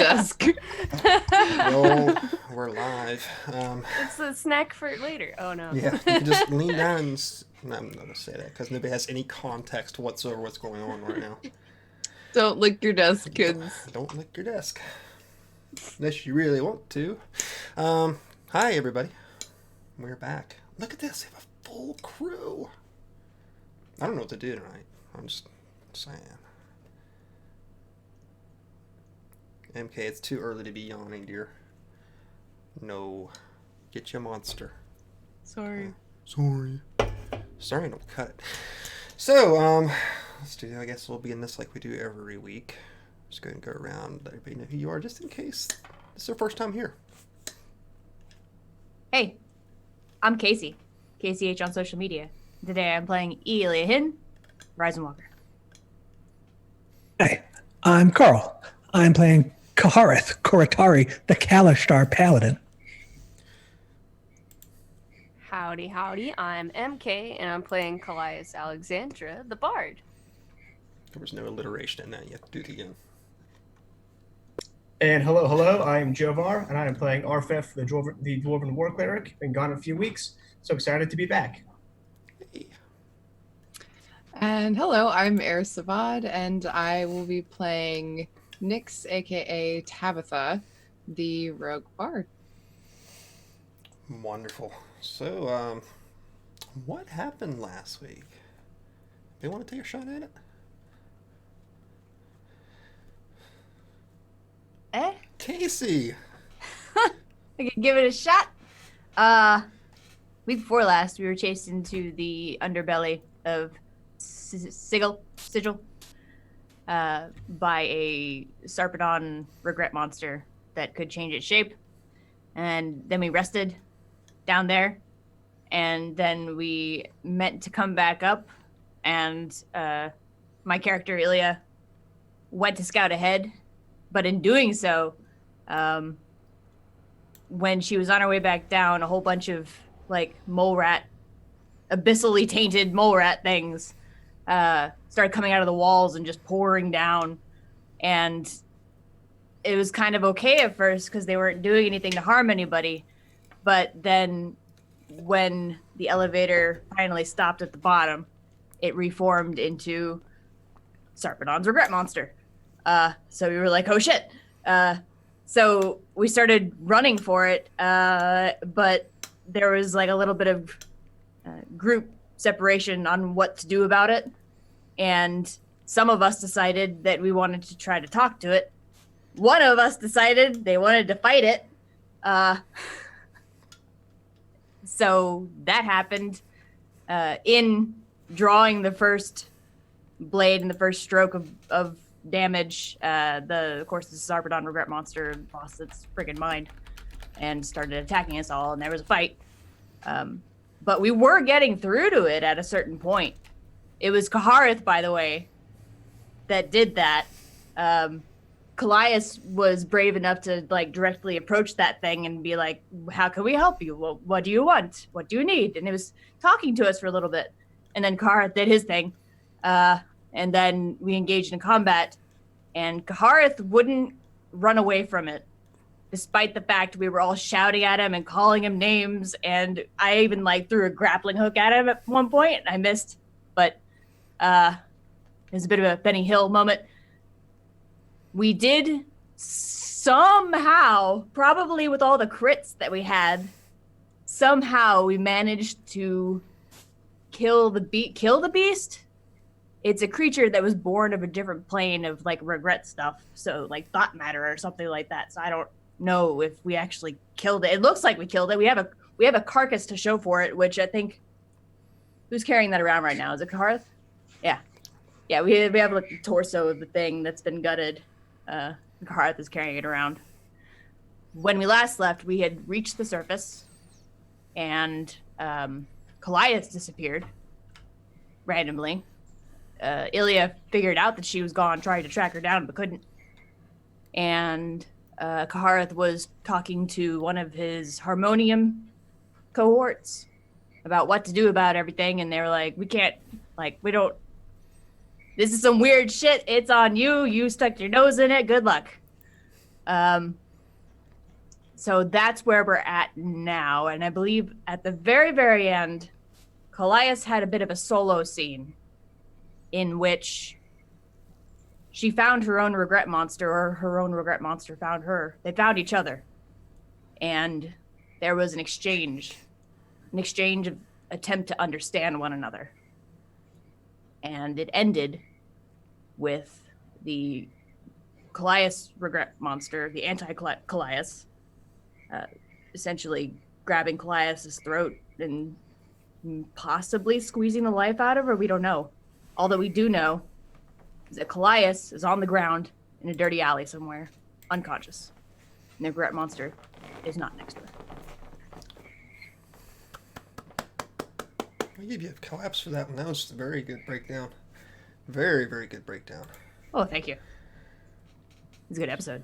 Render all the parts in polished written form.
desk. Well, we're live. It's a snack for later. Oh no. Yeah, you can just lean down and... No, I'm not going to say that because nobody has any context whatsoever what's going on right now. Don't lick your desk, kids. Don't lick your desk. Unless you really want to. Hi, everybody. We're back. Look at this. We have a full crew. I don't know what to do tonight. I'm just saying. MK, it's too early to be yawning, dear. No. Get you a monster. Sorry. Sorry. Sorry, don't cut it. So, let's do, I guess we'll begin this like we do every week. Just go ahead and go around, let everybody know who you are, just in case this is their first time here. Hey, I'm Casey. KCH on social media. Today I'm playing Iliahin, Rise and Walker. Hey, I'm Karl. I'm playing Kahareth, Khoratari, the Kalashtar Paladin. Howdy, howdy. I'm MK, and I'm playing Colias Alexandra, the Bard. There was no alliteration in that. You have to do it again. And hello, I'm Jovar, and I am playing Arphef, the Dwarven War Cleric. Been gone a few weeks, so excited to be back. Hey. And hello, I'm Aras Savad, and I will be playing Nyx, aka Tabitha, the Rogue Bard. Wonderful. So, what happened last week? They want to take a shot at it? Casey! I could give it a shot. Week before last, we were chased into the underbelly of Sigil, by a Sarpedon regret monster that could change its shape. And then we rested down there, and then we meant to come back up, and my character, Ilya, went to scout ahead, but in doing so, when she was on her way back down, a whole bunch of mole rat, abyssally tainted mole rat things started coming out of the walls and just pouring down. And it was kind of okay at first because they weren't doing anything to harm anybody. But then when the elevator finally stopped at the bottom, it reformed into Sarpedon's regret monster. So we were like, oh shit. So we started running for it, but there was a little bit of group separation on what to do about it. And some of us decided that we wanted to try to talk to it. One of us decided they wanted to fight it. So that happened. In drawing the first blade and the first stroke of damage, of course, the Sarpedon regret monster lost its friggin' mind and started attacking us all, and there was a fight. But we were getting through to it at a certain point. It was Kahareth, by the way, that did that. Colias was brave enough to directly approach that thing and be like, how can we help you? What do you want? What do you need? And it was talking to us for a little bit. And then Kahareth did his thing. And then we engaged in combat, and Kahareth wouldn't run away from it, despite the fact we were all shouting at him and calling him names. And I even threw a grappling hook at him at one point, and I missed. But it was a bit of a Benny Hill moment. We did somehow, probably with all the crits that we had, somehow we managed to kill the beast. It's a creature that was born of a different plane of regret stuff, so thought matter or something like that. So I don't know if we actually killed it. It looks like we killed it. We have a carcass to show for it, which I think, who's carrying that around right now? Is it Kahareth? Yeah. We have the torso of the thing that's been gutted. Kahareth is carrying it around. When we last left, we had reached the surface, and Colias disappeared randomly. Ilya figured out that she was gone, tried to track her down, but couldn't. And Kahareth was talking to one of his Harmonium cohorts about what to do about everything, and they were like, this is some weird shit. It's on you. You stuck your nose in it. Good luck. So that's where we're at now. And I believe at the very, very end, Colias had a bit of a solo scene in which she found her own regret monster, or her own regret monster found her. They found each other. And there was an exchange of attempt to understand one another. And it ended with the Colias regret monster, the anti-Colias, essentially grabbing Colias's throat and possibly squeezing the life out of her. We don't know. All that we do know is that Colias is on the ground in a dirty alley somewhere, unconscious. And the regret monster is not next to her. I give you a collapse for that one. That was a very good breakdown. Very, very good breakdown. Oh, thank you. It's a good episode.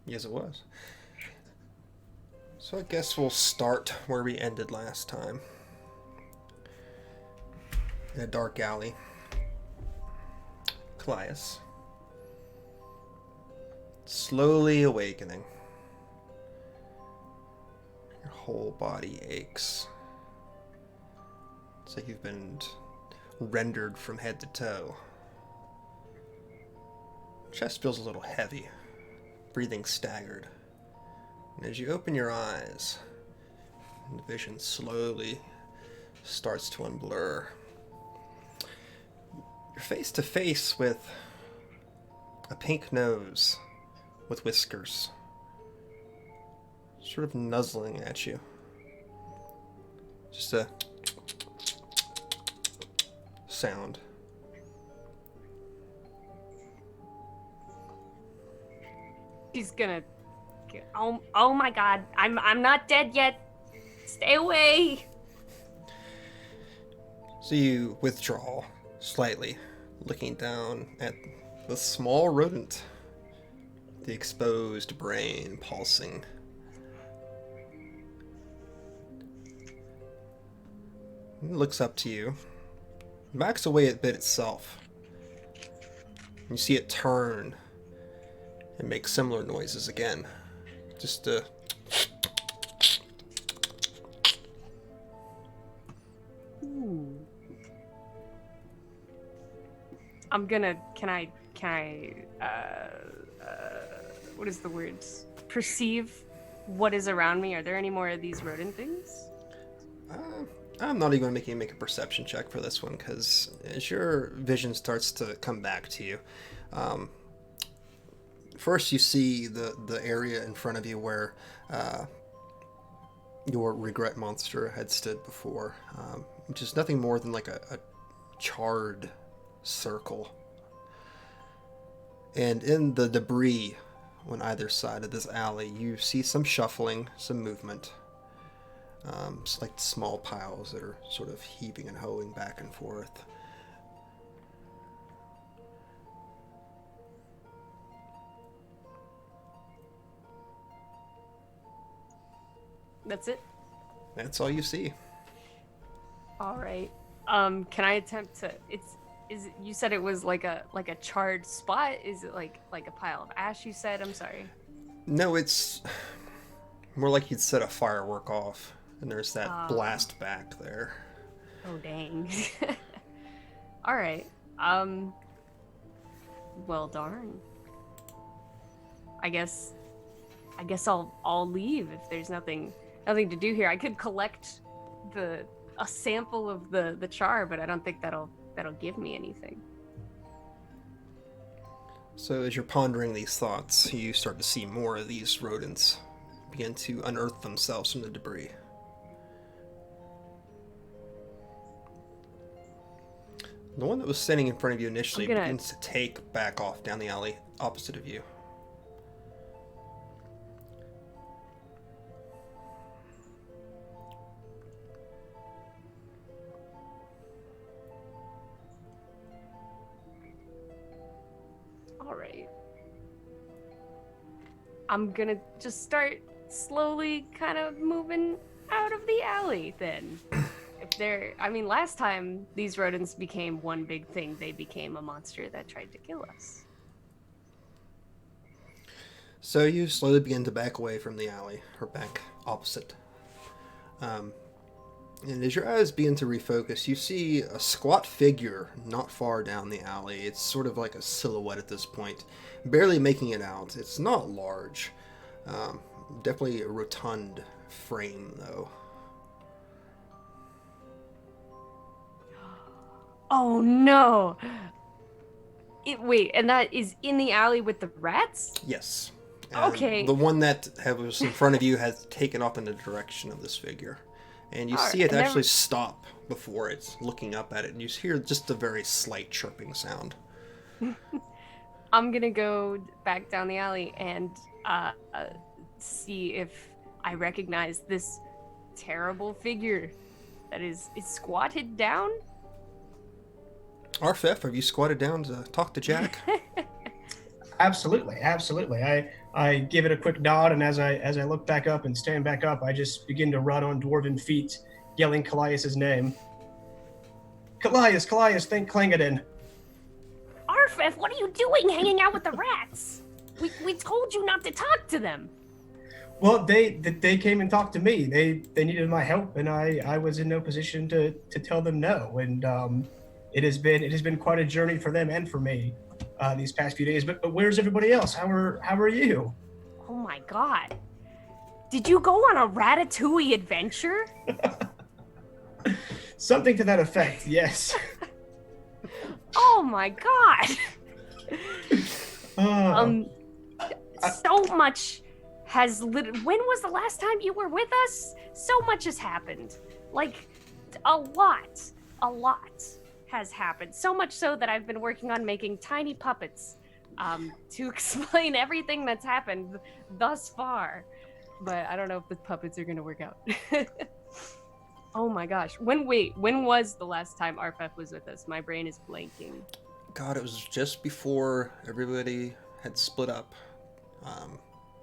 Yes, it was. So I guess we'll start where we ended last time. In a dark alley. Colias. Slowly awakening. Your whole body aches. It's like you've been rendered from head to toe. Chest feels a little heavy. Breathing staggered. And as you open your eyes, the vision slowly starts to unblur. You're face to face with a pink nose with whiskers, sort of nuzzling at you. Just a sound. She's gonna. Oh my God! I'm not dead yet. Stay away. So you withdraw slightly, looking down at the small rodent, the exposed brain pulsing. It looks up to you, backs away a bit itself. You see it turn and make similar noises again. Just Ooh. I'm gonna. Can I? What is the word? Perceive what is around me. Are there any more of these rodent things? I'm not even going to make a perception check for this one, because as your vision starts to come back to you, first you see the area in front of you where your regret monster had stood before, which is nothing more than like a charred circle. And in the debris on either side of this alley, you see some shuffling, some movement. It's like small piles that are sort of heaving and hoeing back and forth. That's it. That's all you see. All right. Can I attempt to? You said it was like a charred spot. Is it like a pile of ash? You said. I'm sorry. No, it's more like you'd set a firework off, and there's that blast back there. Oh dang. All right. Well, darn. I guess I'll leave if there's nothing to do here. I could collect a sample of the char, but I don't think that'll give me anything. So as you're pondering these thoughts, you start to see more of these rodents begin to unearth themselves from the debris. The one that was standing in front of you initially begins to take back off down the alley opposite of you. Alright. I'm gonna just start slowly kind of moving out of the alley then. Last time these rodents became one big thing, they became a monster that tried to kill us. So you slowly begin to back away from the alley, or back opposite. And as your eyes begin to refocus, you see a squat figure not far down the alley. It's sort of like a silhouette at this point, barely making it out. It's not large. Definitely a rotund frame, though. Oh no! Wait, and that is in the alley with the rats? Yes. And Okay. the one that was in front of you has taken off in the direction of this figure. And you see it actually stop before it's looking up at it, and you hear just a very slight chirping sound. I'm gonna go back down the alley and see if I recognize this terrible figure that is squatted down. Arphef, have you squatted down to talk to Jack? Absolutely. I give it a quick nod, and as I look back up and stand back up, I just begin to run on dwarven feet, yelling Colias' name. Colias, thank Clangadin. Arphef, what are you doing hanging out with the rats? We told you not to talk to them. Well, they came and talked to me. They needed my help, and I was in no position to tell them no. And it has been quite a journey for them and for me these past few days. But where's everybody else? How are you? Oh my god. Did you go on a ratatouille adventure? Something to that effect, yes. Oh my god. So much has when was the last time you were with us? So much has happened. Like a lot has happened. So much so that I've been working on making tiny puppets to explain everything that's happened thus far. But I don't know if the puppets are gonna work out. Oh my gosh. When was the last time Arphef was with us? My brain is blanking. God, it was just before everybody had split up.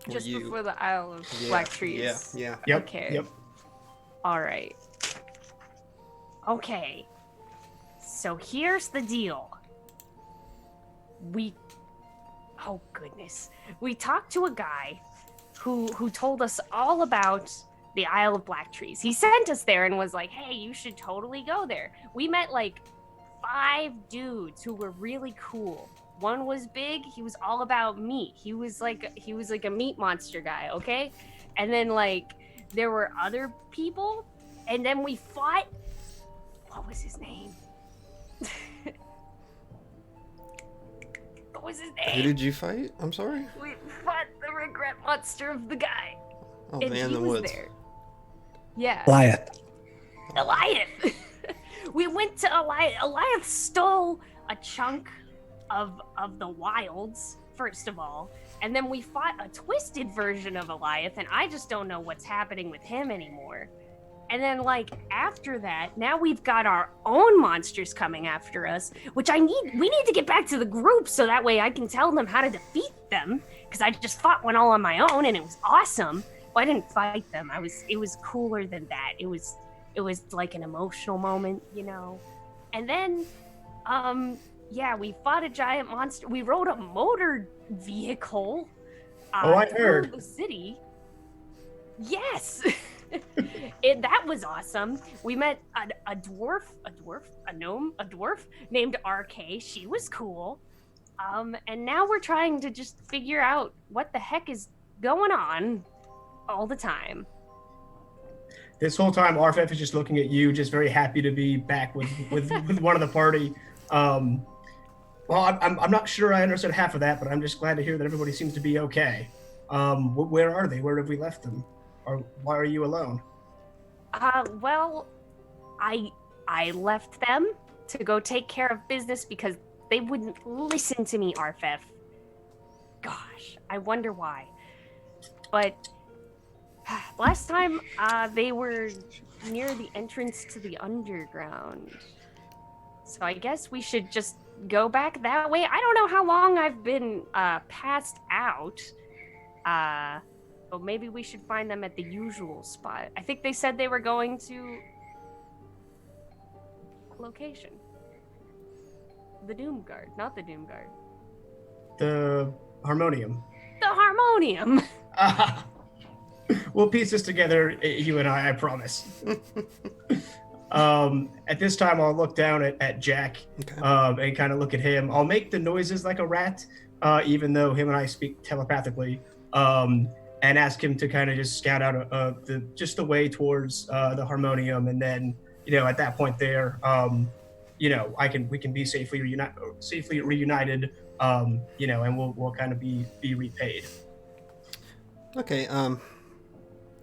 Just before the Isle of Black Trees. Yeah. Yep. Okay. Yep. All right. Okay. So here's the deal. Oh goodness. We talked to a guy who told us all about the Isle of Black Trees. He sent us there and was like, "Hey, you should totally go there." We met like 5 dudes who were really cool. One was big. He was all about meat. He was like a meat monster guy, okay? And then like there were other people, and then we fought. What was his name? What was his name? Who did you fight? I'm sorry? We fought the regret monster of the guy. Oh, And man, he the was woods. there. Yeah. Goliath. Eliath. We went to Eliath. Eliath stole a chunk of the wilds, first of all. And then we fought a twisted version of Eliath, and I just don't know what's happening with him anymore. And then, like, after that, now we've got our own monsters coming after us, which we need to get back to the group so that way I can tell them how to defeat them, because I just fought one all on my own, and it was awesome. Well, I didn't fight them. It was cooler than that. It was like an emotional moment, you know? And then, we fought a giant monster. We rode a motor vehicle I through heard. the city. Yes! That was awesome. We met a dwarf named RK. She was cool. And now we're trying to just figure out what the heck is going on all the time. This whole time, Arphef is just looking at you, just very happy to be back with one of the party. Well, I'm not sure I understood half of that, but I'm just glad to hear that everybody seems to be okay. Where are they? Where have we left them? Or why are you alone? Well, I left them to go take care of business because they wouldn't listen to me, Arphef. Gosh, I wonder why. But last time, they were near the entrance to the underground. So I guess we should just go back that way. I don't know how long I've been passed out. But maybe we should find them at the usual spot. I think they said they were going to location. The Doom Guard, not the Doom Guard. The Harmonium. The harmonium. We'll piece this together, you and I promise. At this time, I'll look down at Jack Okay. and kind of look at him. I'll make the noises like a rat, even though him and I speak telepathically, and ask him to kind of just scout out the way towards the harmonium, and then at that point there, we can be safely reunited, and we'll kind of be repaid. Okay.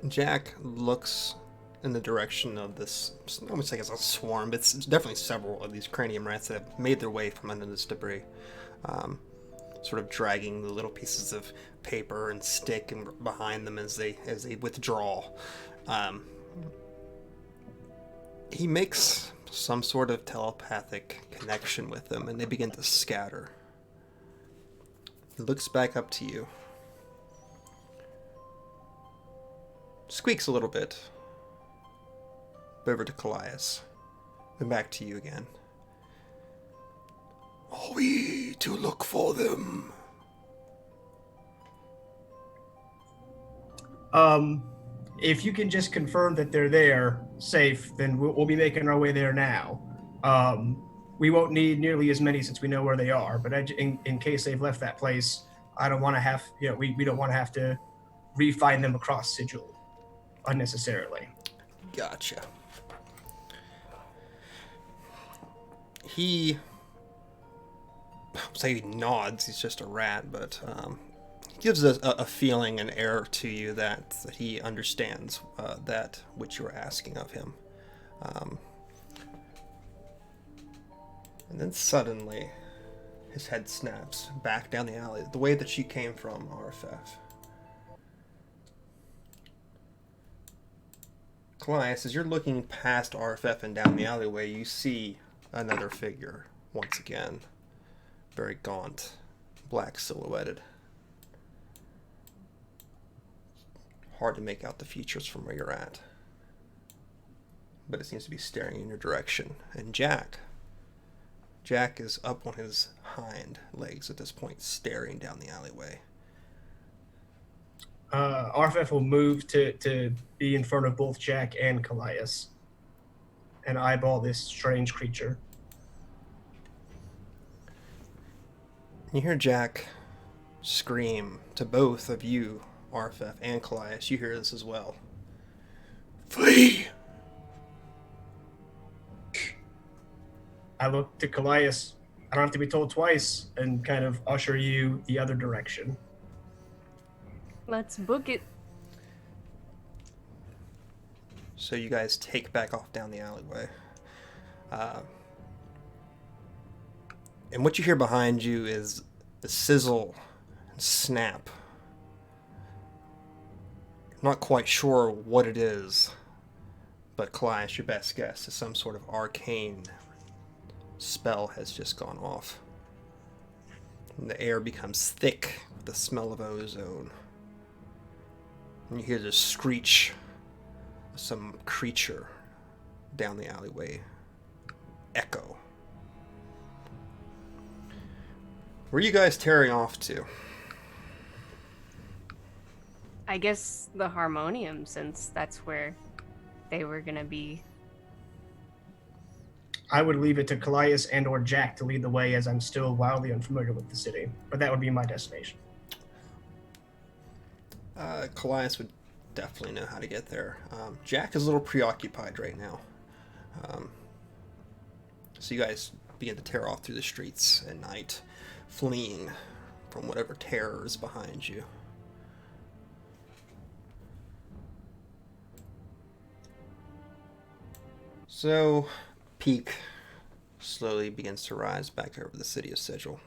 Jack looks in the direction of this. I almost like it's a swarm, but it's definitely several of these cranium rats that have made their way from under this debris, sort of dragging the little pieces of paper and stick and behind them as they withdraw. He makes some sort of telepathic connection with them, and they begin to scatter. He looks back up to you. Squeaks a little bit. Over to Colias. Then back to you again. Are we to look for them? If you can just confirm that they're there, safe, then we'll be making our way there now. We won't need nearly as many since we know where they are, but in case they've left that place, I don't want to have, we don't want to have to re-find them across Sigil unnecessarily. Gotcha. He say he nods, he's just a rat, but he gives a feeling, an air to you that he understands that which you're asking of him. And then suddenly, his head snaps back down the alley, the way that you came from, Arphef. Colias, as you're looking past Arphef and down the alleyway, you see another figure, once again. Very gaunt, black silhouetted. Hard to make out the features from where you're at. But it seems to be staring in your direction. And Jack is up on his hind legs at this point, staring down the alleyway. Arphef will move to be in front of both Jack and Colias and eyeball this strange creature. You hear Jack scream to both of you, Arphef and Colias. You hear this as well. Flee! I look to Colias. I don't have to be told twice, and kind of usher you the other direction. Let's book it. So you guys take back off down the alleyway. And what you hear behind you is the sizzle and snap. I'm not quite sure what it is, but Colias, your best guess is some sort of arcane spell has just gone off. And the air becomes thick with the smell of ozone. And you hear this screech of some creature down the alleyway echo. Where are you guys tearing off to? I guess the harmonium, since that's where they were gonna be. I would leave it to Colias and or Jack to lead the way, as I'm still wildly unfamiliar with the city, but that would be my destination. Colias would definitely know how to get there. Jack is a little preoccupied right now. So you guys begin to tear off through the streets at night, fleeing from whatever terror is behind you. So, peak slowly begins to rise back over the city of Sigil.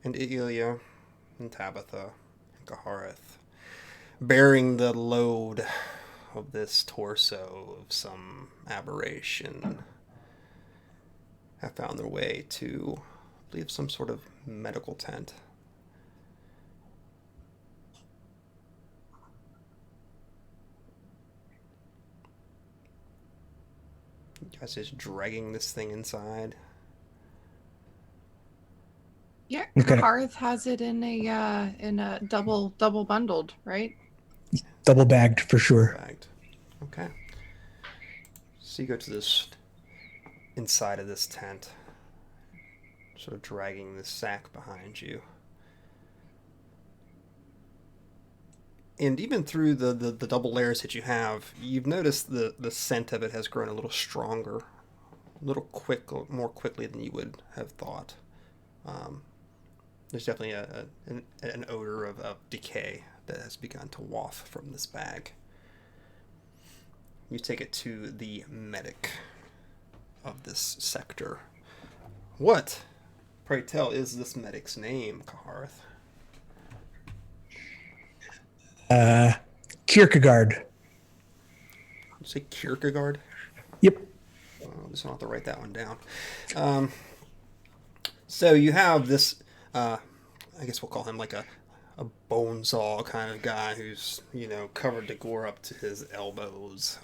And Ilya and Tabitha and Kahareth, bearing the load of this torso of some aberration, have found their way to, I believe, some sort of medical tent. You guys just dragging this thing inside. Yeah, Okay. Kahareth has it in a double bundled, right? Double bagged for sure. Bagged. Okay. So you go to this inside of this tent, sort of dragging this sack behind you. And even through the double layers that you have, you've noticed the scent of it has grown a little stronger, a little more quickly than you would have thought. There's definitely an odor of decay that has begun to waft from this bag. You take it to the medic of this sector. What, pray tell, is this medic's name, Kahareth? Kierkegaard. Did you say Kierkegaard? Yep. I just want to write that one down. So you have this, I guess we'll call him like a bone saw kind of guy who's, covered to gore up to his elbows.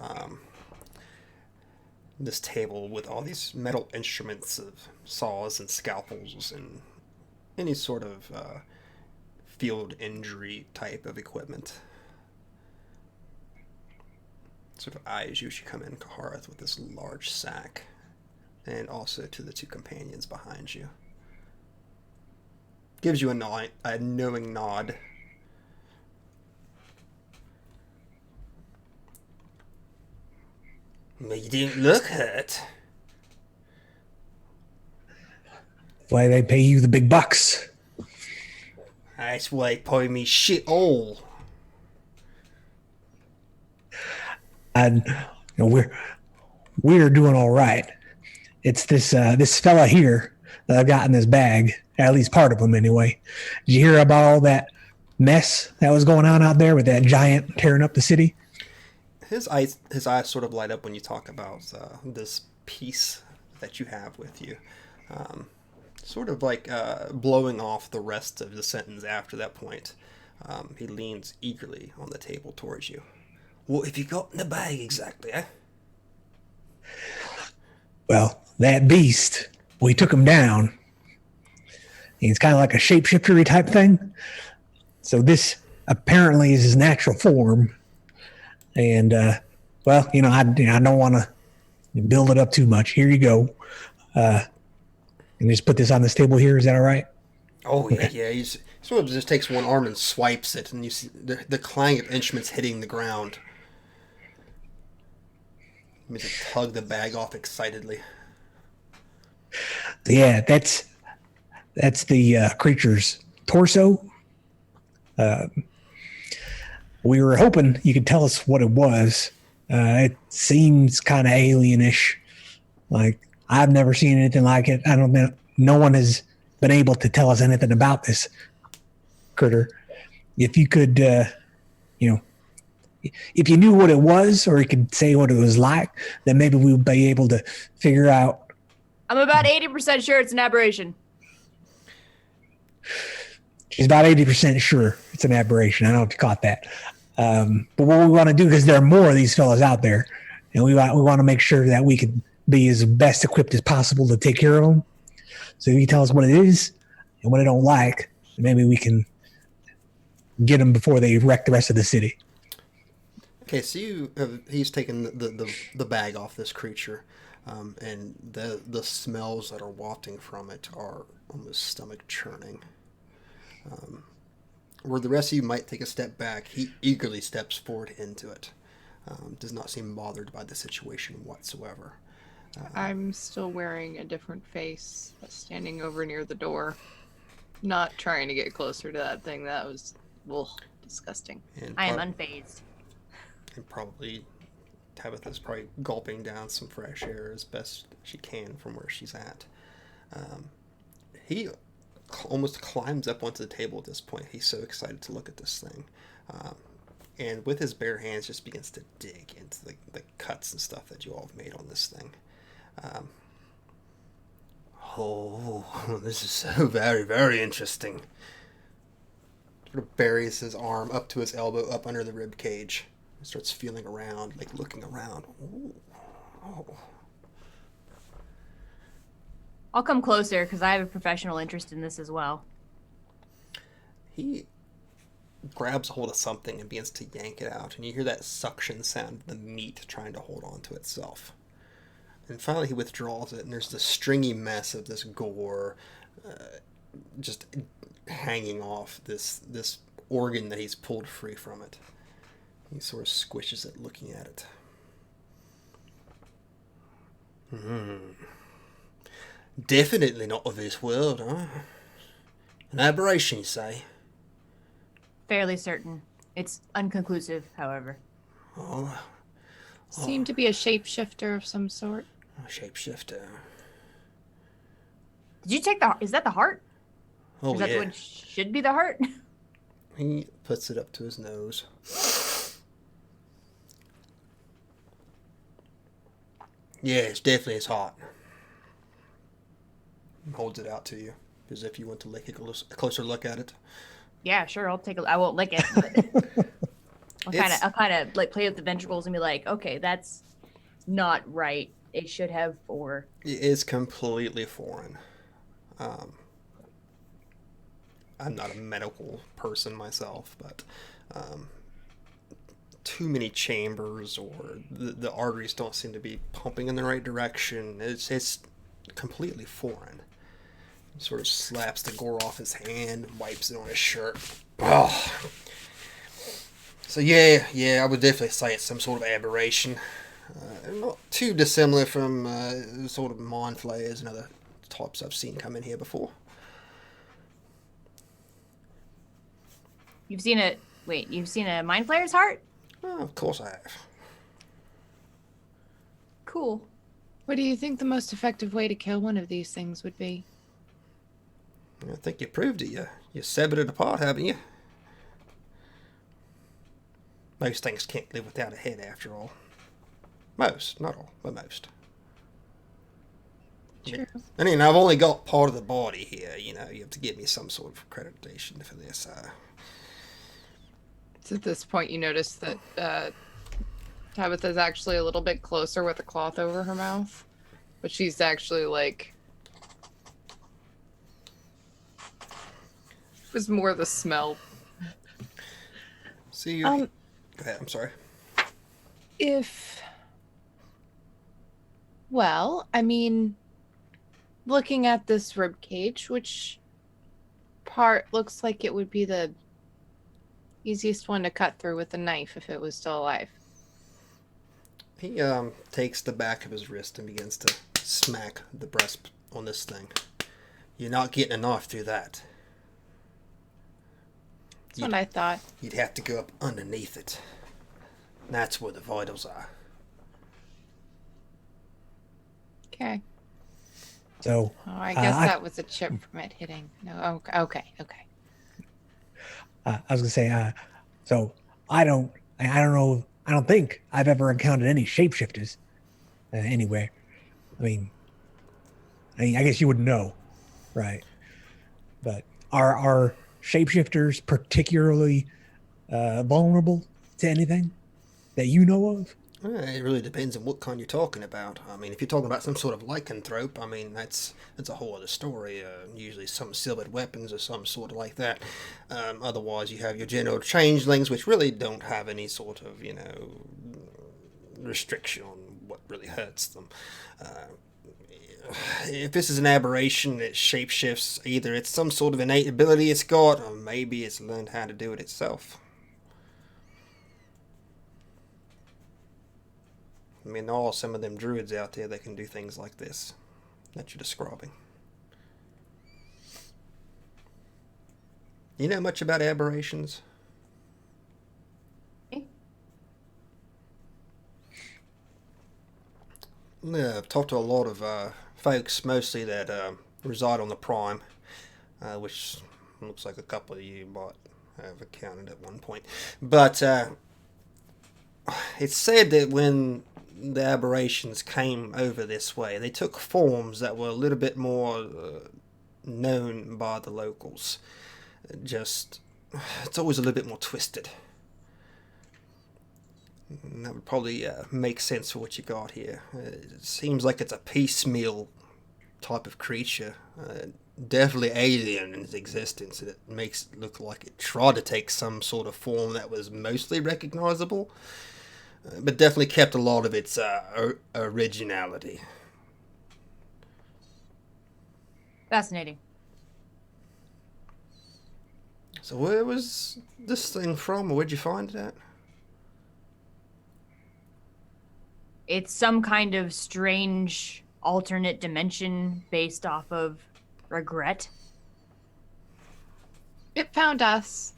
This table with all these metal instruments of saws and scalpels and any sort of field injury type of equipment. Sort of eyes you as you come in, Kahareth, with this large sack, and also to the two companions behind you. Gives you a knowing nod. But you didn't look hurt. Why they pay you the big bucks. That's why they pay me shit all. And we're doing all right. It's this fella here that I've got in this bag, at least part of him anyway. Did you hear about all that mess that was going on out there with that giant tearing up the city? His eyes sort of light up when you talk about this piece that you have with you. Sort of like blowing off the rest of the sentence after that point. He leans eagerly on the table towards you. What have you got in the bag exactly, eh? Well, that beast, we took him down. He's kind of like a shapeshifter type thing. So this apparently is his natural form. And, I don't want to build it up too much. Here you go. And just put this on this table here. Is that all right? Oh, yeah, yeah. He sort of just takes one arm and swipes it, and you see the clang of instruments hitting the ground. He just tug the bag off excitedly. Yeah, that's the creature's torso. We were hoping you could tell us what it was. It seems kind of alienish. Like, I've never seen anything like it. I don't know. No one has been able to tell us anything about this critter. If you could, if you knew what it was, or you could say what it was like, then maybe we would be able to figure out. I'm about 80% sure it's an aberration. She's about 80% sure it's an aberration. I don't know if you caught that. But what we want to do, because there are more of these fellas out there, and we want to make sure that we can be as best equipped as possible to take care of them. So if you tell us what it is and what I don't like, maybe we can get them before they wreck the rest of the city. Okay, so he's taken the bag off this creature, and the smells that are wafting from it are almost stomach churning. Where the rest of you might take a step back, he eagerly steps forward into it. Does not seem bothered by the situation whatsoever. I'm still wearing a different face, standing over near the door, not trying to get closer to that thing. That was disgusting. I am unfazed. And probably Tabitha's probably gulping down some fresh air as best she can from where she's at. He almost climbs up onto the table at this point. He's so excited to look at this thing. And with his bare hands just begins to dig into the cuts and stuff that you all have made on this thing. This is so very, very interesting. Sort of buries his arm up to his elbow, up under the rib cage. And starts feeling around, like looking around. Oh. I'll come closer because I have a professional interest in this as well. he grabs hold of something and begins to yank it out, and you hear that suction sound of the meat trying to hold on to itself. And finally he withdraws it, and there's this stringy mess of this gore just hanging off this organ that he's pulled free from it. He sort of squishes it, looking at it. Definitely not of this world, huh? An aberration, you say? Fairly certain. It's unconclusive, however. Oh, Seem to be a shapeshifter of some sort. a shapeshifter. Did you take the? Is that the heart? Oh, Is that yeah. what should be the heart? He puts it up to his nose. Yeah, it's definitely his heart. Holds it out to you, as if you want to take a closer look at it. Yeah, sure. I'll take a. I won't lick it. But I'll kind of like play with the ventricles and be like, okay, that's not right. It should have 4. It is completely foreign. I'm not a medical person myself, but too many chambers, or the arteries don't seem to be pumping in the right direction. It's completely foreign. He sort of slaps the gore off his hand, wipes it on his shirt. Oh. So yeah, I would definitely say it's some sort of aberration. Not too dissimilar from sort of mind flayers and other types I've seen come in here before. You've seen a You've seen a mind flayer's heart? Oh, of course I have. Cool. What do you think the most effective way to kill one of these things would be? I think you proved it. You severed it apart, haven't you? Most things can't live without a head, after all. Most, not all, but most. True. I mean, I've only got part of the body here. You have to give me some sort of accreditation for this. It's at this point you notice that Tabitha's actually a little bit closer with a cloth over her mouth, but she's actually like, it was more the smell. See, Um, go ahead. I'm sorry. Well, I mean, looking at this rib cage, which part looks like it would be the easiest one to cut through with a knife if it was still alive? He takes the back of his wrist and begins to smack the breast on this thing. You're not getting a knife through that. That's what I thought. You'd have to go up underneath it. That's where the vitals are. So Okay. Oh, I guess I that was a chip from it hitting. No, okay. I was gonna say, so I don't know. I don't think I've ever encountered any shapeshifters anywhere. I mean, I guess you wouldn't know, right? But are shapeshifters particularly vulnerable to anything that you know of? It really depends on what kind you're talking about. I mean, if you're talking about some sort of lycanthrope, I mean, that's a whole other story. Usually some silvered weapons or some sort of like that. Otherwise, you have your general changelings, which really don't have any sort of, restriction on what really hurts them. If this is an aberration, it shapeshifts. Either it's some sort of innate ability it's got, or maybe it's learned how to do it itself. I mean, there are some of them druids out there that can do things like this that you're describing. You know much about aberrations? Yeah, I've talked to a lot of folks, mostly that reside on the Prime, which looks like a couple of you might have encountered at one point. But it's said that when the aberrations came over this way, they took forms that were a little bit more known by the locals. It's always a little bit more twisted. And that would probably make sense for what you got here. It seems like it's a piecemeal type of creature. definitely alien in its existence, and it makes it look like it tried to take some sort of form that was mostly recognizable, but definitely kept a lot of its originality. Fascinating. So where was this thing from, or where'd you find it at? It's some kind of strange alternate dimension based off of regret. It found us.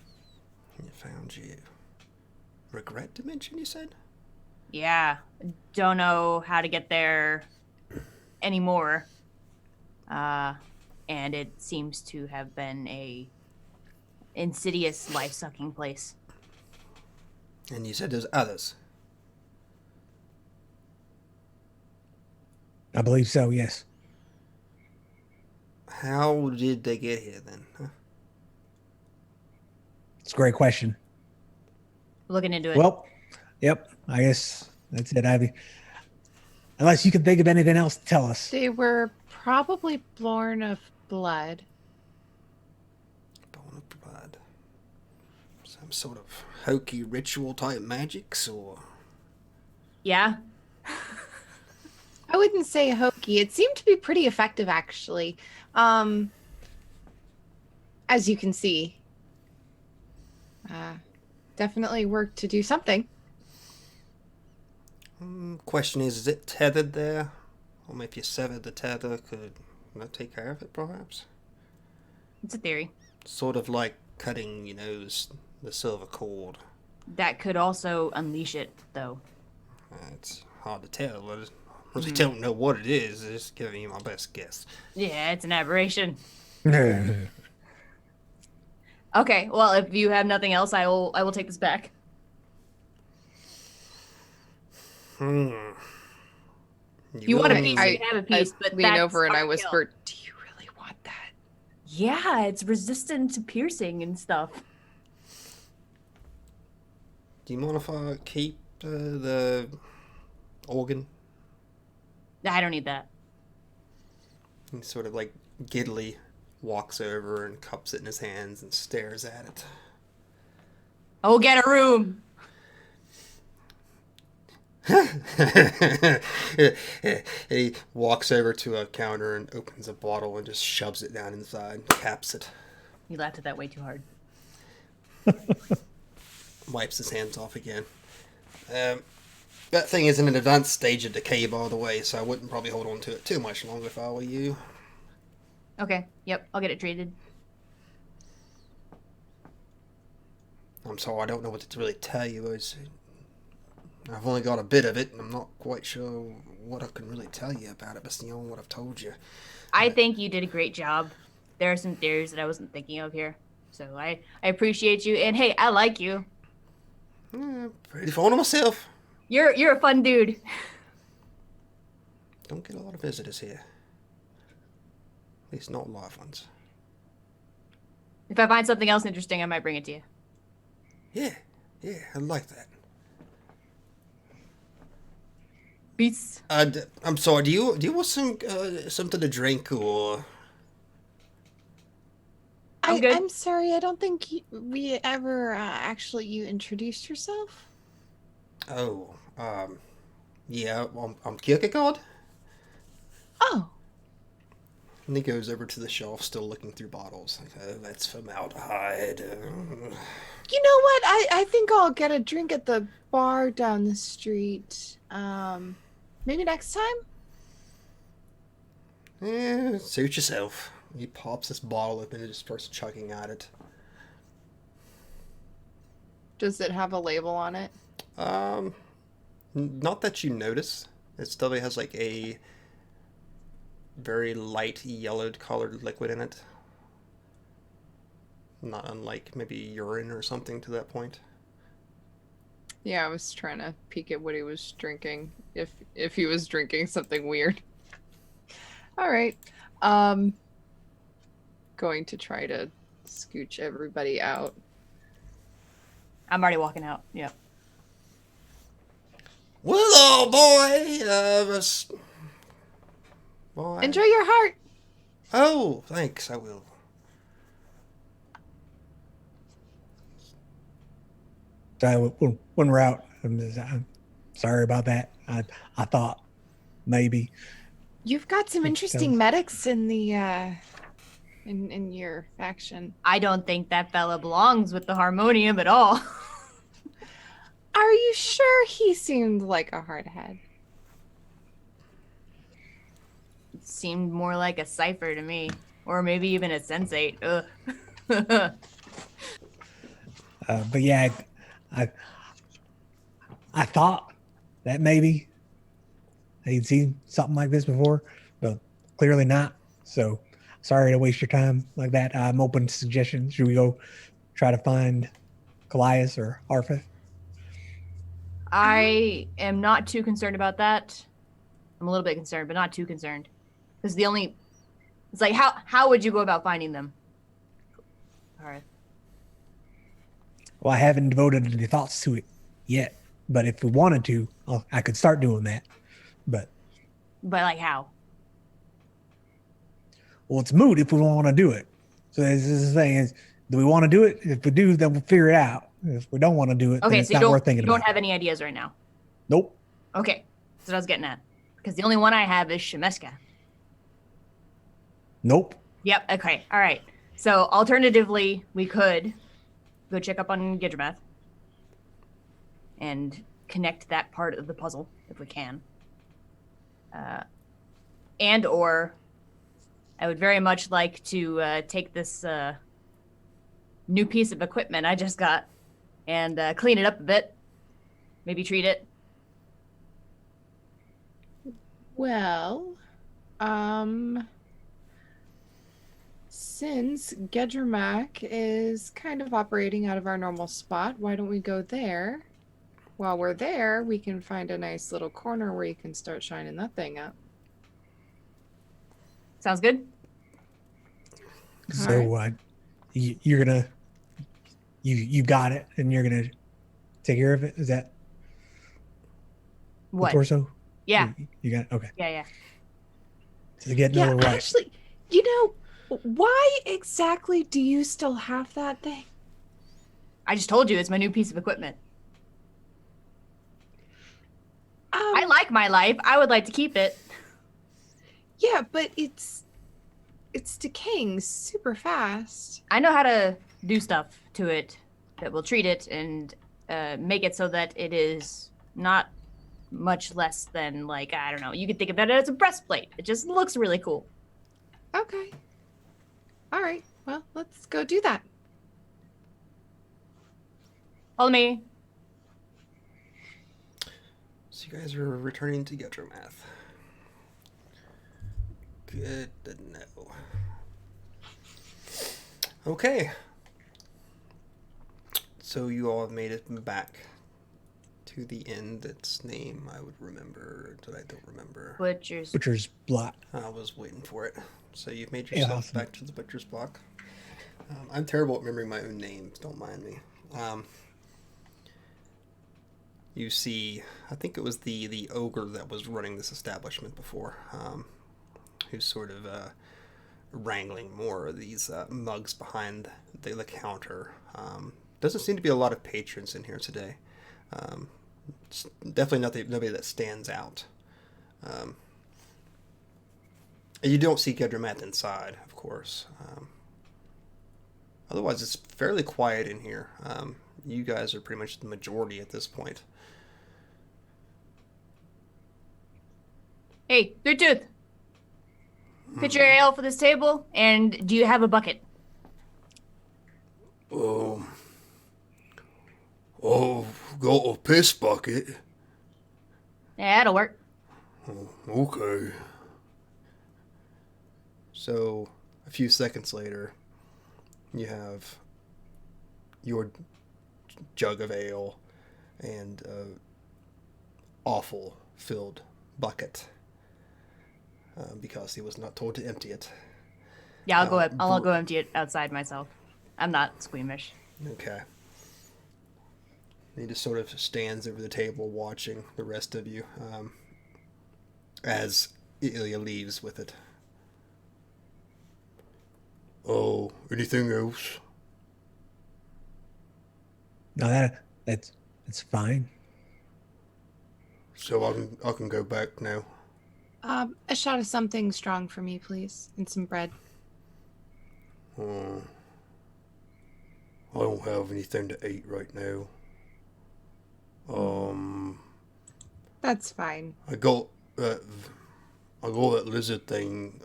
It found you. Regret dimension, you said? Yeah. Don't know how to get there anymore. And it seems to have been a insidious life-sucking place. And you said there's others. I believe so, yes. How did they get here then? Huh? It's a great question. Looking into it. Well, yep, I guess that's it, Ivy. Unless you can think of anything else to tell us. They were probably born of blood. Born of blood. Some sort of hokey ritual type magics, or... Yeah. I wouldn't say hokey. It seemed to be pretty effective, actually. As you can see. Definitely worked to do something. Question is it tethered there? Or maybe if you severed the tether, could that take care of it, perhaps? It's a theory. Sort of like cutting, the silver cord. That could also unleash it, though. It's hard to tell. I really don't know what it is. I'm just giving you my best guess. Yeah, it's an aberration. Okay, well, if you have nothing else, I will take this back. You want a willing- piece, you can have a piece, but lean that's over and I hard to whisper, "Do you really want that?" kill. Yeah, it's resistant to piercing and stuff. Do you mind if I keep the organ? I don't need that. He sort of like giddily walks over and cups it in his hands and stares at it. Oh, get a room. He walks over to a counter and opens a bottle and just shoves it down inside, caps it, You laughed at that way too hard. wipes his hands off again. That thing is in an advanced stage of decay, by the way, so I wouldn't probably hold on to it too much longer if I were you. Okay, yep, I'll get it treated. I'm sorry, I don't know what to really tell you. I've only got a bit of it, and I'm not quite sure what I can really tell you about it, but beyond what I've told you. I think you did a great job. There are some theories that I wasn't thinking of here. So I appreciate you. And hey, I like you. Pretty fond of myself. You're a fun dude. Don't get a lot of visitors here. At least not live ones. If I find something else interesting, I might bring it to you. Yeah, I like that. Peace. I'm sorry. Do you want something to drink or? I'm good. I'm sorry. I don't think we ever actually you introduced yourself. Oh, yeah. I'm Kierkegaard. Oh, And he goes over to the shelf, still looking through bottles. Like, oh, that's formaldehyde. you know what? I think I'll get a drink at the bar down the street. Maybe next time. Suit yourself. He pops this bottle open and just starts chugging at it. Does it have a label on it? Not that you notice. It still has like a very light yellowed colored liquid in it. Not unlike maybe urine or something to that point. Yeah, I was trying to peek at what he was drinking. If he was drinking something weird. All right. Going to try to scooch everybody out. I'm already walking out. Yeah. Willow boy, boy. Enjoy your heart. Oh, thanks. I will. So when we're out, I'm sorry about that. I thought maybe. You've got some So- interesting medics in the in your faction. I don't think that fella belongs with the Harmonium at all. Are you sure he seemed like a hardhead? Seemed more like a cipher to me, or maybe even a sensate. Ugh. But yeah, I I thought that maybe he'd seen something like this before, but clearly not. So sorry to waste your time like that. I'm open to suggestions. Should we go try to find Colias or Arphef? I am not too concerned about that. I'm a little bit concerned, but not too concerned. Because it's like how would you go about finding them? All right. Well, I haven't devoted any thoughts to it yet, but if we wanted to, I could start doing that. But But like how? well, it's moot if we don't want to do it. So this is the thing: is do we want to do it? If we do, then we'll figure it out. If we don't want to do it, then Okay, it's so you not worth don't thinking you don't about. have any ideas right now. Nope. Okay, that's what I was getting at. Because the only one I have is Shemeska. Nope. Yep. Okay. All right. So alternatively, we could go check up on Gidramath and connect that part of the puzzle if we can. And or I would very much like to take this new piece of equipment I just got and clean it up a bit. Maybe treat it. Well, since Gedremak is kind of operating out of our normal spot, why don't we go there? While we're there, we can find a nice little corner where you can start shining that thing up. Sounds good? So you're gonna you got it, and you're gonna take care of it. Is that What? the torso? Yeah. You got it? Okay. Yeah. So get Yeah, no right. actually, you know, why exactly do you still have that thing? I just told you it's my new piece of equipment. I like my life. I would like to keep it. Yeah, but it's decaying super fast. I know how to do stuff to it that will treat it and make it so that it is not much less than, like, I don't know. You could think of it as a breastplate. It just looks really cool. Okay. All right. Well, let's go do that. Follow me. So you guys are returning to Gedramath. Good to know. Okay. So you all have made it back to the inn. Its name I would remember, that I don't remember. Butcher's Block. I was waiting for it. So you've made Yeah, yourself awesome. back to the Butcher's Block. I'm terrible at remembering my own names. Don't mind me. You see, I think it was the ogre that was running this establishment before, who's sort of wrangling more of these mugs behind the counter. Doesn't seem to be a lot of patrons in here today. It's definitely nobody that stands out. And you don't see Gedramath inside, of course. Otherwise, it's fairly quiet in here. You guys are pretty much the majority at this point. Hey, Good Tooth. Pitch your ale for this table, and do you have a bucket? Got a piss bucket. Yeah, that'll work. Okay. So, a few seconds later, you have your jug of ale and a awful filled bucket because he was not told to empty it. Yeah, I'll go empty it outside myself. I'm not squeamish. Okay. He just sort of stands over the table watching the rest of you as Ilya leaves with it. Oh, anything else? No, that's fine. So I can go back now. A shot of something strong for me, please, and some bread. I don't have anything to eat right now. That's fine. I got that lizard thing.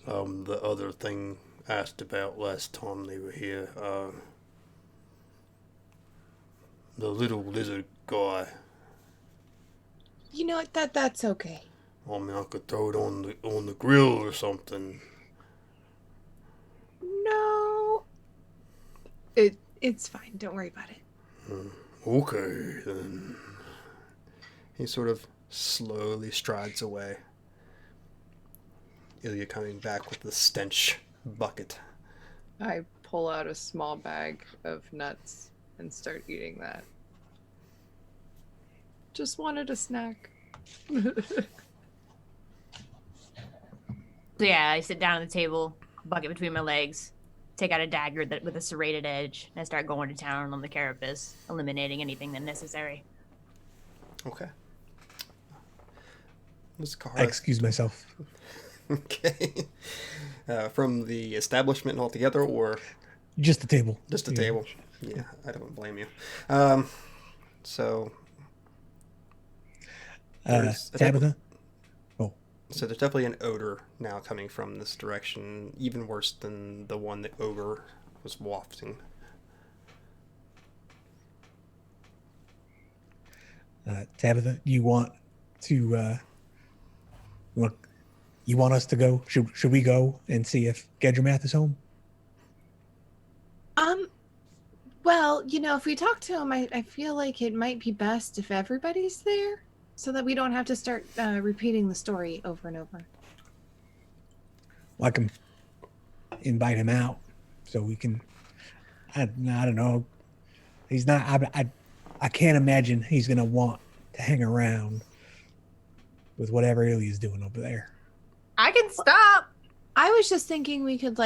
The other thing asked about last time they were here. The little lizard guy. You know what? That's okay. I mean, I could throw it on the grill or something. No. It's fine. Don't worry about it. Okay, then. He sort of slowly strides away. Ilya coming back with the stench bucket. I pull out a small bag of nuts and start eating that. Just wanted a snack. So yeah, I sit down at the table, bucket between my legs, take out a dagger with a serrated edge, and I start going to town on the carapace, eliminating anything that's necessary. Okay. Miss I Kahareth. excuse myself. Okay. From the establishment altogether, or Just the table. just the Yeah. table? Yeah, I don't blame you. So there's Tabitha? So there's definitely an odor now coming from this direction, even worse than the one the ogre was wafting. Tabitha, you want to you want us to go? Should we go and see if Gedramath is home? Well, if we talk to him, I feel like it might be best if everybody's there so that we don't have to start repeating the story over and over. Well, I can invite him out so we can. I don't know. He's not. I can't imagine he's gonna want to hang around with whatever Ilya's doing over there. I can stop. I was just thinking we could,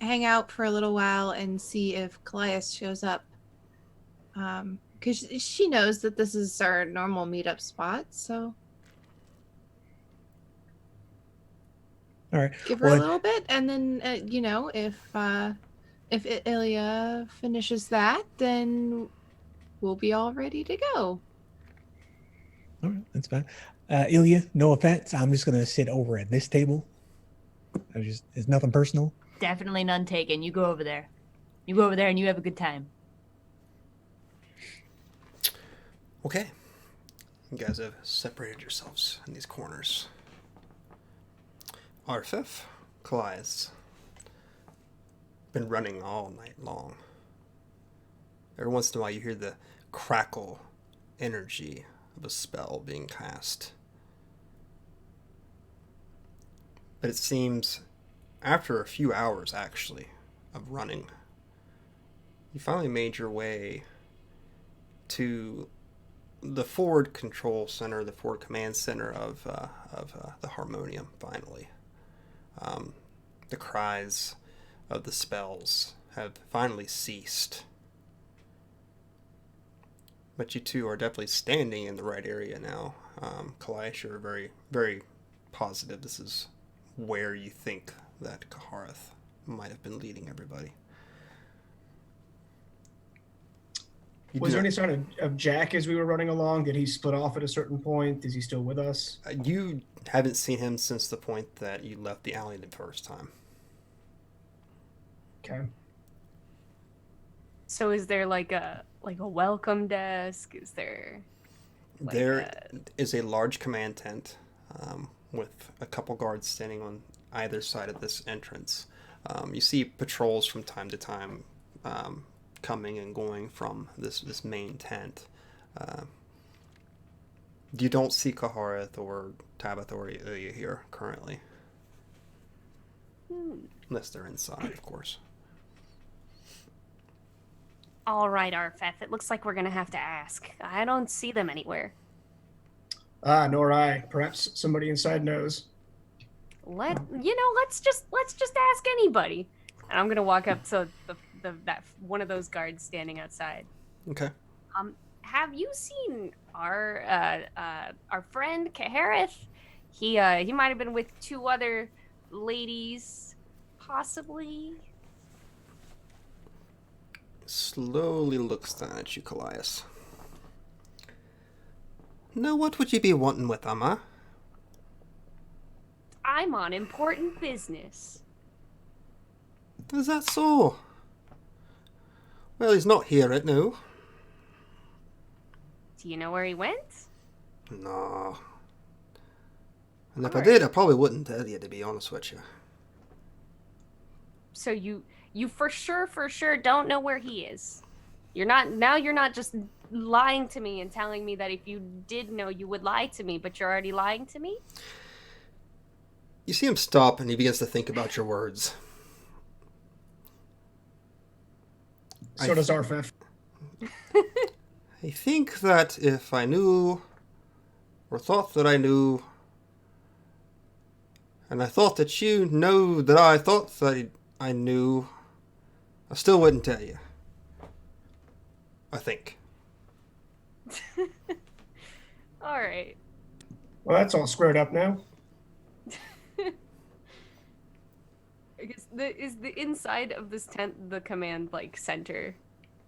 hang out for a little while and see if Colias shows up. Because she knows that this is our normal meetup spot, so All right. give her Well, a little bit, and then, if Ilya finishes that, then we'll be all ready to go. All right, that's fine. Ilya, no offense. I'm just gonna sit over at this table. It's nothing personal. Definitely none taken. You go over there. You go over there and you have a good time. Okay. You guys have separated yourselves in these corners. Arphef, Colias, been running all night long. Every once in a while you hear the crackle energy of a spell being cast. But it seems after a few hours, actually, of running, you finally made your way to the forward control center, the forward command center of the Harmonium, finally. The cries of the spells have finally ceased. But you two are definitely standing in the right area now. Colias, you're very, very positive this is where you think that Kahareth might have been leading everybody. Was there any sign of Jack as we were running along? Did he split off at a certain point? Is he still with us? You haven't seen him since the point that you left the alley the first time. Okay. So is there like a welcome desk? Is there There is a large command tent with a couple guards standing on either side of this entrance. You see patrols from time to time coming and going from this main tent. You don't see Kahareth or Tabitha or Ilya here currently. Unless they're inside, of course. All right, Arphef. It looks like we're gonna have to ask. I don't see them anywhere. Nor I. Perhaps somebody inside knows. let's just ask anybody. And I'm gonna walk up to that one of those guards standing outside. Okay. Have you seen our friend Kahareth? He might have been with 2 other ladies, possibly. Slowly looks down at you, Colias. Now, what would you be wanting with them, huh? I'm on important business. Is that so? Well, he's not here right now. Do you know where he went? No. And if I Alright. did, I probably wouldn't tell you, to be honest with you. So you for sure don't know where he is. You're not just lying to me and telling me that if you did know, you would lie to me, but you're already lying to me? You see him stop, and he begins to think about your words. So does Arphef. I think that if I knew, or thought that I knew, and I thought that you know that I thought that I knew, I still wouldn't tell you. I think. All right. Well, that's all squared up now. I guess is the inside of this tent the command center?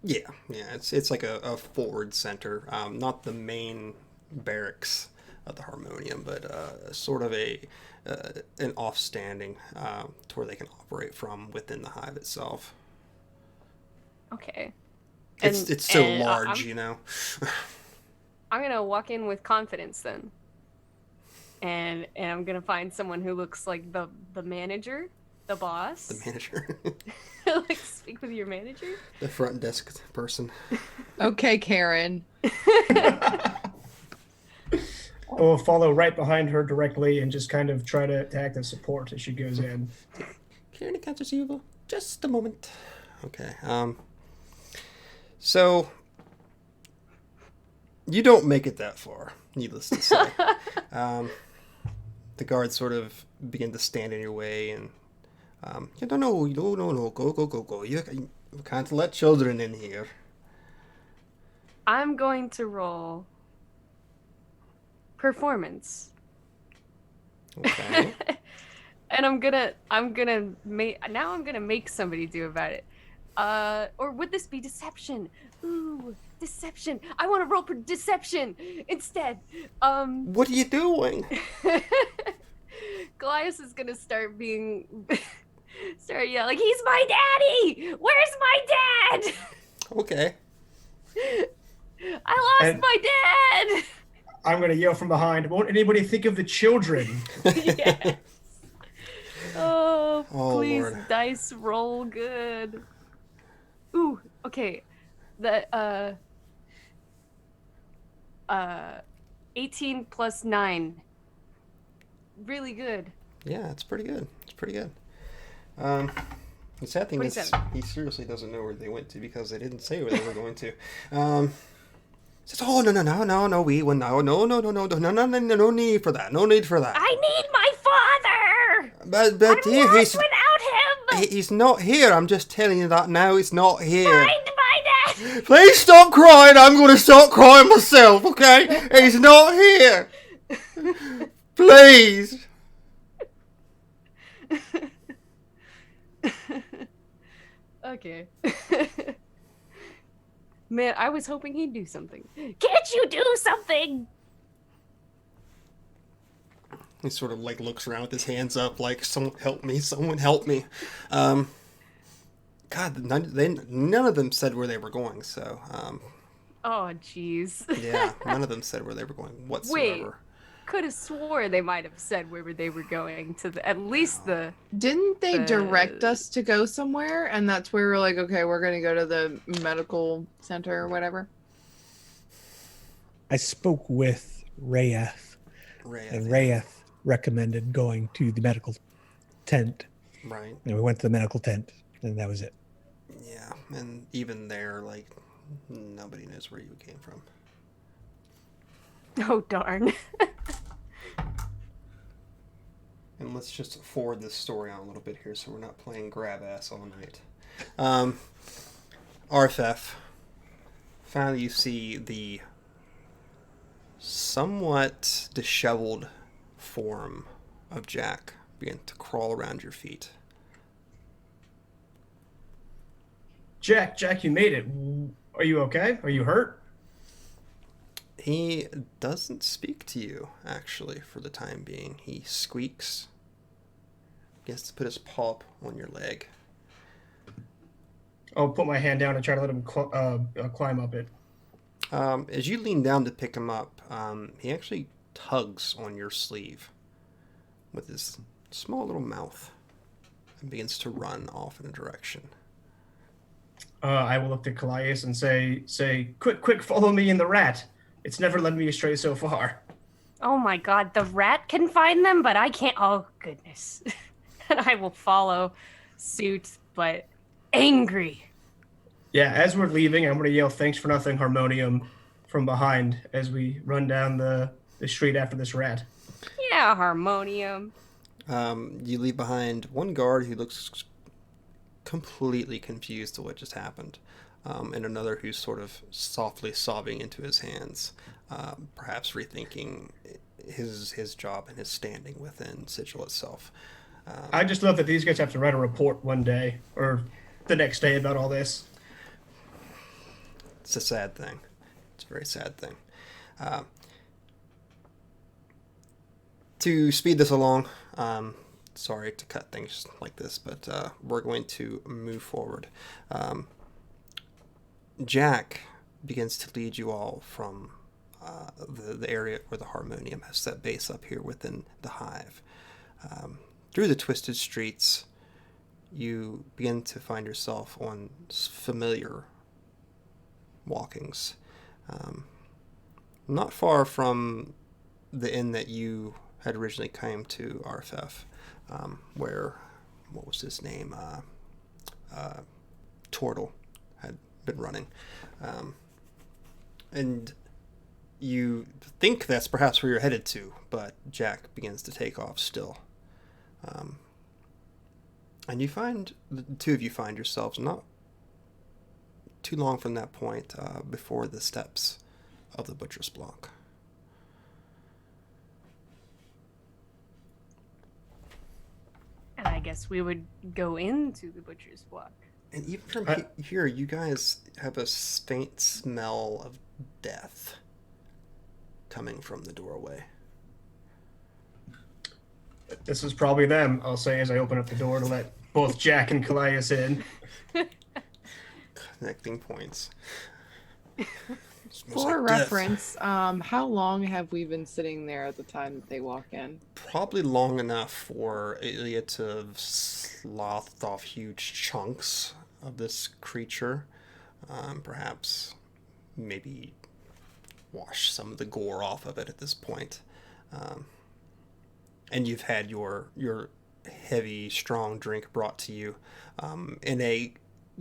Yeah, it's like a forward center, not the main barracks of the Harmonium, but sort of an offstanding to where they can operate from within the hive itself. Okay. It's so large, I'm, you know. I'm gonna walk in with confidence then, and I'm gonna find someone who looks like the manager, the boss. The manager. Speak with your manager. The front desk person. Okay, Karen. I will follow right behind her directly and just kind of try to act as support as she goes in. Karen encounters evil. Just a moment. Okay. So you don't make it that far, needless to say. The guards sort of begin to stand in your way, and no, go. You can't let children in here. I'm going to roll performance. Okay. And I'm gonna make somebody do about it. Or would this be deception? Ooh, deception. I want to roll for deception instead. What are you doing? Colias is gonna start yelling, "He's my daddy! Where's my dad?" Okay. I lost And- my dad! I'm going to yell from behind, won't anybody think of the children? Yes. Oh, Oh, please, Lord. dice roll good. Ooh, okay. The 18 plus 9. Really good. Yeah, it's pretty good. It's pretty good. The sad thing is, 27. he seriously doesn't know where they went to because they didn't say where they were going to. Says, "Oh no, we will no need for that, no need for that." I need my father! But I'm dear, lost without him! he's not here. I'm just telling you that now. He's not here. Find my dad! Please stop crying. I'm going to stop crying myself. Okay? He's not here. Please. Okay. Man, I was hoping he'd do something. Can't you do something? He sort of looks around with his hands up, like, "Someone help me! Someone help me!" God, none of them said where they were going. So, Oh, jeez. yeah, none of them said where they were going whatsoever. Could have swore they might have said where they were going to at least the. Didn't they direct The- us to go somewhere? And that's where we were like, okay, we're going to go to the medical center or whatever. I spoke with Rayeth, and Rayeth recommended going to the medical tent. Right. And we went to the medical tent, and that was it. Yeah, and even there, nobody knows where you came from. Oh darn. And let's just forward this story on a little bit here so we're not playing grab ass all night. Arphef, finally you see the somewhat disheveled form of Jack begin to crawl around your feet. Jack, you made it. Are you okay? Are you hurt? He doesn't speak to you, actually, for the time being. He squeaks. Begins to put his paw up on your leg. I'll put my hand down and try to let him climb up it. As you lean down to pick him up, he actually tugs on your sleeve with his small little mouth and begins to run off in a direction. I will look to Colias and say, quick, follow me in the rat. It's never led me astray so far. Oh my god, the rat can find them, but I can't. Oh, goodness. And I will follow suit, but angry. Yeah, as we're leaving, I'm going to yell, thanks for nothing, harmonium, from behind as we run down the street after this rat. Yeah, harmonium. You leave behind one guard who looks completely confused to what just happened, and another who's sort of softly sobbing into his hands, perhaps rethinking his job and his standing within Sigil itself. I just love that these guys have to write a report one day or the next day about all this. It's a sad thing. It's a very sad thing. To speed this along, sorry to cut things like this, but we're going to move forward. Jack begins to lead you all from the area where the harmonium has set base up here within the hive. Through the twisted streets, you begin to find yourself on familiar walkings. Not far from the inn that you had originally came to, Arphef, where, what was his name? Tortle had been running. And you think that's perhaps where you're headed to, but Jack begins to take off still. And you find, the two of you find yourselves not too long from that point before the steps of the Butcher's Block. And I guess we would go into the Butcher's Block. And even from here, you guys have a faint smell of death coming from the doorway. This is probably them, I'll say as I open up the door to let both Jack and Colias in. Connecting points. Smells For like death. reference, how long have we been sitting there at the time that they walk in? Probably long enough for Ilya to have slothed off huge chunks of this creature. Perhaps maybe wash some of the gore off of it at this point. And you've had your heavy, strong drink brought to you in a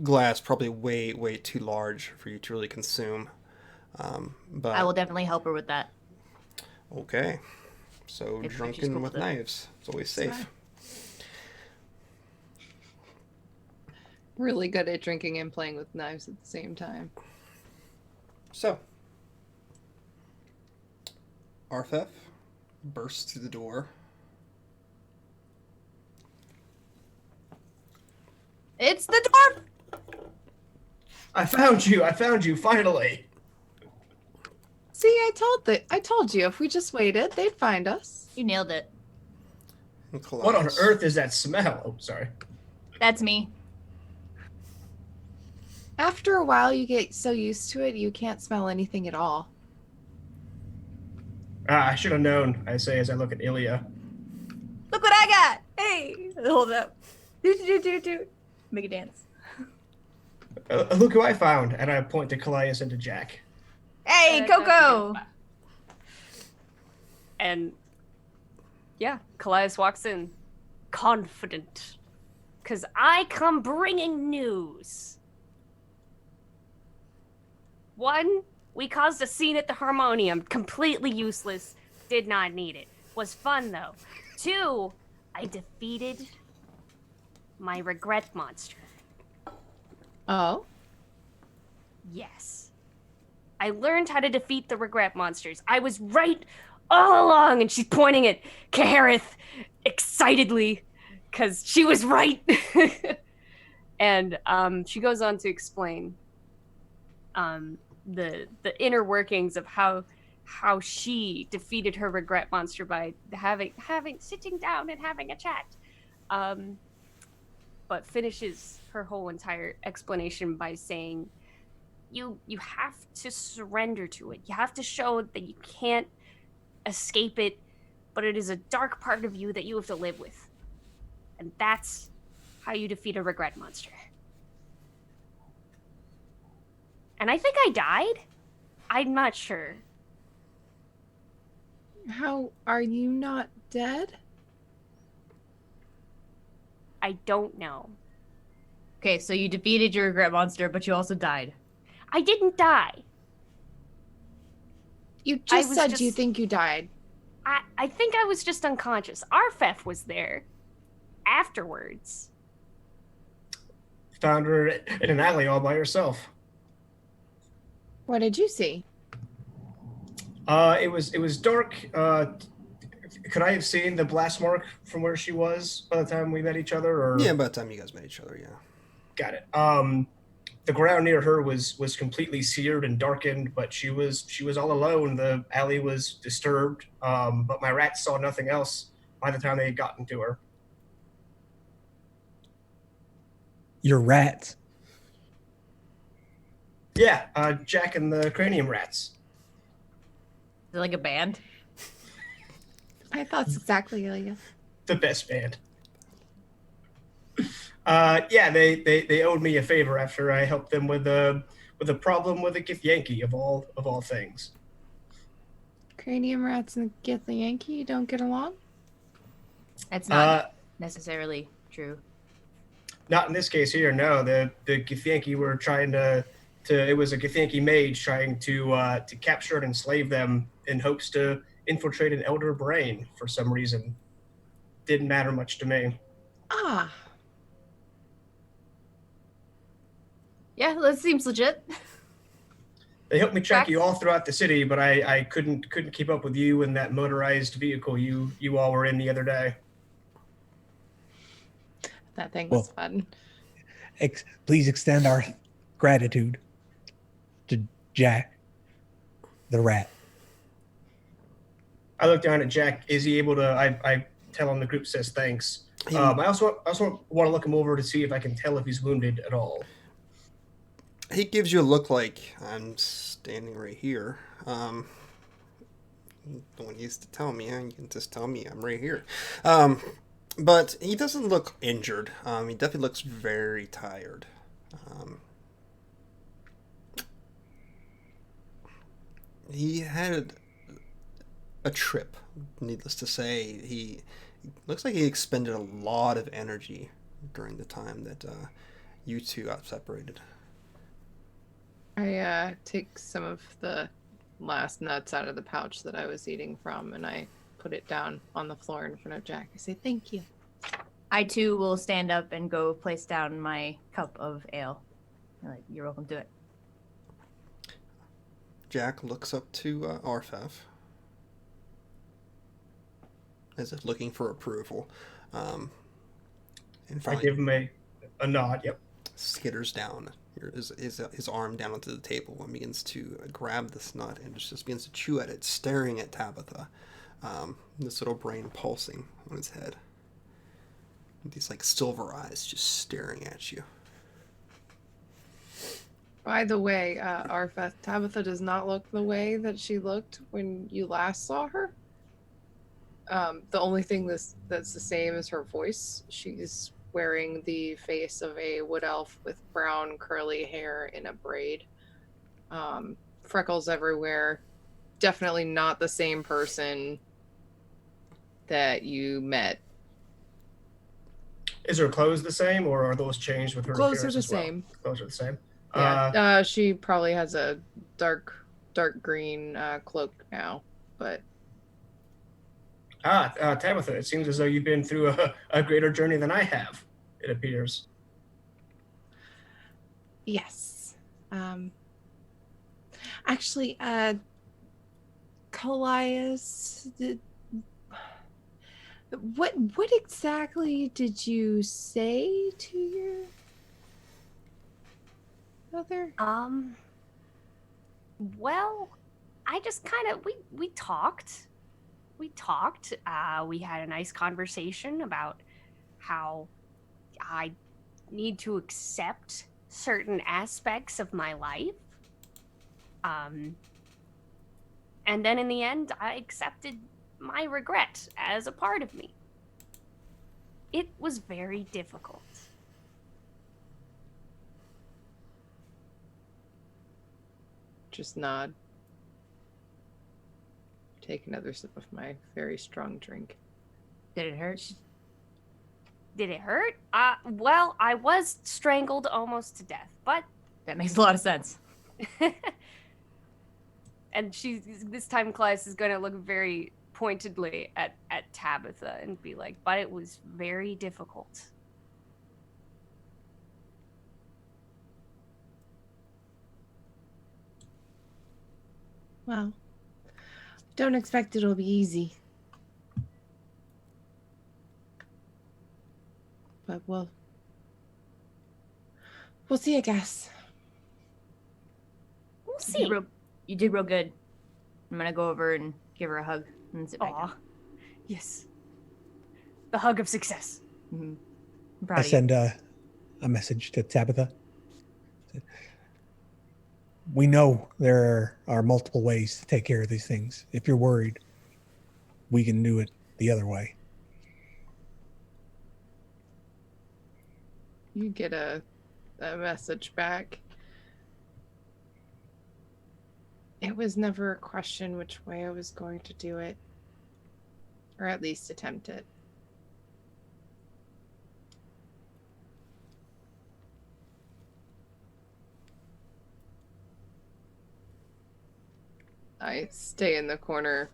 glass probably way too large for you to really consume. But I will definitely help her with that. okay, so If she's drunken cool with with it. knives, it's always safe. Really good at drinking and playing with knives at the same time. So Arphef bursts through the door. It's the dwarf! I found you, finally. See, I told you if we just waited, they'd find us. You nailed it. And What on Colias. earth is that smell? Oh, sorry. That's me. After a while, you get so used to it, you can't smell anything at all. I should have known, I say as I look at Ilya. Look what I got! Hey! Hold up. Do. Make a dance. Look who I found, and I point to Colias and to Jack. Hey, Coco! And yeah, Colias walks in, confident, because I come bringing news. One, we caused a scene at the Harmonium, completely useless, did not need it. Was fun though. Two, I defeated my regret monster. Oh? Yes. I learned how to defeat the regret monsters. I was right all along, and she's pointing at Kahareth excitedly, because she was right. And she goes on to explain the inner workings of how she defeated her regret monster by having sitting down and having a chat. But finishes her whole entire explanation by saying, you have to surrender to it. You have to show that you can't escape it, but it is a dark part of you that you have to live with. And that's how you defeat a regret monster. And I think I died? I'm not sure. How are you not dead? I don't know. Okay, so you defeated your regret monster, but you also died. I didn't die. You I just was said just- you think you died. I think I was just unconscious. Arphef was there afterwards. Found her in an alley all by herself. What did you see? It was dark. Could I have seen the blast mark from where she was by the time we met each other? Or Yeah, by the time you guys met each other, yeah. got it. The ground near her was completely seared and darkened, but she was all alone. The alley was disturbed, but my rats saw nothing else by the time they had gotten to her. Your rats. Yeah, Jack and the cranium rats. Is it like a band? I thought exactly like it. The best band. Yeah, they owed me a favor after I helped them with a problem with a Githyanki of all things. Cranium rats and the Yankee don't get along? That's not necessarily true. Not in this case here. No, the Githyanki were trying to. It was a Githyanki mage trying to capture and enslave them in hopes to infiltrate an elder brain for some reason. Didn't matter much to me. Ah. Yeah, that seems legit. They helped me track Tracks. you all throughout the city, but I couldn't keep up with you in that motorized vehicle you all were in the other day. That thing was Well, fun. Please extend our gratitude to Jack, the rat. I look down at Jack. Is he able to? I tell him the group says thanks. I also want to look him over to see if I can tell if he's wounded at all. He gives you a look like I'm standing right here. No one used to tell me. You can just tell me I'm right here. But he doesn't look injured. He definitely looks very tired. He had a trip, needless to say. He looks like he expended a lot of energy during the time that you two got separated. I take some of the last nuts out of the pouch that I was eating from, and I put it down on the floor in front of Jack. I say, thank you. I too will stand up and go place down my cup of ale. I'm like, you're welcome to it. Jack looks up to Arphef, as if looking for approval. And I finally give him a nod. Yep. skitters down his arm down onto the table and begins to grab this nut and just begins to chew at it, staring at Tabitha. This little brain pulsing on his head. These like silver eyes just staring at you. By the way, Arphef, Tabitha does not look the way that she looked when you last saw her. The only thing that's the same is her voice. She's wearing the face of a wood elf with brown curly hair in a braid. Freckles everywhere. Definitely not the same person that you met. Is her clothes the same, or are those changed with her Clothes are appearance the as well? same. Clothes are the same. Yeah, she probably has a dark green cloak now, but Tabitha, it seems as though you've been through a greater journey than I have, it appears. Yes. Actually, Colias, what exactly did you say to your mother? Well, I just kind of we talked. We talked. We had a nice conversation about how I need to accept certain aspects of my life. And then in the end, I accepted my regret as a part of me. It was very difficult. Just nod. Take another sip of my very strong drink. Did it hurt? Did it hurt? Well, I was strangled almost to death, but That makes a lot of sense. and this time Colias is going to look very pointedly at Tabitha and be like, but it was very difficult. Well, don't expect it'll be easy. But we'll see, I guess. We'll You see. did real good. I'm gonna go over and give her a hug and sit back down. Yes. The hug of success. I'm I proud of you. send a message to Tabitha. We know there are multiple ways to take care of these things. If you're worried, we can do it the other way. You get a message back. It was never a question which way I was going to do it. Or at least attempt it. I stay in the corner,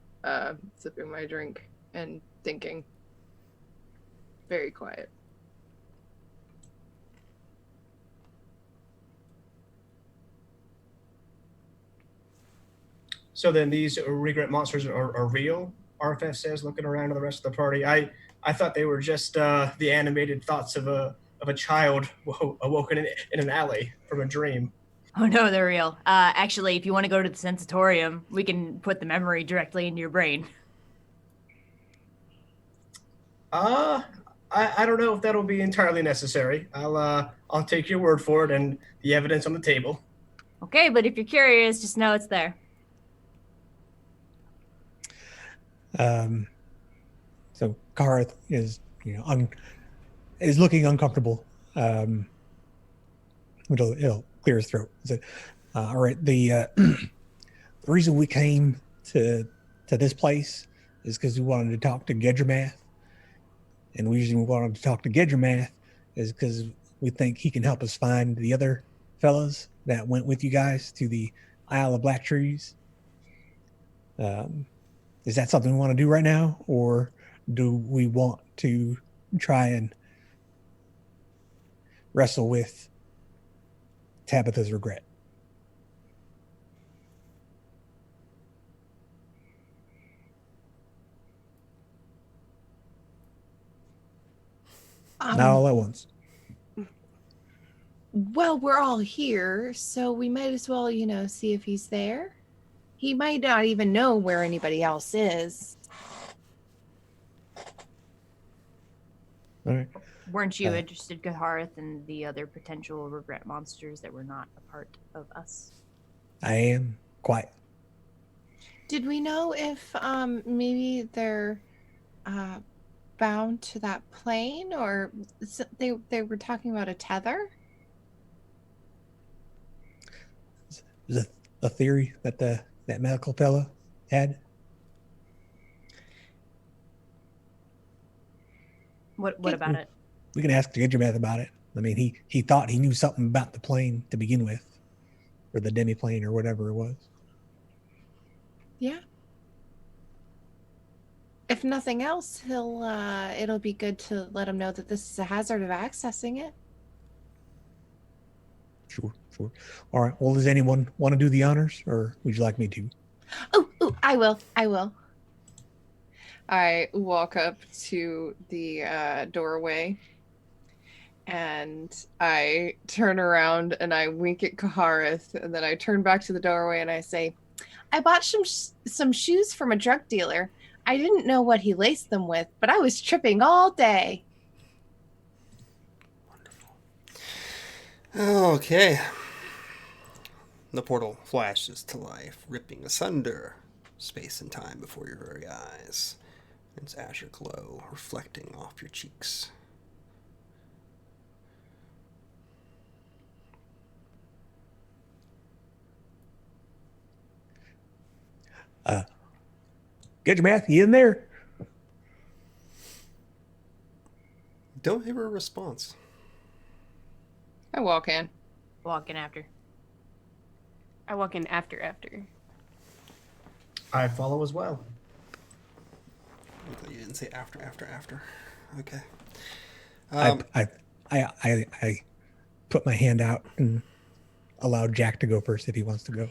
sipping my drink and thinking. Very quiet. So then these regret monsters are real, Arphef says, looking around to the rest of the party. I thought they were just the animated thoughts of a child awoken in an alley from a dream. Oh no, they're real. Actually, if you want to go to the sensatorium, we can put the memory directly into your brain. I don't know if that'll be entirely necessary. I'll take your word for it and the evidence on the table. Okay, but if you're curious, just know it's there. So Kahareth is, is looking uncomfortable. It'll clear his throat. So, all right. The reason we came to this place is because we wanted to talk to Gedremath, and the reason we wanted to talk to Gedremath is because we think he can help us find the other fellas that went with you guys to the Isle of Black Trees. Is that something we want to do right now, or do we want to try and wrestle with Tabitha's regret? Not all at once. Well, we're all here, so we might as well, see if he's there. He might not even know where anybody else is. All right. Weren't you interested, Kahareth, in the other potential regret monsters that were not a part of us? I am quite. Did we know if maybe they're bound to that plane, or they were talking about a tether? Is a theory that that medical fella had? What about it? We can ask Gedremath about it. I mean, he thought he knew something about the plane to begin with, or the demi-plane, or whatever it was. Yeah. If nothing else, it'll be good to let him know that this is a hazard of accessing it. Sure. All right. Well, does anyone want to do the honors, or would you like me to? Oh, I will. I walk up to the doorway and I turn around and I wink at Kahareth, and then I turn back to the doorway and I say, I bought some shoes from a drug dealer. I didn't know what he laced them with, but I was tripping all day. Okay. The portal flashes to life, ripping asunder space and time before your very eyes. Its azure glow reflecting off your cheeks. Get your math. You in there? Don't hear a response. I walk in. Walking after. I walk in after. I follow as well. I thought you didn't say after. Okay. I put my hand out and allow Jack to go first if he wants to go.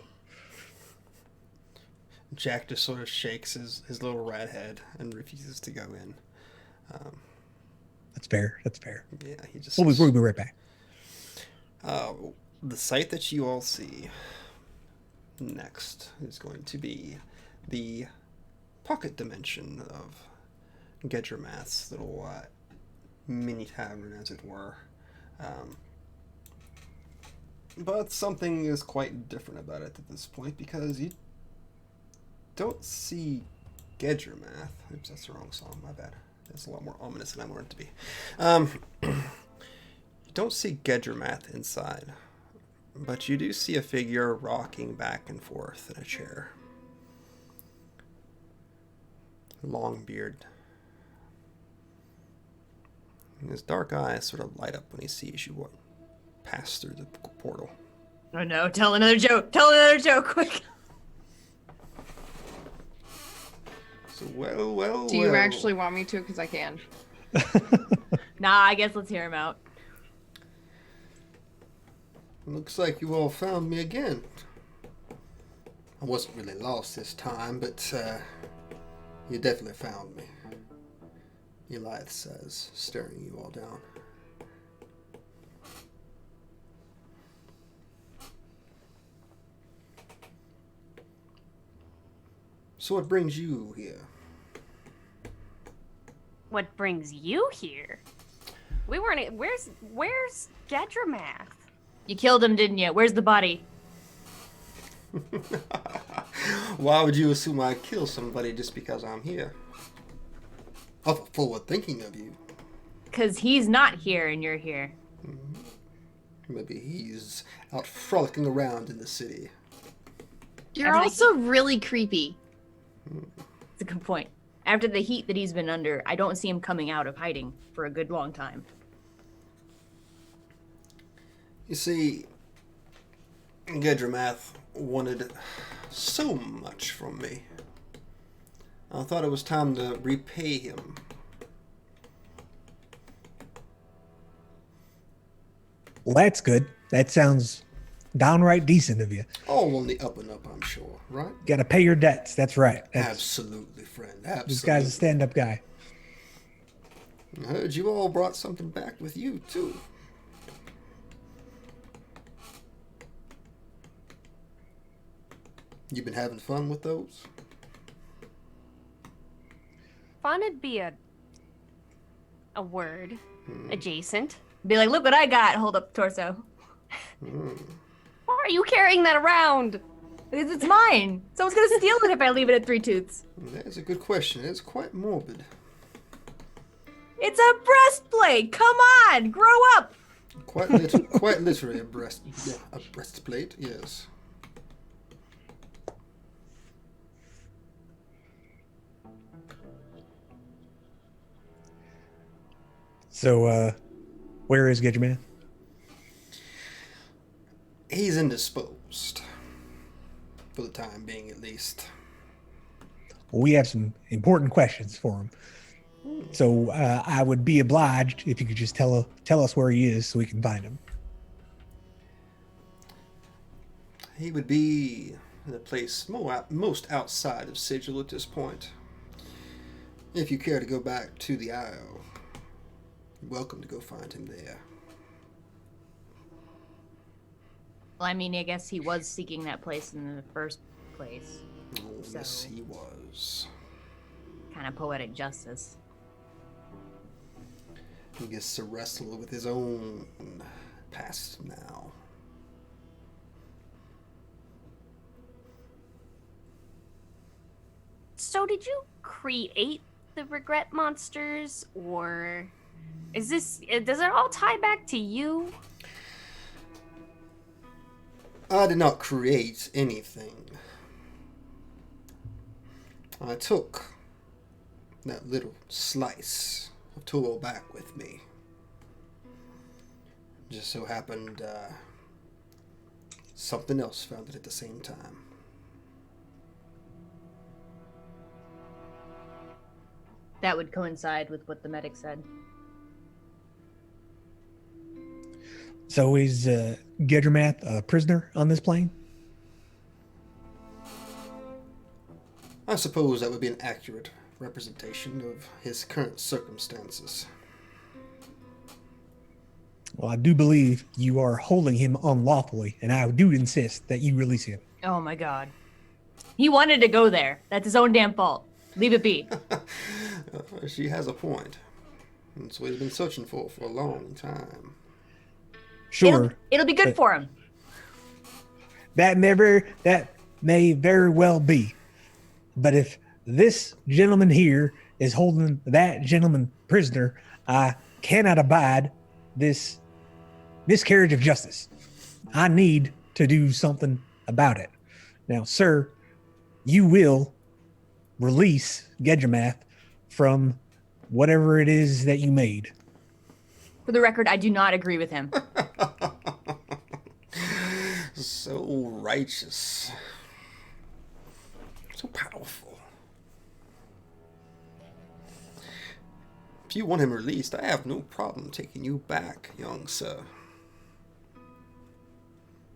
Jack just sort of shakes his little rat head and refuses to go in. That's fair. Yeah, he just... We'll be right back. The sight that you all see next is going to be the pocket dimension of Gedremath's little mini tavern, as it were. But something is quite different about it at this point, because you don't see Gedremath. Oops, that's the wrong song, my bad. That's a lot more ominous than I wanted it to be. You don't see Gedremath inside, but you do see a figure rocking back and forth in a chair. Long beard. And his dark eyes sort of light up when he sees you pass through the portal. Oh no, tell another joke, quick. So, well. Do you actually want me to? Because I can. Nah, I guess let's hear him out. Looks like you all found me again. I wasn't really lost this time, but you definitely found me. Eliath says, staring you all down. So what brings you here? What brings you here? We weren't. Where's Gedremath? You killed him, didn't you? Where's the body? Why would you assume I'd kill somebody just because I'm here? Awful forward thinking of you. Because he's not here and you're here. Maybe he's out frolicking around in the city. You're also really creepy. It's a good point. After the heat that he's been under, I don't see him coming out of hiding for a good long time. You see, Gedremath wanted so much from me. I thought it was time to repay him. Well, that's good. That sounds downright decent of you. All on the up and up, I'm sure, right? Got to pay your debts. That's right. Absolutely, friend. Absolutely. This guy's a stand-up guy. I heard you all brought something back with you, too. You been having fun with those? Fun'd be a word. Adjacent. Be like, look what I got. Hold up the torso. Why are you carrying that around? Because it's mine. Someone's going to steal it if I leave it at 3 Tooths. That's a good question. It's quite morbid. It's a breastplate. Come on. Grow up. Quite literally a breastplate, yes. So, where is Gedremath? He's indisposed. For the time being, at least. we have some important questions for him. So I would be obliged if you could just tell us where he is so we can find him. He would be in a place most outside of Sigil at this point. If you care to go back to the Isle, you're welcome to go find him there. Well, I mean, I guess he was seeking that place in the first place. Oh, So- yes, he was. Kind of poetic justice. He gets to wrestle with his own past now. So did you create the regret monsters, or does it all tie back to you? I did not create anything. I took that little slice of toil back with me. Just so happened something else found it at the same time. That would coincide with what the medic said. So is Gedremath a prisoner on this plane? I suppose that would be an accurate representation of his current circumstances. Well, I do believe you are holding him unlawfully, and I do insist that you release him. Oh my god. He wanted to go there. That's his own damn fault. Leave it be. She has a point. That's what he's been searching for a long time. Sure, It'll be good but- for him. that may very well be. But if this gentleman here is holding that gentleman prisoner, I cannot abide this miscarriage of justice. I need to do something about it. Now, sir, you will release Gedremath from whatever it is that you made. For the record, I do not agree with him. So righteous. So powerful. If you want him released, I have no problem taking you back, young sir.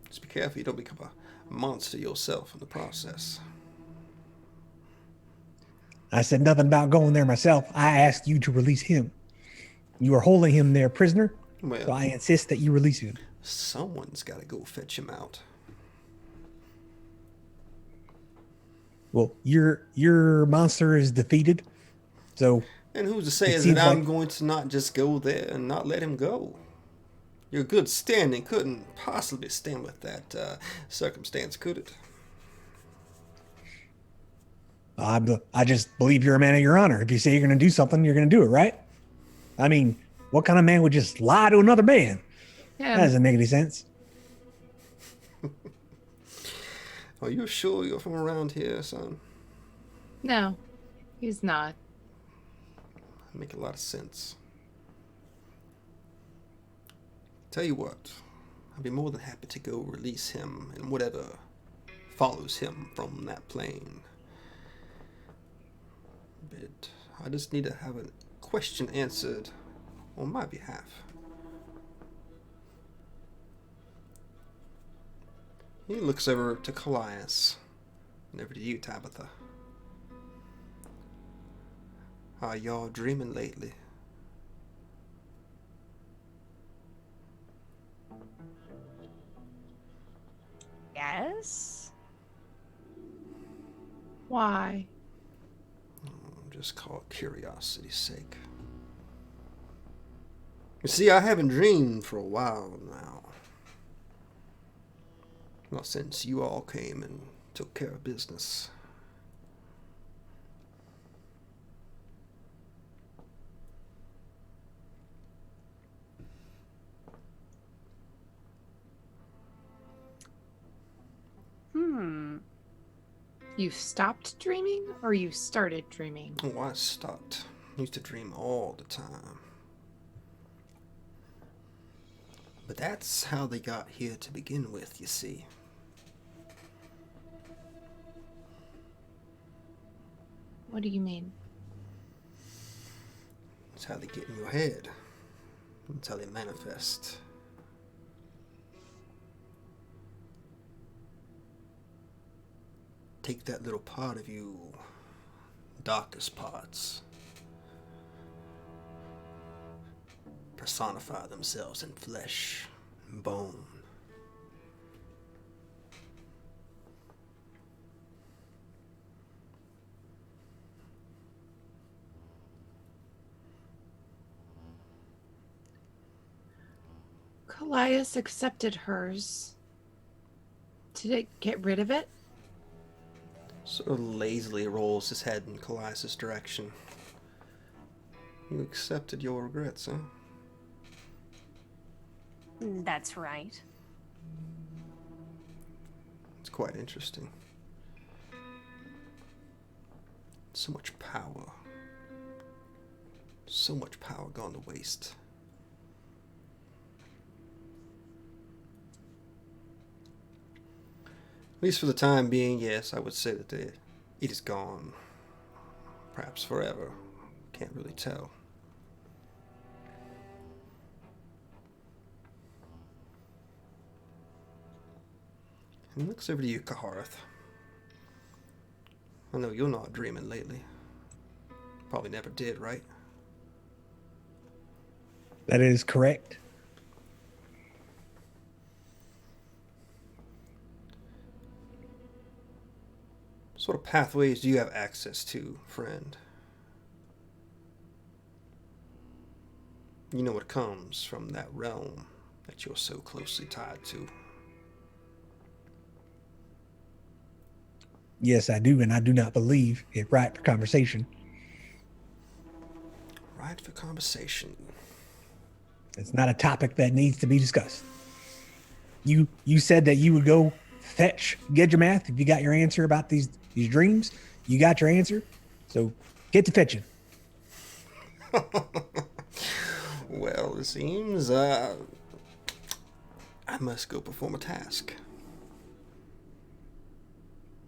Just be careful you don't become a monster yourself in the process. I said nothing about going there myself. I asked you to release him. You are holding him there prisoner, Well, so I insist that you release him. someone's got to go fetch him out. Well, your monster is defeated, so And who's to say It that seems I'm like- going to not just go there and not let him go? Your good standing couldn't possibly stand with that circumstance, could it? I just believe you're a man of your honor. If you say you're going to do something, you're going to do it, right? I mean, what kind of man would just lie to another man? That doesn't make any sense. Are you sure you're from around here, son? No, he's not. That make a lot of sense. Tell you what, I'd be more than happy to go release him and whatever follows him from that plane. But I just need to have a question answered on my behalf. He looks over to Colias and over to you, Tabitha. Are y'all dreaming lately? Yes. Why? Just call it curiosity's sake. You see, I haven't dreamed for a while now. Not since you all came and took care of business. You stopped dreaming or you started dreaming? Oh, I stopped. I used to dream all the time. But that's how they got here to begin with, you see. What do you mean? It's how they get in your head. It's how they manifest. Take that little part of you, darkest parts, personify themselves in flesh and bone. Colias accepted hers. Did it get rid of it? Sort of lazily rolls his head in Colias' direction. You accepted your regrets, huh? That's right. It's quite interesting. So much power. So much power gone to waste. At least for the time being, yes, I would say that it is gone. Perhaps forever. Can't really tell. And looks over to you, Kahareth. I know you're not dreaming lately. Probably never did, right? That is correct. What sort of pathways do you have access to, friend? You know what comes from that realm that you're so closely tied to. Yes, I do, and I do not believe it right for conversation. Right for conversation. It's not a topic that needs to be discussed. You said that you would go fetch Gedjamath if you got your answer about these dreams. You got your answer, so get to fetching. Well, it seems I must go perform a task.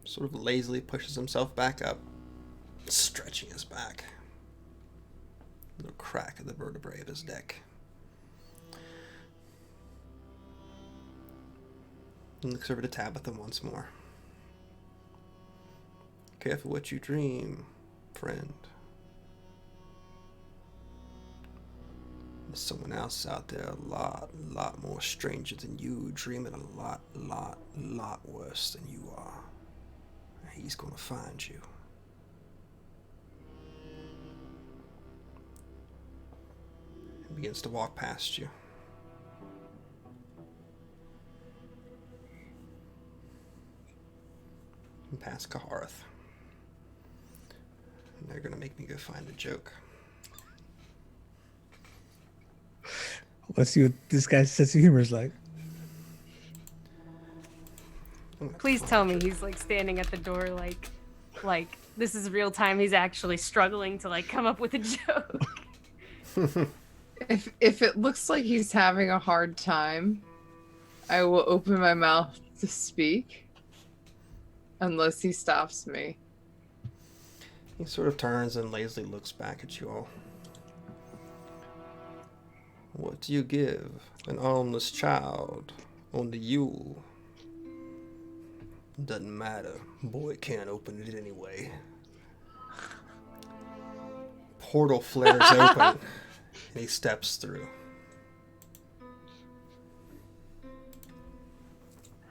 Sort of lazily pushes himself back up, stretching his back. A little crack of the vertebrae of his neck. And looks over to Tabitha once more. Careful what you dream, friend. There's someone else out there a lot more stranger than you, dreaming a lot worse than you are. He's gonna find you. He begins to walk past you. And past Kahareth. And they're gonna make me go find a joke. Let's see what this guy's sense of humor is like. Please tell me he's like standing at the door like this is real time. He's actually struggling to like come up with a joke. If it looks like he's having a hard time, I will open my mouth to speak. Unless he stops me. He sort of turns and lazily looks back at you all. What do you give an armless child on the Yule? Doesn't matter. Boy can't open it anyway. Portal flares open, and he steps through.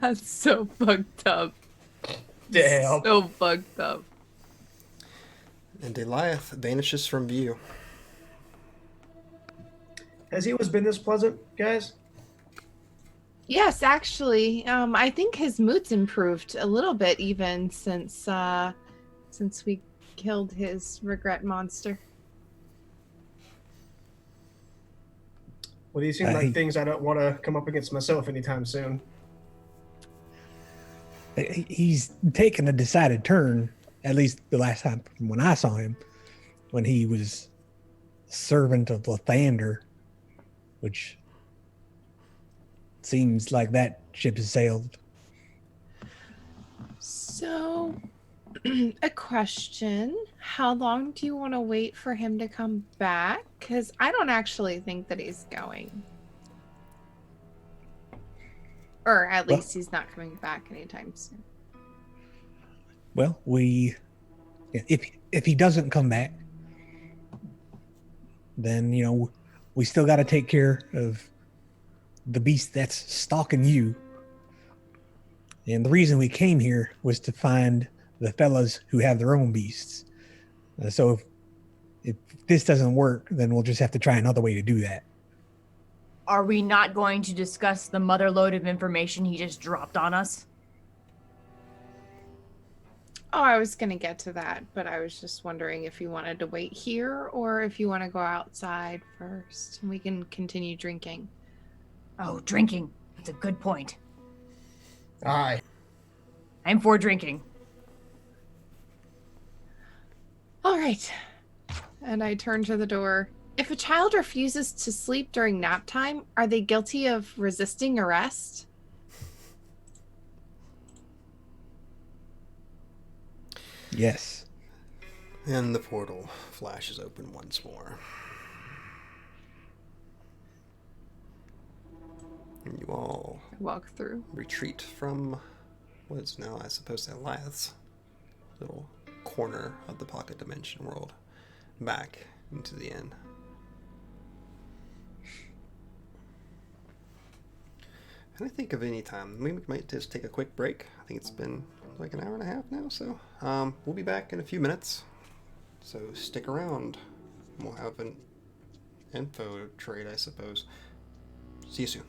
That's so fucked up. Damn. So fucked up. And Goliath vanishes from view. Has he always been this pleasant, guys? Yes, actually, I think his mood's improved a little bit even since we killed his regret monster. Well, these seem like things I don't want to come up against myself anytime soon. He's taken a decided turn, at least the last time when I saw him, when he was servant of Lathander, which seems like that ship has sailed. So, A question. How long do you want to wait for him to come back? Because I don't actually think that he's going. Or at Well- least he's not coming back anytime soon. Well, if he doesn't come back, then we still got to take care of the beast that's stalking you. And the reason we came here was to find the fellas who have their own beasts. So if this doesn't work, then we'll just have to try another way to do that. Are we not going to discuss the mother load of information he just dropped on us? Oh, I was going to get to that, but I was just wondering if you wanted to wait here or if you want to go outside first and we can continue drinking. Oh, drinking. That's a good point. Aye. I'm for drinking. All right. And I turn to the door. If a child refuses to sleep during nap time, are they guilty of resisting arrest? Yes. And the portal flashes open once more. And you all Walk through. retreat from what is now, I suppose, Eliath's little corner of the pocket dimension world back into the inn. And I think of any time, we might just take a quick break. I think it's been like an hour and a half now, so we'll be back in a few minutes. So stick around. We'll have an info trade, I suppose. See you soon.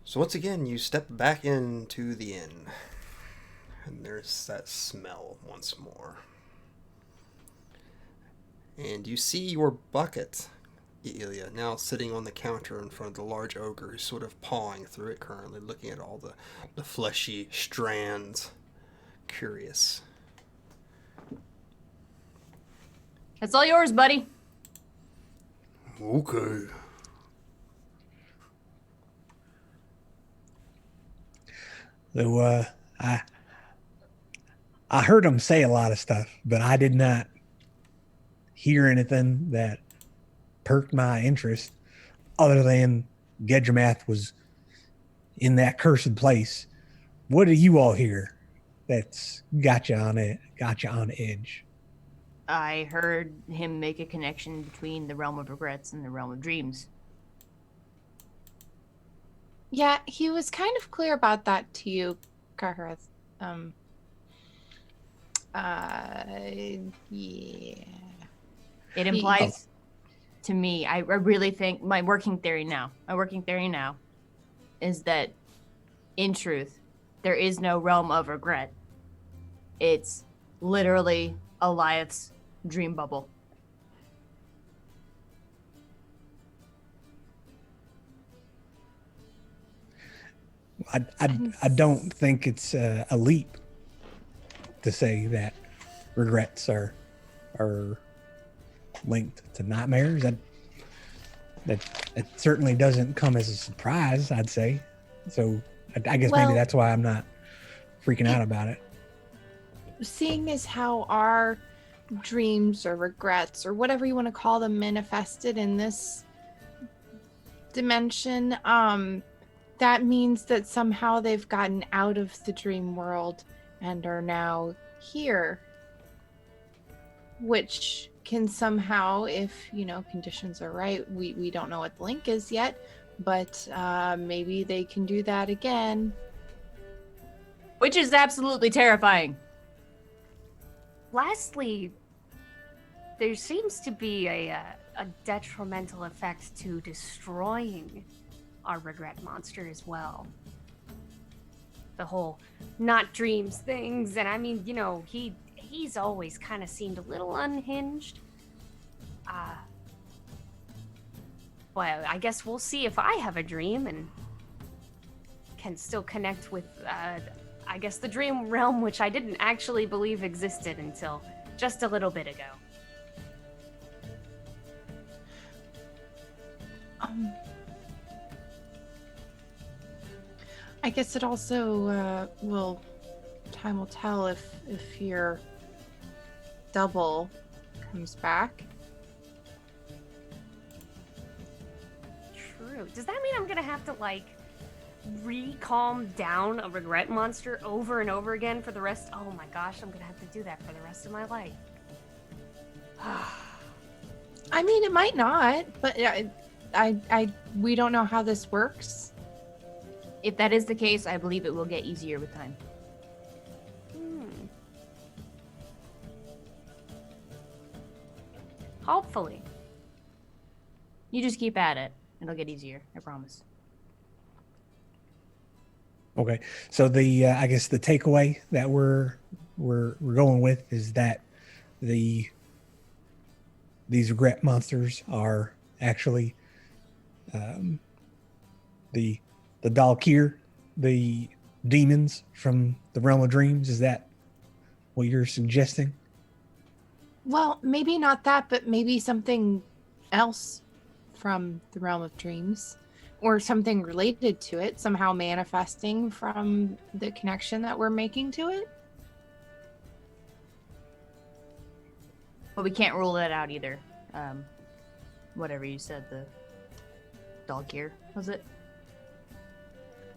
So once again, you step back into the inn. And there's that smell once more. And you see your bucket, Elia, now sitting on the counter in front of the large ogre, who's sort of pawing through it currently, looking at all the fleshy strands. Curious. It's all yours, buddy. Okay. So I heard him say a lot of stuff, but I did not hear anything that perked my interest other than Gedramath was in that cursed place. What do you all hear that's got you on edge? I heard him make a connection between the realm of regrets and the realm of dreams. Yeah, he was kind of clear about that to you, Kahareth. Yeah. It implies to me, I really think my working theory now is that in truth, there is no realm of regret. It's literally Eliath's dream bubble. I don't think it's a leap to say that regrets are linked to nightmares. That certainly doesn't come as a surprise, I'd say. So I guess maybe that's why I'm not freaking out about it. Seeing as how our dreams or regrets or whatever you want to call them manifested in this dimension, that means that somehow they've gotten out of the dream world and are now here, which can somehow, if conditions are right, we don't know what the link is yet, but maybe they can do that again, which is absolutely terrifying. Lastly, there seems to be a detrimental effect to destroying our regret monster as well. The whole not dreams things, and I mean, he's always kind of seemed a little unhinged. Well, I guess we'll see if I have a dream and can still connect with, I guess, the dream realm, which I didn't actually believe existed until just a little bit ago. I guess it also time will tell if your double comes back. True. Does that mean I'm gonna have to re-calm down a regret monster over and over again for the rest? Oh my gosh, I'm gonna have to do that for the rest of my life. I mean, it might not, but we don't know how this works. If that is the case, I believe it will get easier with time. Hopefully. You just keep at it. It'll get easier. I promise. Okay, so I guess the takeaway that we're going with is that these regret monsters are actually the Dalkir, the demons from the realm of dreams. Is that what you're suggesting? Well, maybe not that, but maybe something else from the realm of dreams, or something related to it, somehow manifesting from the connection that we're making to it. But we can't rule that out either. Whatever you said, the Dalkir, was it?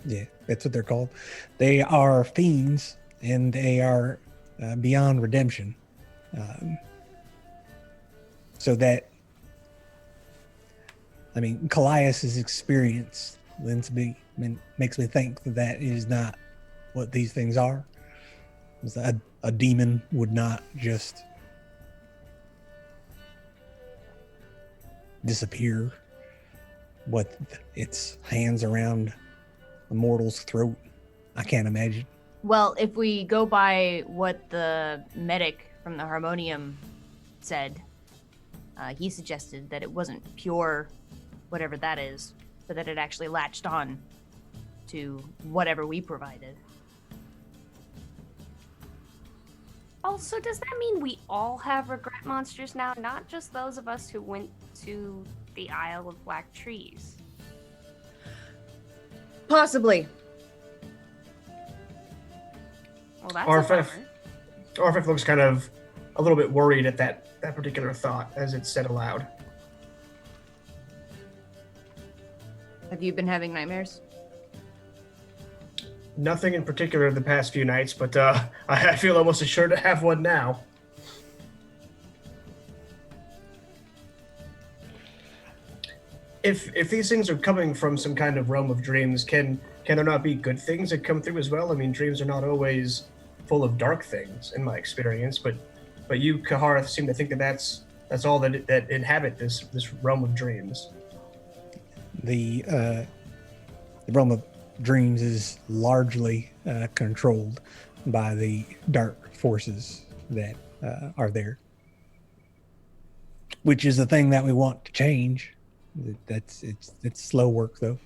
Yeah, that's what they're called. They are fiends, and they are beyond redemption. So that, I mean, Colias' experience makes me think that is not what these things are. A demon would not just disappear with its hands around a mortal's throat. I can't imagine. Well, if we go by what the medic from the Harmonium said, he suggested that it wasn't pure, whatever that is, but that it actually latched on to whatever we provided. Also, does that mean we all have regret monsters now, not just those of us who went to the Isle of Black Trees? Possibly. Well, that's Arphef. a bummer. Arphef looks kind of a little bit worried at that particular thought as it's said aloud. Have you been having nightmares? Nothing in particular the past few nights, but I feel almost assured to have one now. If these things are coming from some kind of realm of dreams, can there not be good things that come through as well? I mean, dreams are not always full of dark things, in my experience. But you, Kahareth, seem to think that that's all that inhabit this realm of dreams. The realm of dreams is largely controlled by the dark forces that are there, which is the thing that we want to change. It's slow work though.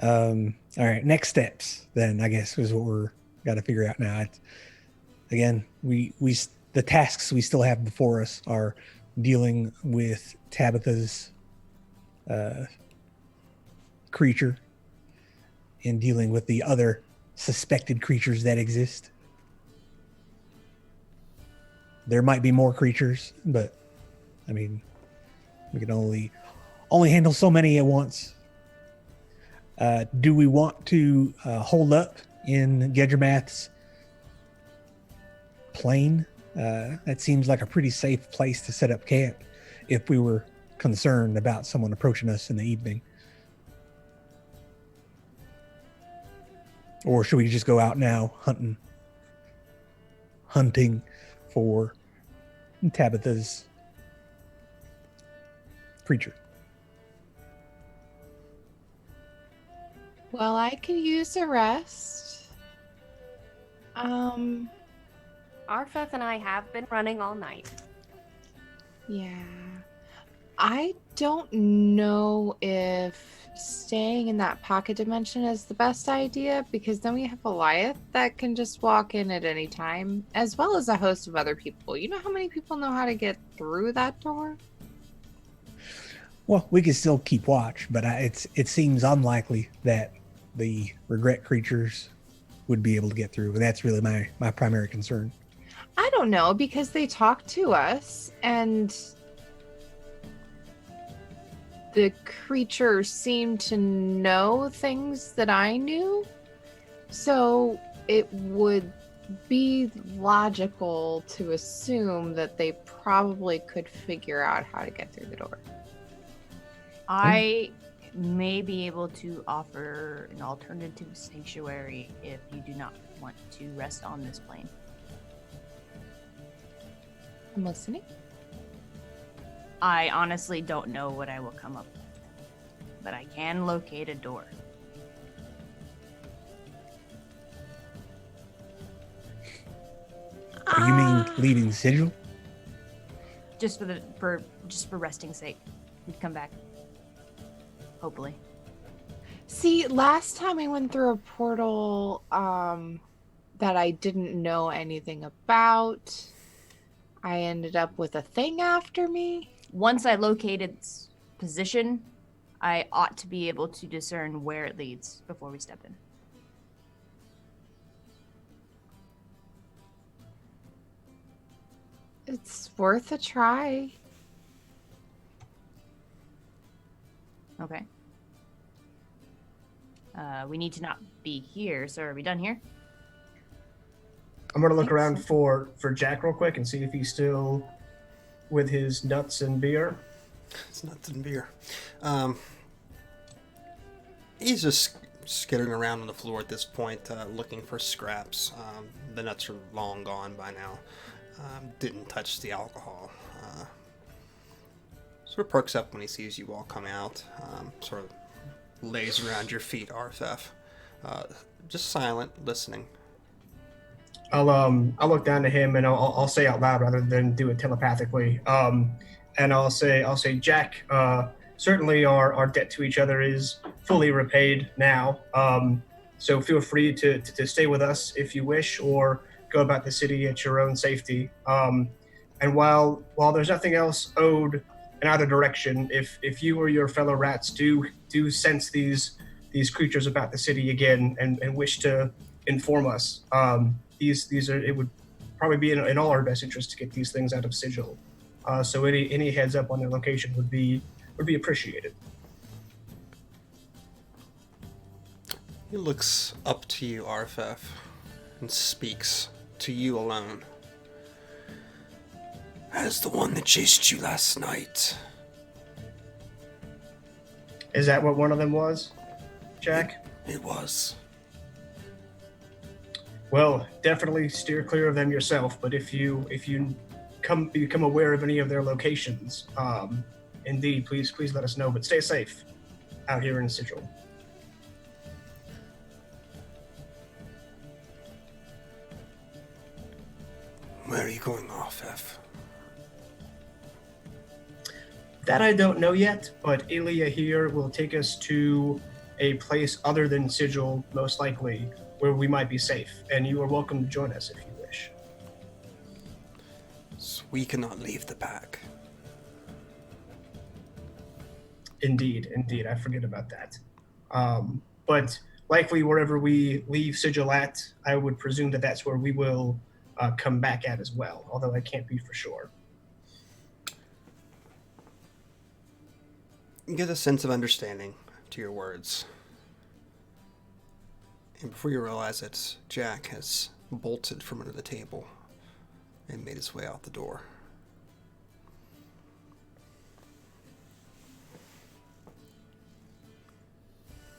All right, next steps then, I guess, is what we're got to figure out now. Again, we the tasks we still have before us are dealing with Tabitha's creature and dealing with the other suspected creatures that exist. There might be more creatures, but I mean, we can only handle so many at once. Do we want to hold up in Gedremath's plane? That seems like a pretty safe place to set up camp if we were concerned about someone approaching us in the evening. Or should we just go out now hunting for Tabitha's creature? Well, I could use a rest. Arphef and I have been running all night. Yeah. I don't know if staying in that pocket dimension is the best idea, because then we have Goliath that can just walk in at any time, as well as a host of other people. You know how many people know how to get through that door? Well, we can still keep watch, but it seems unlikely that the regret creatures would be able to get through. And that's really my primary concern. I don't know, because they talk to us, and the creatures seem to know things that I knew. So it would be logical to assume that they probably could figure out how to get through the door. I may be able to offer an alternative sanctuary if you do not want to rest on this plane. I'm listening. I honestly don't know what I will come up with, but I can locate a door. You mean leaving the sigil? Just for resting's sake. We'd come back. Hopefully. See, last time I went through a portal that I didn't know anything about, I ended up with a thing after me. Once I locate its position, I ought to be able to discern where it leads before we step in. It's worth a try. Okay. We need to not be here, so are we done here? I'm gonna look around for Jack real quick and see if he's still with his nuts and beer. It's nuts and beer. He's just skittering around on the floor at this point, looking for scraps. The nuts are long gone by now. Didn't touch the alcohol. sort of perks up when he sees you all come out. Sort of lays around your feet, Arphef. Just silent, listening. I'll look down to him and I'll say out loud rather than do it telepathically. And I'll say, Jack, certainly our debt to each other is fully repaid now. So feel free to stay with us if you wish, or go about the city at your own safety. And while there's nothing else owed in either direction, if you or your fellow rats do sense these creatures about the city again and wish to inform us, these are, it would probably be in all our best interest to get these things out of sigil. So any heads up on their location would be appreciated. He looks up to you, Arphef, and speaks to you alone. As the one that chased you last night. Is that what one of them was, Jack? It was. Well, definitely steer clear of them yourself. But if you become aware of any of their locations, indeed, please let us know. But stay safe out here in Sigil. Where are you going, Arphef? That I don't know yet, but Ilya here will take us to a place other than Sigil, most likely, where we might be safe. And you are welcome to join us if you wish. So we cannot leave the pack. Indeed, I forget about that. But likely wherever we leave Sigil at, I would presume that that's where we will come back at as well, although I can't be for sure. You get a sense of understanding to your words. And before you realize it, Jack has bolted from under the table and made his way out the door.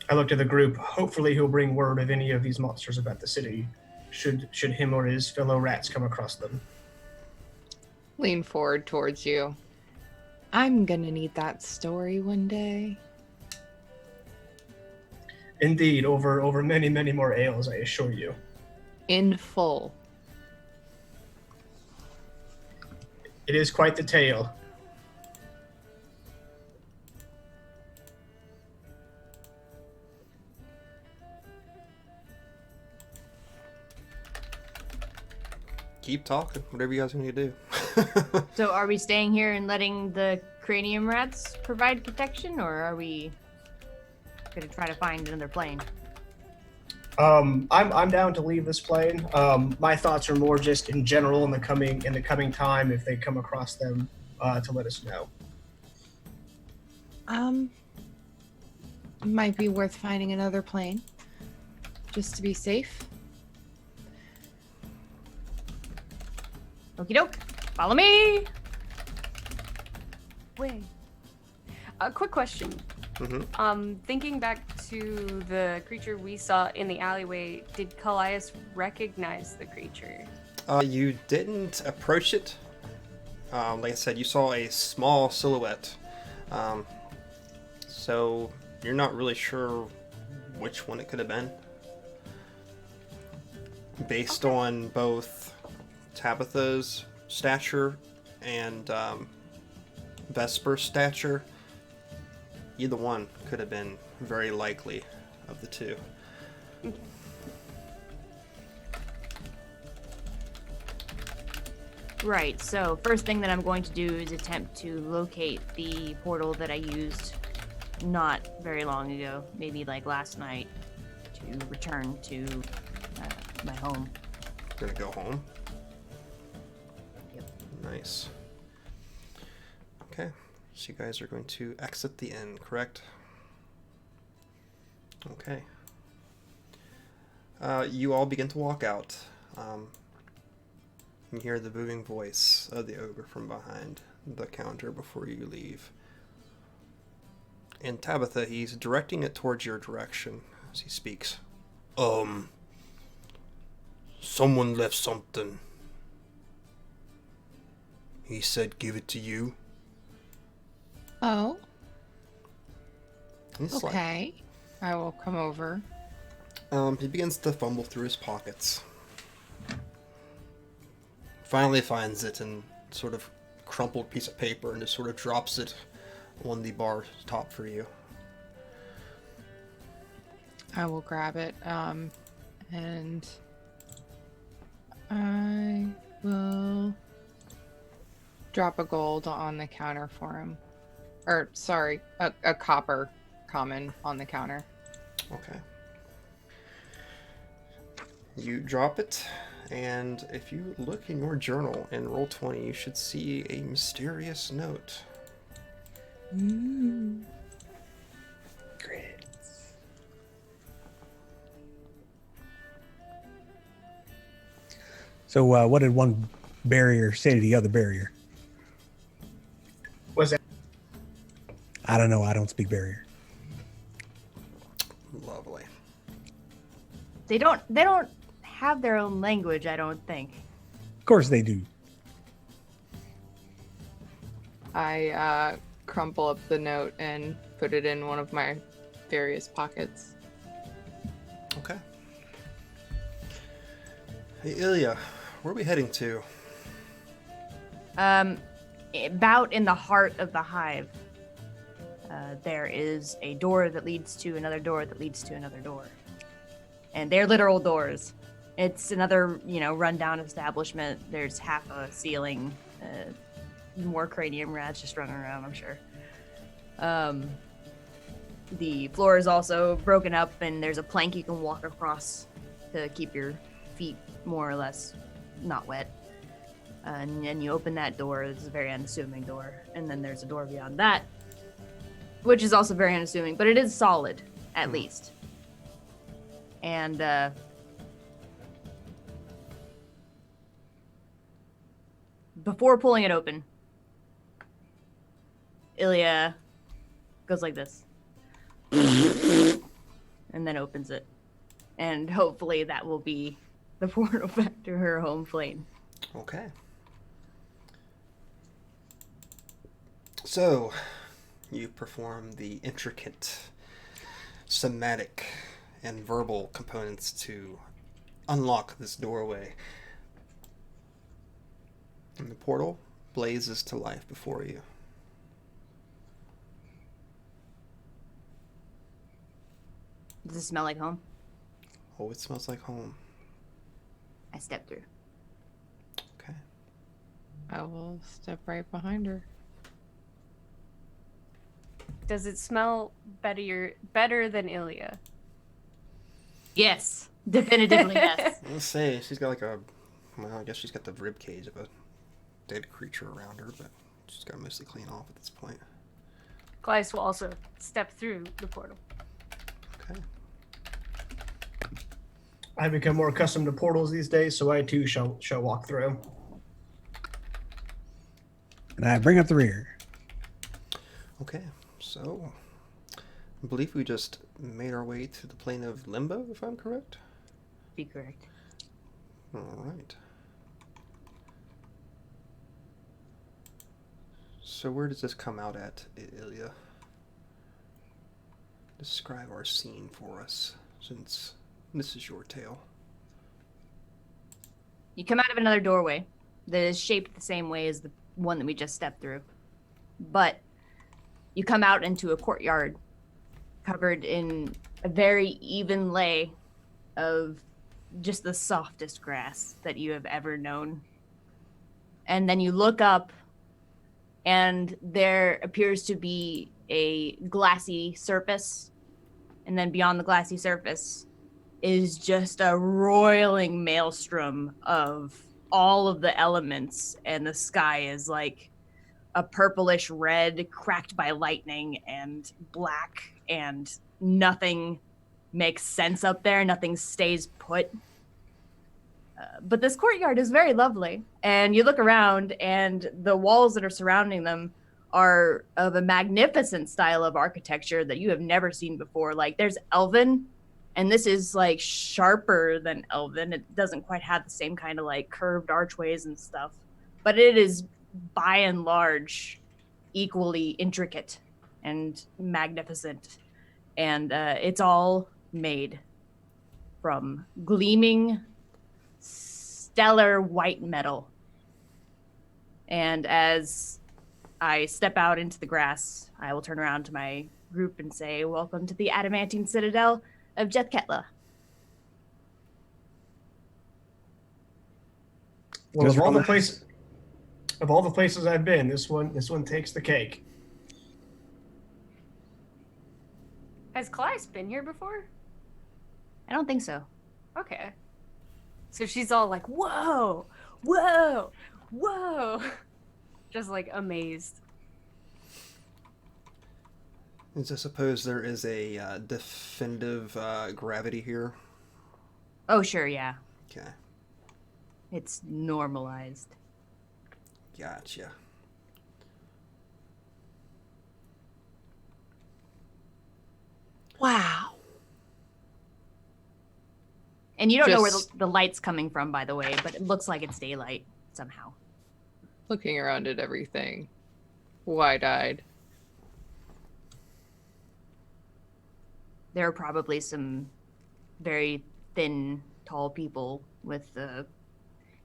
I look to the group. Hopefully he'll bring word of any of these monsters about the city, should him or his fellow rats come across them. Lean forward towards you. I'm gonna need that story one day. Indeed, over many, many more ales, I assure you. In full. It is quite the tale. Keep talking, whatever you guys are going to do. So are we staying here and letting the cranium rats provide protection, or are we gonna try to find another plane? I'm down to leave this plane. My thoughts are more just in general in the coming time, if they come across them, to let us know. Might be worth finding another plane. Just to be safe. Okie doke. Follow me. Wait. A quick question. Mm-hmm. Thinking back to the creature we saw in the alleyway, did Colias recognize the creature? You didn't approach it. Like I said, you saw a small silhouette. So you're not really sure which one it could have been. Based on both Tabitha's stature and Vesper's stature, either one could have been very likely of the two. Right, so first thing that I'm going to do is attempt to locate the portal that I used not very long ago, maybe like last night, to return to my home. Gonna go home? Yep. Nice. Okay, so you guys are going to exit the inn, correct? Okay. You all begin to walk out. You hear the booming voice of the ogre from behind the counter before you leave. And Tabitha, he's directing it towards your direction as he speaks. Someone left something. He said give it to you. Oh, He's like, okay. I will come over. he begins to fumble through his pockets. Finally finds it in sort of crumpled piece of paper and just sort of drops it on the bar top for you. I will grab it. And I will drop a gold on the counter for him. Or, sorry, a copper common on the counter. Okay. You drop it, and if you look in your journal and roll 20, you should see a mysterious note. Great. So, what did one barrier say to the other barrier? Was that I don't know. I don't speak barrier. Lovely. They don't have their own language, I don't think. Of course they do. I crumple up the note and put it in one of my various pockets. Okay. Hey, Ilya, where are we heading to? About in the heart of the hive, there is a door that leads to another door that leads to another door. And they're literal doors. It's another, rundown establishment. There's half a ceiling, more cranium rats just running around, I'm sure. The floor is also broken up, and there's a plank you can walk across to keep your feet more or less not wet. And then you open that door. It's a very unassuming door. And then there's a door beyond that, which is also very unassuming, but it is solid, at least. And before pulling it open, Ilya goes like this. And then opens it. And hopefully that will be the portal back to her home plane. Okay. So, you perform the intricate somatic and verbal components to unlock this doorway. And the portal blazes to life before you. Does it smell like home? Oh, it smells like home. I step through. Okay. I will step right behind her. Does it smell better than Ilya? Yes. Definitively yes. Let's say she's got I guess she's got the rib cage of a dead creature around her, but she's got to mostly clean off at this point. Colias will also step through the portal. Okay. I've become more accustomed to portals these days, so I too shall walk through. And I bring up the rear. Okay, so I believe we just made our way to the plane of limbo, if I'm correct. Be correct. All right. So where does this come out at, Ilya? Describe our scene for us, since this is your tale. You come out of another doorway that is shaped the same way as the one that we just stepped through. But you come out into a courtyard covered in a very even lay of just the softest grass that you have ever known. And then you look up, and there appears to be a glassy surface. And then beyond the glassy surface is just a roiling maelstrom of all of the elements. And the sky is like a purplish red cracked by lightning and black, and nothing makes sense up there. Nothing stays put. But this courtyard is very lovely. And you look around, and the walls that are surrounding them are of a magnificent style of architecture that you have never seen before. Like, there's Elven, and this is like sharper than Elven. It doesn't quite have the same kind of like curved archways and stuff, but it is by and large equally intricate and magnificent. And it's all made from gleaming, stellar white metal. And as I step out into the grass, I will turn around to my group and say, "Welcome to the adamantine citadel of Jethketla." Well, Those of are all the nice. places I've been, this one takes the cake. Has Colias been here before? I don't think so. Okay. So she's all like, whoa, whoa, whoa. Just like amazed. And so suppose there is a definitive gravity here. Oh, sure, yeah. Okay, It's normalized. gotcha. Wow. And you don't know where Just- the light's coming from, by the way, but it looks like it's daylight somehow. Looking around at everything, wide-eyed. There are probably some very thin, tall people with the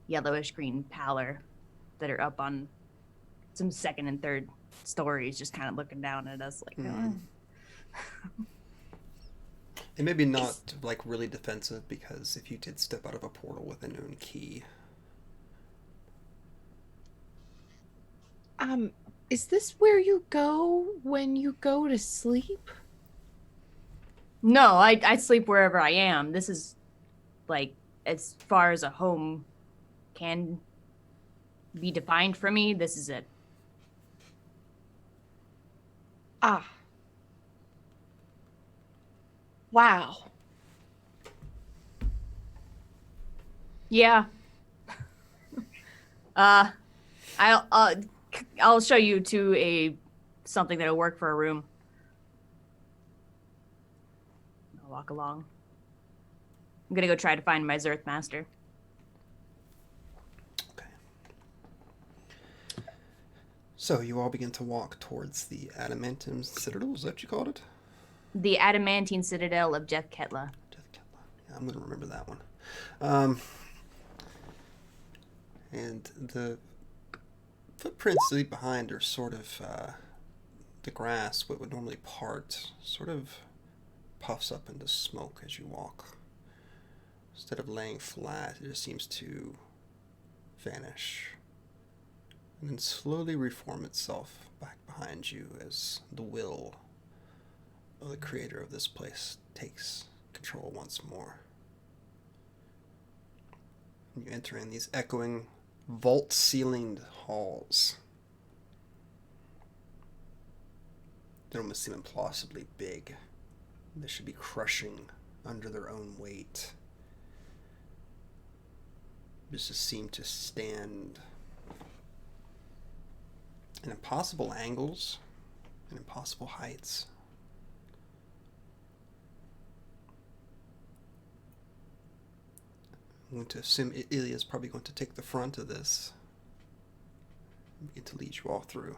yellowish green pallor that are up on some second and third stories, just kind of looking down at us like, Mhm. And maybe not like really defensive, because if you did step out of a portal with a known key. Is this where you go when you go to sleep? No, I sleep wherever I am. This is like as far as a home can be defined for me. This is it. Ah. Wow. Yeah. I'll show you to something that'll work for a room. I'll walk along. I'm gonna go try to find my Zerth master. Okay. So you all begin to walk towards the Adamantium Citadel, is that what you called it? The adamantine citadel of Jethketla. Yeah, I'm going to remember that one. And the footprints leave behind are sort of the grass, what would normally part, sort of puffs up into smoke as you walk. Instead of laying flat, it just seems to vanish and then slowly reform itself back behind you as the will of the creator of this place takes control once more. You enter in these echoing, vault-ceilinged halls. They almost seem implausibly big. They should be crushing under their own weight. Just seem to stand in impossible angles and impossible heights. I'm going to assume Ilya is probably going to take the front of this and begin to lead you all through,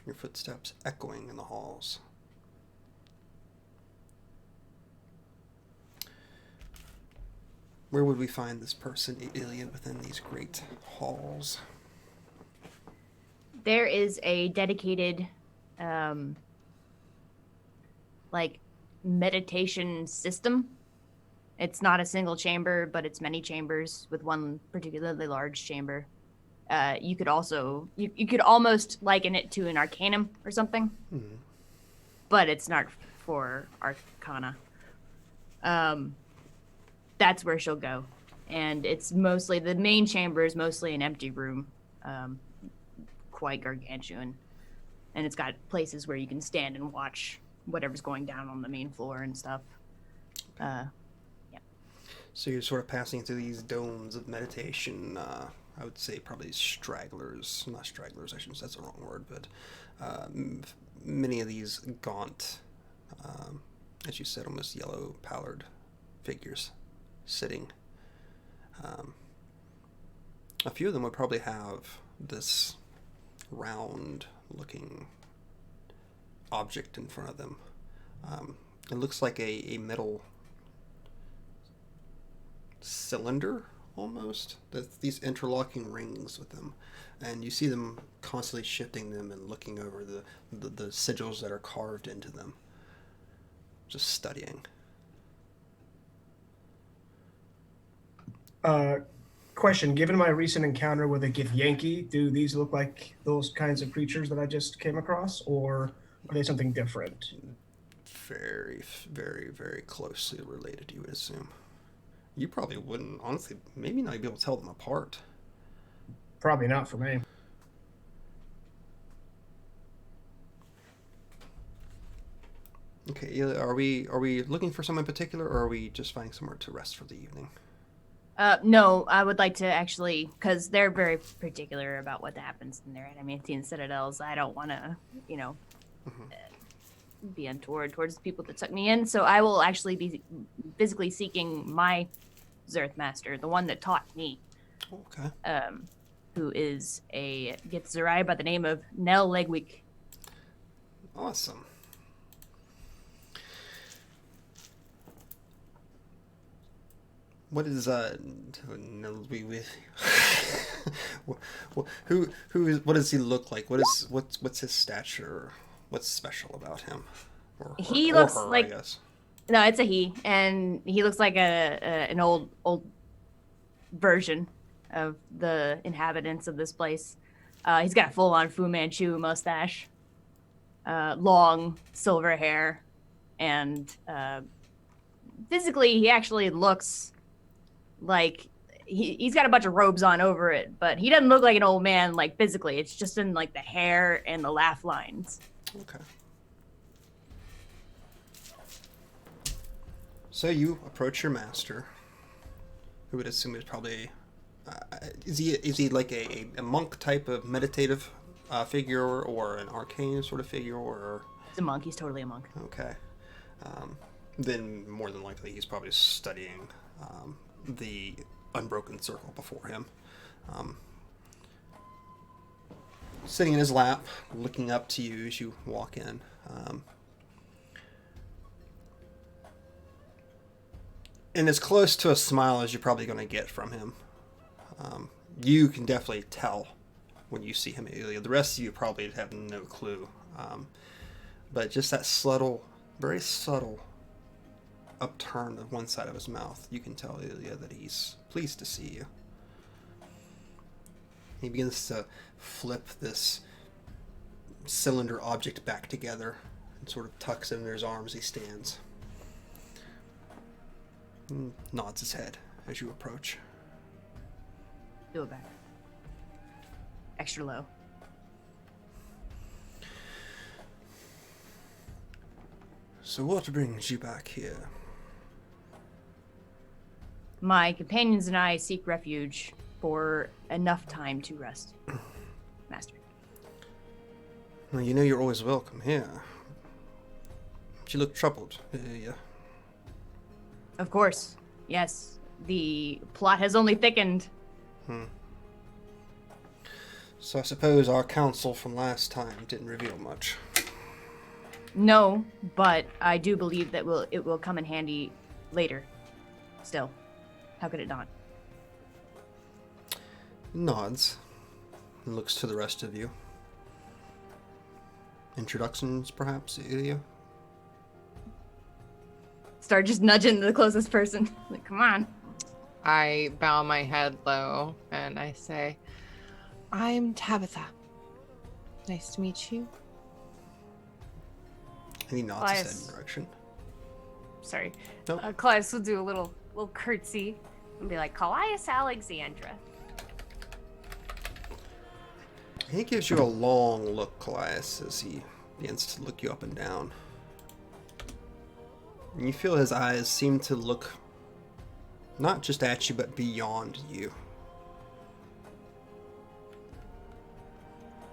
your footsteps echoing in the halls. Where would we find this person, Ilya, within these great halls? There is a dedicated, meditation system. It's not a single chamber, but it's many chambers with one particularly large chamber. You could also, you could almost liken it to an arcanum or something, but it's not for arcana. That's where she'll go. And it's mostly, the main chamber is mostly an empty room, quite gargantuan. And it's got places where you can stand and watch whatever's going down on the main floor and stuff. So you're sort of passing through these domes of meditation. I would say probably stragglers, not stragglers, I shouldn't say that's the wrong word, but many of these gaunt, as you said, almost yellow pallid figures sitting. A few of them would probably have this round looking object in front of them. It looks like a metal cylinder almost. These interlocking rings with them, and you see them constantly shifting them and looking over the sigils that are carved into them, just studying. Question, given my recent encounter with a Githyanki, do these look like those kinds of creatures that I just came across, or are they something different? Very, very, very closely related, you would assume. You probably wouldn't, honestly, maybe not be able to tell them apart. Probably not for me. Okay, are we looking for someone in particular, or are we just finding somewhere to rest for the evening? No, I would like to actually, because they're very particular about what happens in their adamantine citadels. I don't want to, be untoward towards the people that took me in. So I will actually be physically seeking my Zerth master, the one that taught me. Okay. Who is a Githzerai by the name of Nell Legweek. Awesome. What is what does he look like? What's his stature? What's special about him? He looks her, like, I guess. No, it's a he, and he looks like an old version of the inhabitants of this place. He's got a full-on Fu Manchu mustache, long silver hair, and physically he actually looks like he's got a bunch of robes on over it, but he doesn't look like an old man, like physically. It's just in like the hair and the laugh lines. Okay. So you approach your master, who would assume is probably is he like a monk type of meditative figure, or an arcane sort of figure, or? He's a monk. He's totally a monk. Okay. Then more than likely he's probably studying the unbroken circle before him. Sitting in his lap, looking up to you as you walk in. And as close to a smile as you're probably going to get from him. You can definitely tell when you see him immediately. The rest of you probably have no clue. But just that subtle, very subtle upturn of one side of his mouth, you can tell Ilya that he's pleased to see you. He begins to flip this cylinder object back together and sort of tucks it under his arm as he stands. And nods his head as you approach. Do it back. Extra low. So what brings you back here? My companions and I seek refuge for enough time to rest. Master. Well, you know you're always welcome here. She looked troubled, yeah. Of course. Yes. The plot has only thickened. So I suppose our counsel from last time didn't reveal much. No, but I do believe that it will come in handy later. Still. How could it not? Nods and looks to the rest of you. Introductions, perhaps, Ilya? Start just nudging the closest person. Like, come on. I bow my head low and I say, I'm Tabitha. Nice to meet you. And he nods his head in direction. Sorry. Nope. Colias will do a little curtsy and be like, Colias Alexandra. He gives you a long look, Colias, as he begins to look you up and down. And you feel his eyes seem to look not just at you, but beyond you.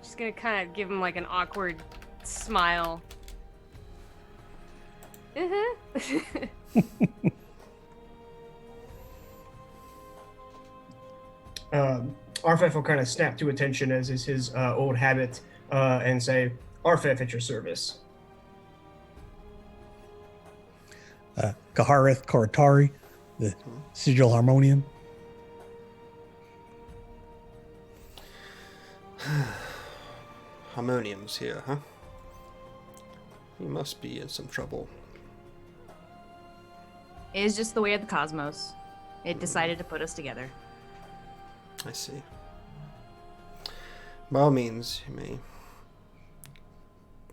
Just gonna kind of give him like an awkward smile. Arphef will kind of snap to attention, as is his old habit, and say, Arphef at your service. Kahareth, Khoratari, the sigil harmonium. Harmonium's here, huh? He must be in some trouble. It is just the way of the cosmos. It decided to put us together. I see. By all means, you may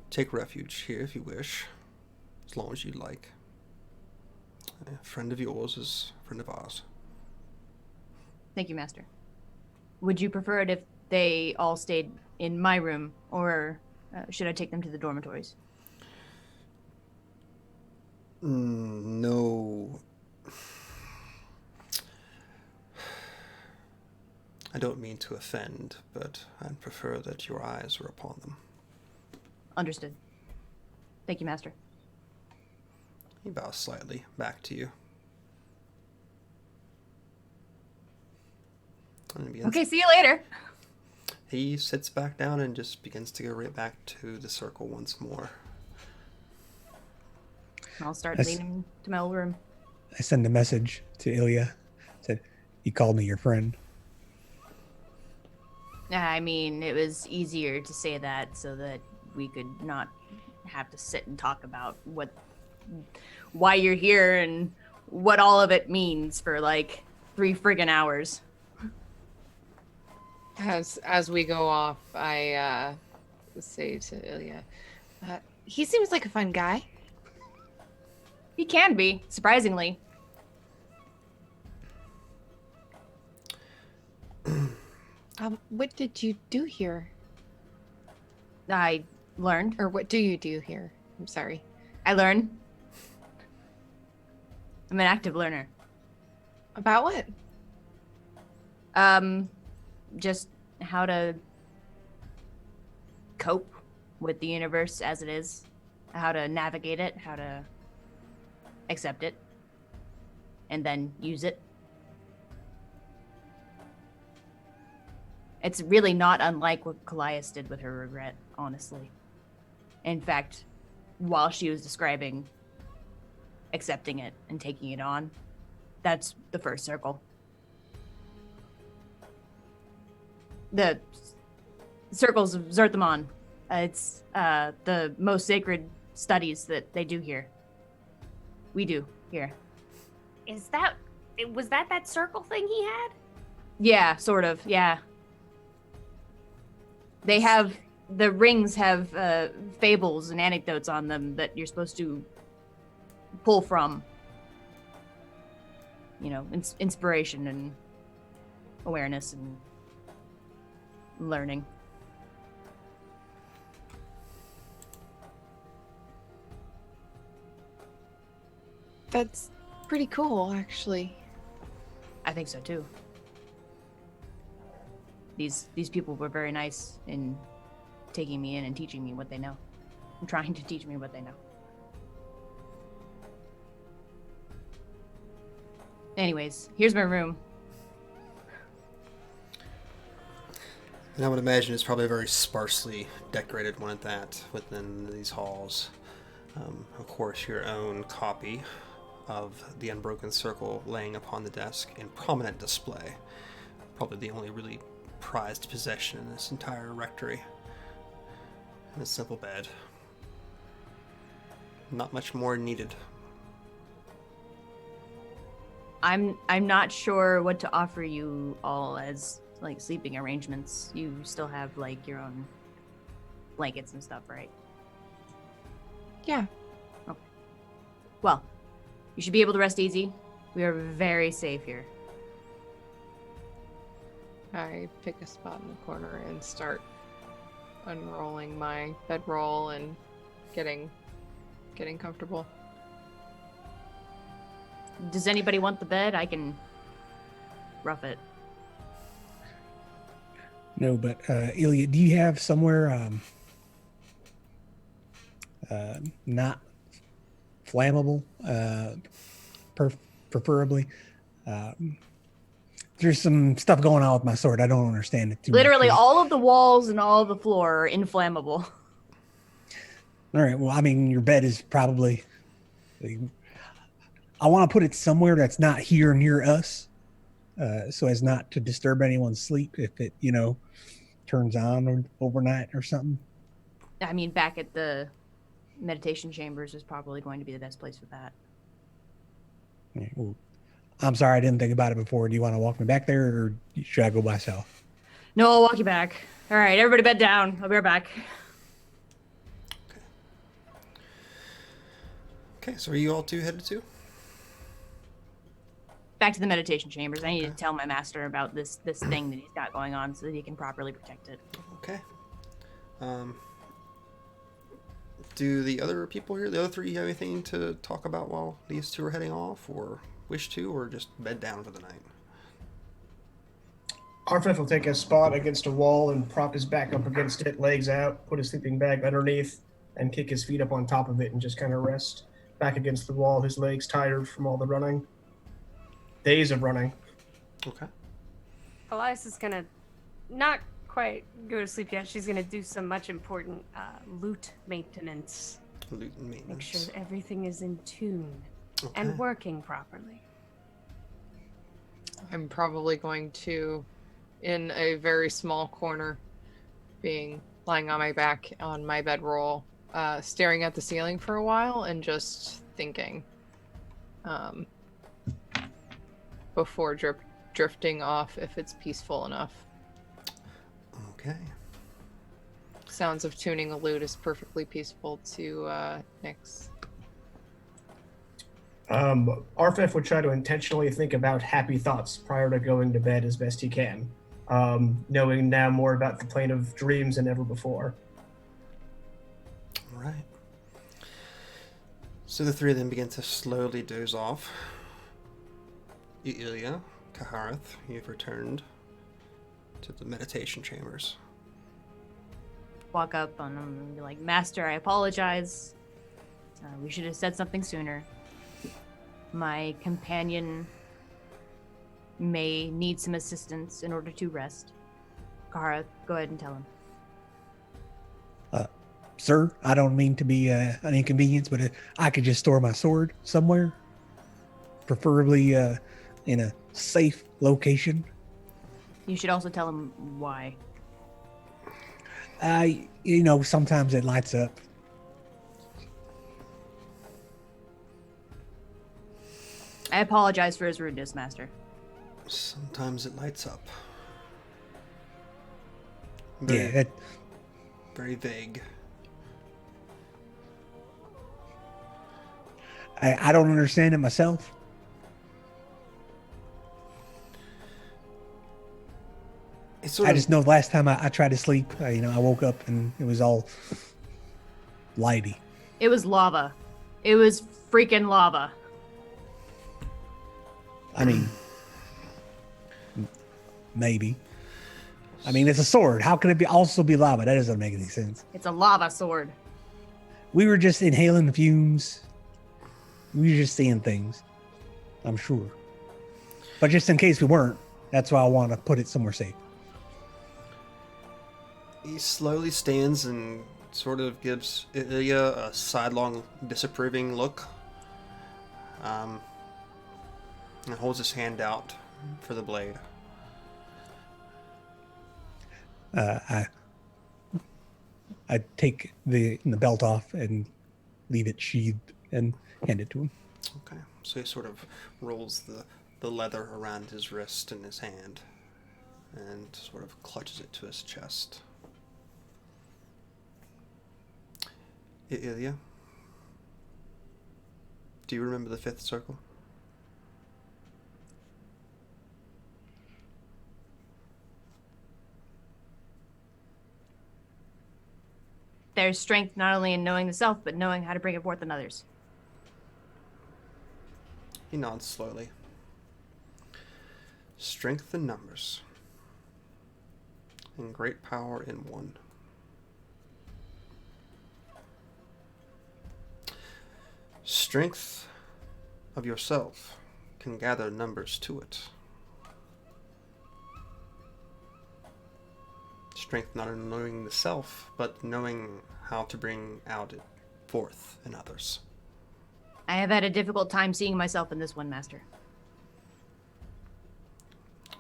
take refuge here if you wish, as long as you'd like. A friend of yours is a friend of ours. Thank you, Master. Would you prefer it if they all stayed in my room, or should I take them to the dormitories? No. I don't mean to offend, but I'd prefer that your eyes were upon them. Understood. Thank you, Master. He bows slightly back to you. And he begins- Okay, see you later. He sits back down and just begins to go right back to the circle once more. I'll start That's- leaning to my old room. I send a message to Ilya. Said, "You called me your friend." I mean, it was easier to say that so that we could not have to sit and talk about why you're here and what all of it means for like 3 friggin' hours. As we go off, I say to Ilya, he seems like a fun guy. He can be, surprisingly. What did you do here? I learned. Or what do you do here? I'm sorry. I learn. I'm an active learner. About what? Just how to cope with the universe as it is, how to navigate it, how to accept it, and then use it. It's really not unlike what Colias did with her regret, honestly. In fact, while she was describing accepting it and taking it on, that's the first circle. The circles of Zerthamon. It's the most sacred studies that they do here. We do here. Was that circle thing he had? Yeah, sort of. Yeah. They have the rings have fables and anecdotes on them that you're supposed to pull from. You know, inspiration and awareness and learning. That's pretty cool, actually. I think so too. These people were very nice in taking me in and teaching me what they know. And trying to teach me what they know. Anyways, here's my room. And I would imagine it's probably a very sparsely decorated one at that, within these halls. Of course, your own copy of the Unbroken Circle laying upon the desk in prominent display. Probably the only really prized possession in this entire rectory. And a simple bed. Not much more needed. I'm not sure what to offer you all as like sleeping arrangements. You still have like your own blankets and stuff, right? Yeah. Okay. Well, you should be able to rest easy. We are very safe here. I pick a spot in the corner and start unrolling my bedroll and getting comfortable. Does anybody want the bed? I can rough it. No, but Ilya, do you have somewhere not flammable, preferably, there's some stuff going on with my sword. I don't understand it too Literally, much. all of the walls and all of the floor are inflammable. All right. Well, I mean, your bed is probably. I want to put it somewhere that's not here near us, so as not to disturb anyone's sleep if it, turns on overnight or something. I mean, back at the meditation chambers is probably going to be the best place for that. Yeah, well, I'm sorry, I didn't think about it before. Do you want to walk me back there, or should I go myself? No, I'll walk you back. All right, everybody bed down. I'll be right back. Okay, so are you all two headed to? Back to the meditation chambers. I need to tell my master about this thing that he's got going on so that he can properly protect it. Okay. Do the other people here, the other three, have anything to talk about while these two are heading off, or wish to, or just bed down for the night? Arphef will take a spot against a wall and prop his back up against it, legs out, put his sleeping bag underneath, and kick his feet up on top of it and just kind of rest back against the wall, his legs tired from all the running. Days of running. Okay. Colias is gonna not quite go to sleep yet. She's gonna do some much important loot maintenance. Loot and maintenance. Make sure that everything is in tune Okay. and working properly. I'm probably going to, in a very small corner, lying on my back on my bedroll, staring at the ceiling for a while and just thinking. Before drifting off if it's peaceful enough. Okay. Sounds of tuning a lute is perfectly peaceful to Nyx. Arphef would try to intentionally think about happy thoughts prior to going to bed as best he can, knowing now more about the plane of dreams than ever before. All right. So the three of them begin to slowly doze off. Ilya, Kahareth, you've returned to the meditation chambers. Walk up on him and be like, Master, I apologize. We should have said something sooner. My companion may need some assistance in order to rest. Kahareth, go ahead and tell him. Sir, I don't mean to be an inconvenience, but I could just store my sword somewhere, preferably in a safe location. You should also tell him why. Sometimes it lights up. I apologize for his rudeness, Master. Sometimes it lights up. Very vague. I don't understand it myself. I just know the last time I tried to sleep, I woke up and it was all lighty. It was lava. It was freaking lava. I mean, maybe. I mean, it's a sword. How can it also be lava? That doesn't make any sense. It's a lava sword. We were just inhaling the fumes. We were just seeing things, I'm sure. But just in case we weren't, that's why I want to put it somewhere safe. He slowly stands and sort of gives Ilya a sidelong, disapproving look. And holds his hand out for the blade. I take the belt off and leave it sheathed and hand it to him. Okay, so he sort of rolls the leather around his wrist and his hand and sort of clutches it to his chest. Ilya, do you remember the fifth circle? There's strength not only in knowing the self, but knowing how to bring it forth in others. He nods slowly. Strength in numbers, and great power in one. Strength of yourself can gather numbers to it. Strength not in knowing the self, but knowing how to bring out it forth in others. I have had a difficult time seeing myself in this one, Master.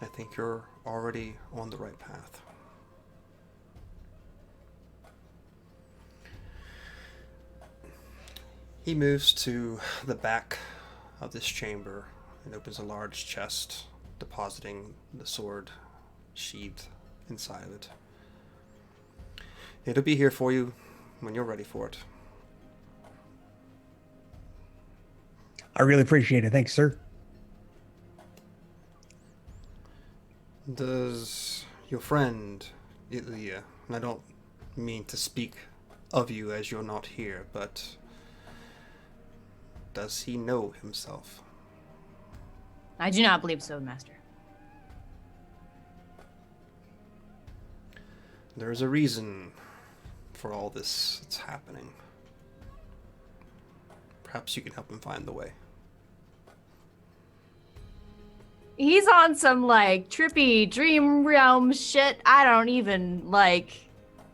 I think you're already on the right path. He moves to the back of this chamber and opens a large chest, depositing the sword sheathed inside of it. It'll be here for you when you're ready for it. I really appreciate it. Thanks, sir. Does your friend, Ilya, and I don't mean to speak of you as you're not here, but does he know himself? I do not believe so, Master. There's a reason for all this that's happening. Perhaps you can help him find the way. He's on some, like, trippy dream realm shit. I don't even, like...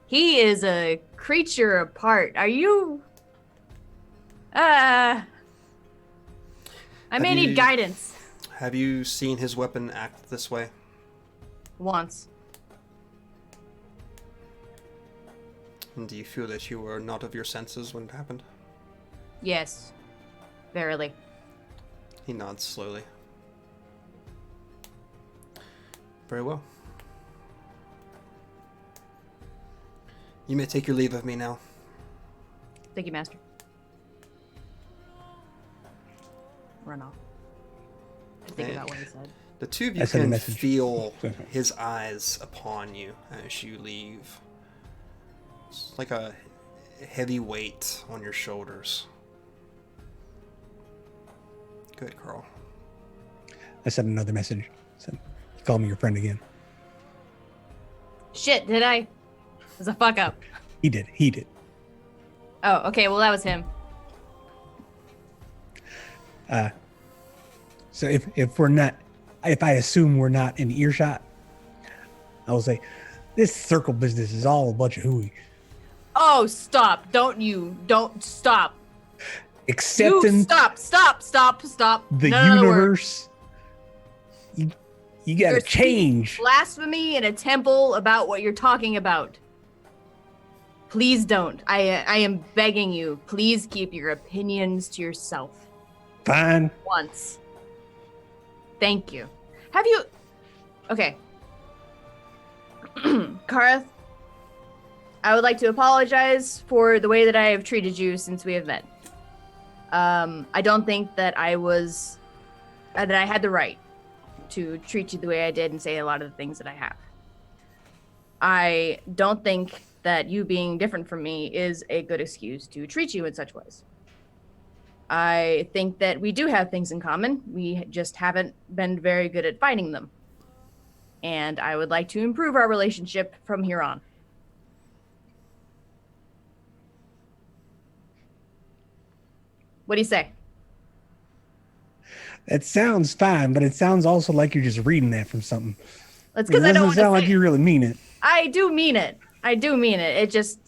He is a creature apart. Are you... I may need guidance. Have you seen his weapon act this way? Once. And do you feel that you were not of your senses when it happened? Yes. Verily. He nods slowly. Very well. You may take your leave of me now. Thank you, Master. Run off. Think about what he said. The two of you I sent a can message. feel his eyes upon you as you leave. It's like a heavy weight on your shoulders. Good, Karl. I sent another message. Said, call me your friend again. Shit, did I? It was a fuck up. He did. Oh, okay, well that was him. So if I assume we're not in earshot, I will say, this circle business is all a bunch of hooey. Oh, stop. Don't stop. Accepting Stop. the None of the words. universe. You gotta You're speaking change. blasphemy in a temple about what you're talking about. Please don't. I am begging you. Please keep your opinions to yourself. Fine. Once. Thank you. Have you... Okay. Kahareth, I would like to apologize for the way that I have treated you since we have met. I don't think that I had the right to treat you the way I did and say a lot of the things that I have. I don't think that you being different from me is a good excuse to treat you in such ways. I think that we do have things in common. We just haven't been very good at finding them. And I would like to improve our relationship from here on. What do you say? That sounds fine, but it sounds also like you're just reading that from something. That's It because I don't doesn't want to sound like say you really mean it. I do mean it. It just...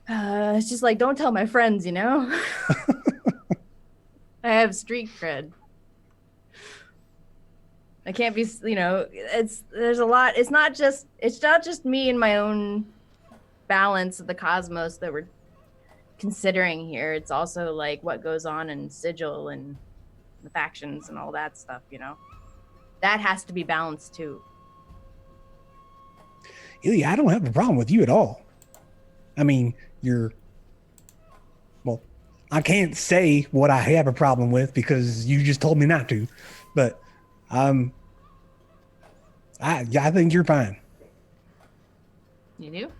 it's just like, don't tell my friends, you know? I have street cred. I can't be, there's a lot. It's not just me and my own balance of the cosmos that we're considering here. It's also like what goes on in Sigil and the factions and all that stuff, That has to be balanced too. Ilya, I don't have a problem with you at all. I mean, I can't say what I have a problem with because you just told me not to, but I think you're fine. You do?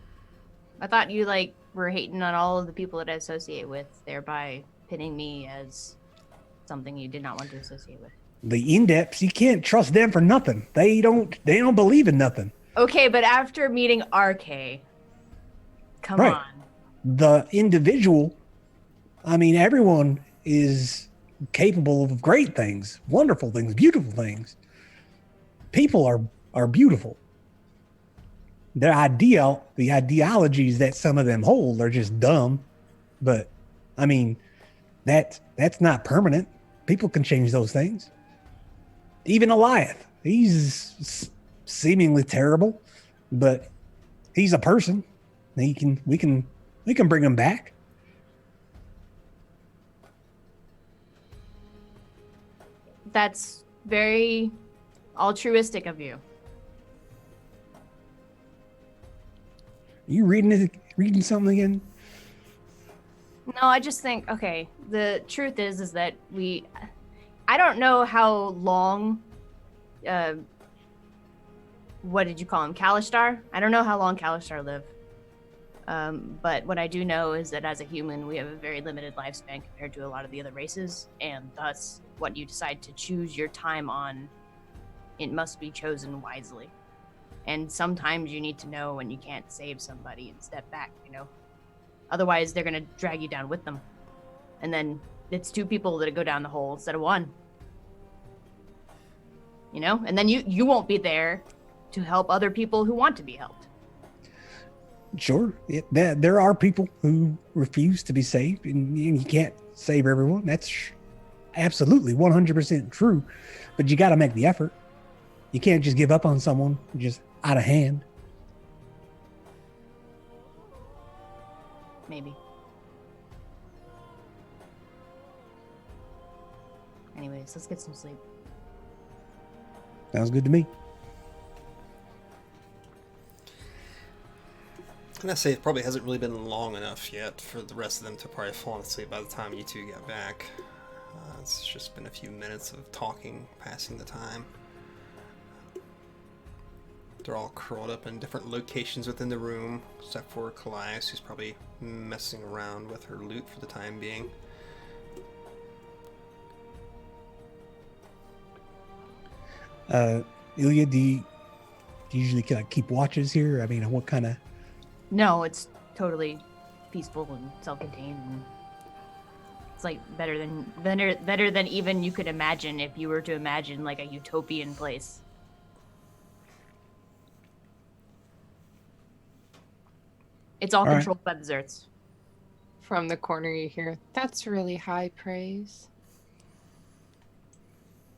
I thought you were hating on all of the people that I associate with, thereby pitting me as something you did not want to associate with. The in-depths, you can't trust them for nothing. They don't believe in nothing. Okay, but after meeting RK, come Right. on. The individual, I mean, everyone is capable of great things, wonderful things, beautiful things. People are beautiful. the ideologies that some of them hold are just dumb. But I mean, that's not permanent. People can change those things. Even Eliath, he's seemingly terrible, but he's a person. We can bring him back. That's very altruistic of you. You reading something again? No, I just think, okay, the truth is that I don't know how long, what did you call him, Kalistar? I don't know how long Kalistar lived. But what I do know is that as a human, we have a very limited lifespan compared to a lot of the other races, and thus what you decide to choose your time on, it must be chosen wisely. And sometimes you need to know when you can't save somebody and step back, you know? Otherwise, they're going to drag you down with them. And then it's two people that go down the hole instead of one. You know? And then you won't be there to help other people who want to be helped. Sure. There are people who refuse to be saved, and you can't save everyone. That's absolutely 100% true. But you got to make the effort. You can't just give up on someone just out of hand. Maybe. Anyways, let's get some sleep. Sounds good to me. I'm gonna say it probably hasn't really been long enough yet for the rest of them to probably fall asleep by the time you two get back. It's just been a few minutes of talking, passing the time. They're all curled up in different locations within the room, except for Colias, who's probably messing around with her loot for the time being. Ilya, do you usually keep watches here? I mean, what kind of... No, it's totally peaceful and self-contained. And it's like better than even you could imagine if you were to imagine like a utopian place. It's all right. controlled by the Zerts. From the corner you hear, that's really high praise.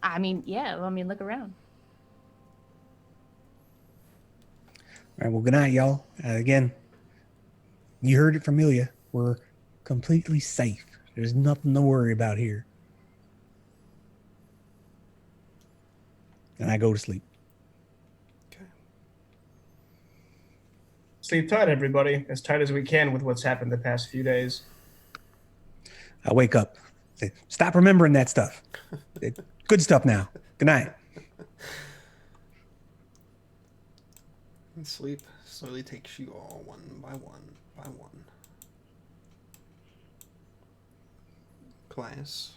I mean, yeah. I mean, look around. All right, well, good night, y'all. Again, you heard it from Ilya. We're completely safe. There's nothing to worry about here. And I go to sleep. Okay. Sleep tight, everybody. As tight as we can with what's happened the past few days. I wake up. Say, stop remembering that stuff. Good stuff now. Good night. And sleep slowly takes you all one by one by one. Class.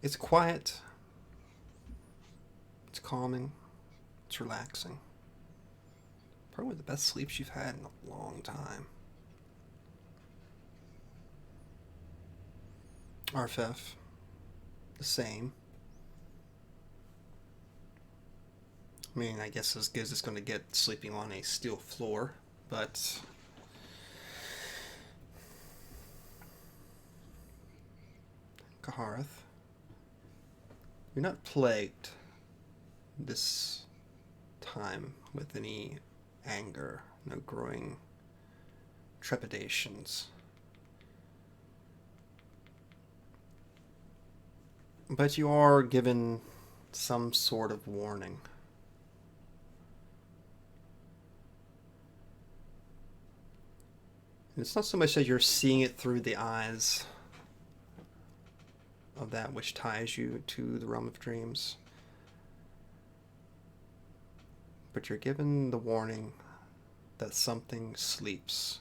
It's quiet. It's calming. It's relaxing. Probably the best sleeps you've had in a long time. Arphef. The same. I mean, I guess as good as it's going to get sleeping on a steel floor, but Kahareth, you're not plagued this time with any anger, no growing trepidations. But you are given some sort of warning. And it's not so much that you're seeing it through the eyes of that which ties you to the realm of dreams, but you're given the warning that something sleeps.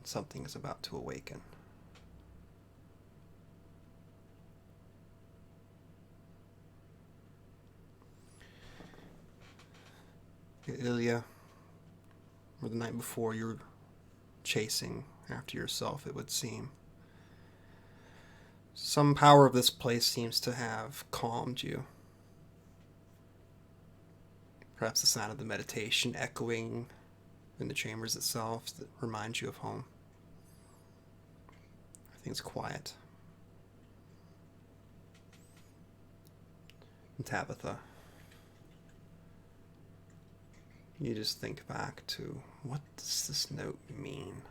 Something is about to awaken. Ilya, or the night before, you were chasing after yourself, it would seem. Some power of this place seems to have calmed you. Perhaps the sound of the meditation echoing in the chambers itself that reminds you of home. Everything's quiet. And Tabitha, you just think back to, what does this note mean?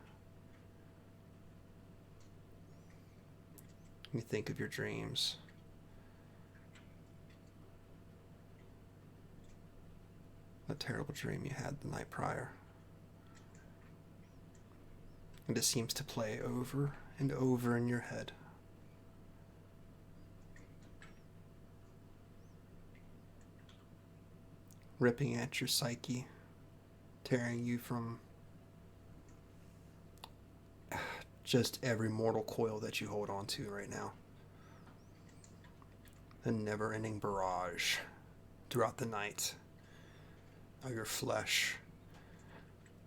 You think of your dreams. That terrible dream you had the night prior. And it seems to play over and over in your head. Ripping at your psyche, tearing you from just every mortal coil that you hold on to right now. A never-ending barrage throughout the night of your flesh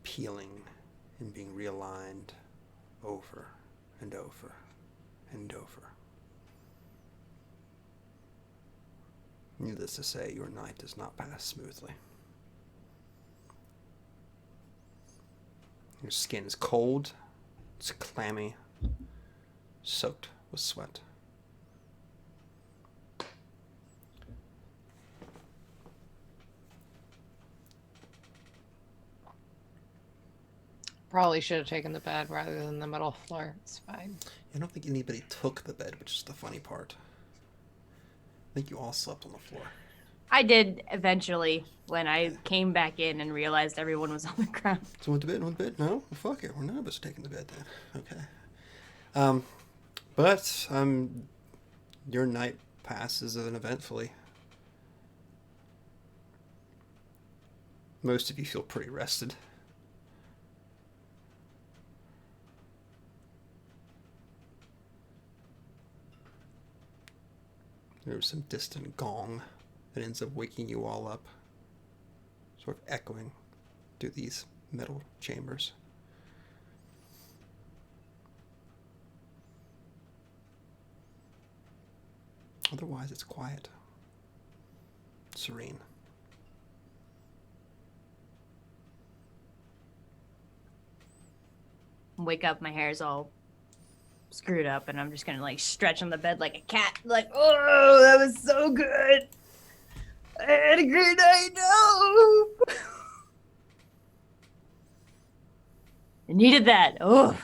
peeling and being realigned over and over and over. Needless to say, your night does not pass smoothly. Your skin is cold, it's clammy, soaked with sweat. Probably should have taken the bed rather than the middle floor. It's fine. I don't think anybody took the bed, which is the funny part. I think you all slept on the floor. I did eventually when I came back in and realized everyone was on the ground. So went to bed? No? Well, fuck it. We're none of us taking the bed then. Okay. But your night passes uneventfully. Most of you feel pretty rested. There's some distant gong that ends up waking you all up, sort of echoing through these metal chambers. Otherwise, it's quiet, serene. Wake up, my hair's all screwed up, and I'm just gonna like stretch on the bed like a cat. Like, oh, that was so good. I had a great night. No, I needed that. Oh,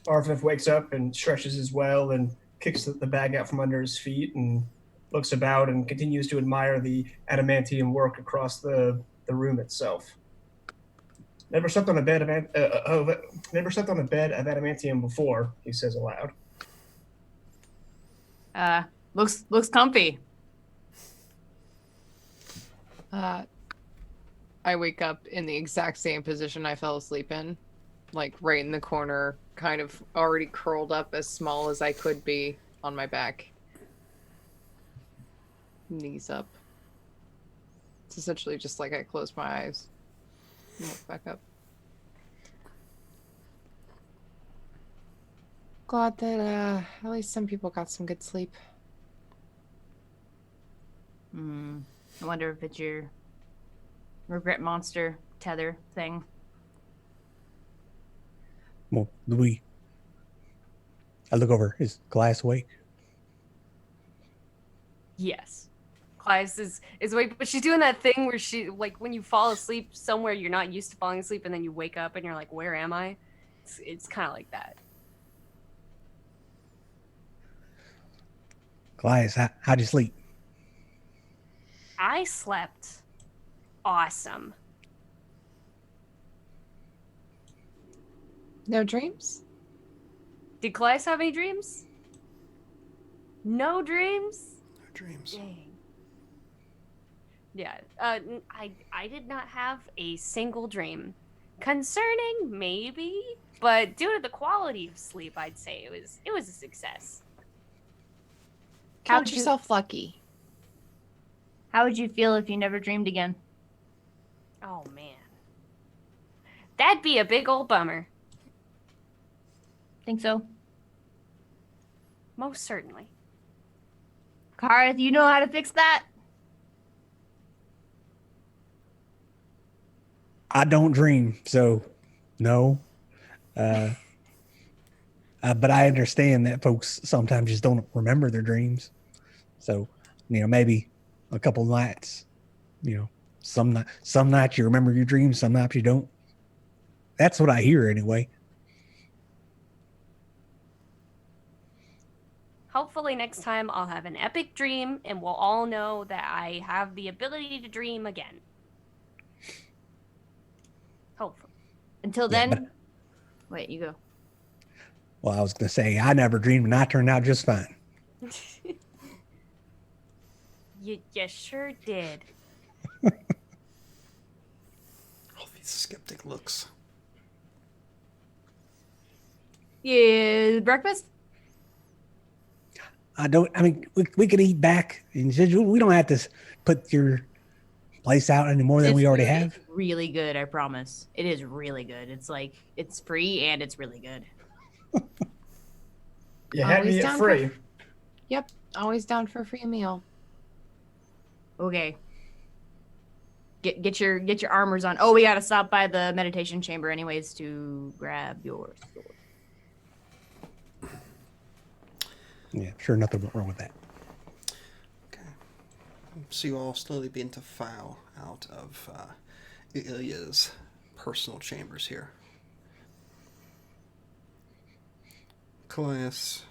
Arphef wakes up and stretches as well and kicks the bag out from under his feet and looks about and continues to admire the adamantium work across the room itself. Never slept on a bed of adamantium before, he says aloud. looks comfy. I wake up in the exact same position I fell asleep in, like right in the corner, kind of already curled up as small as I could be on my back. Knees up. It's essentially just like I closed my eyes and woke back up. Glad that at least some people got some good sleep. I wonder if it's your regret monster tether thing. Well, Louis. I look over. Is Glass awake? Yes. Colias is awake, but she's doing that thing where she, like, when you fall asleep somewhere you're not used to falling asleep and then you wake up and you're like, where am I? It's kind of like that. Glass, how'd you sleep? I slept awesome. No dreams? Did Colias have any dreams? No dreams? No dreams. Dang. Yeah, I did not have a single dream. Concerning, maybe, but due to the quality of sleep, I'd say it was a success. Count yourself lucky. How would you feel if you never dreamed again? Oh man, that'd be a big old bummer. Think so? Most certainly. Kahareth, you know how to fix that? I don't dream, so no. But I understand that folks sometimes just don't remember their dreams. So, maybe a couple nights, some nights you remember your dreams, some nights you don't. That's what I hear anyway. Hopefully next time I'll have an epic dream and we'll all know that I have the ability to dream again. Hopefully. Until Yeah, then, but- wait, you go. Well, I was going to say, I never dreamed and I turned out just fine. You sure did. All these skeptic looks. Yeah, breakfast? We can eat back individual. We don't have to put your place out any more than we already have. Really good, I promise. It is really good. It's like, it's free and it's really good. You had Always me at down free. Yep, always down for a free meal. Okay. Get your armors on. Oh, we gotta stop by the meditation chamber anyways to grab your sword. Yeah, sure, nothing wrong with that. Okay. So you all slowly begin to file out of Ilya's personal chambers here. Colias,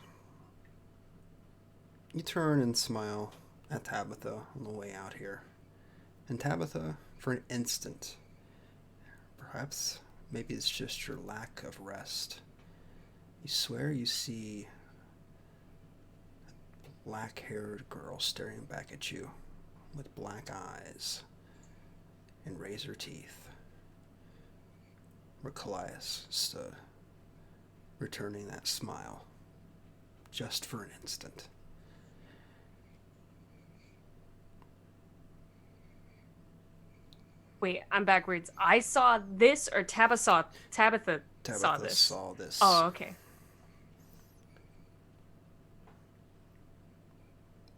you turn and smile at Tabitha on the way out here. And Tabitha, for an instant, perhaps maybe it's just your lack of rest, you swear you see a black-haired girl staring back at you with black eyes and razor teeth, where Colias stood, returning that smile just for an instant. Wait, I'm backwards. I saw this, or Tabitha saw this. Saw this. Oh, okay.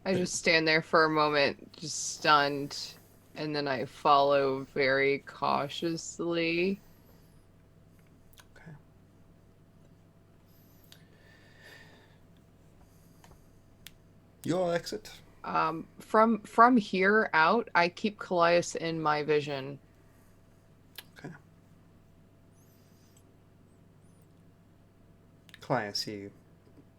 I just stand there for a moment, just stunned, and then I follow very cautiously. Okay. You all exit. From here out, I keep Colias in my vision. Okay. Colias, you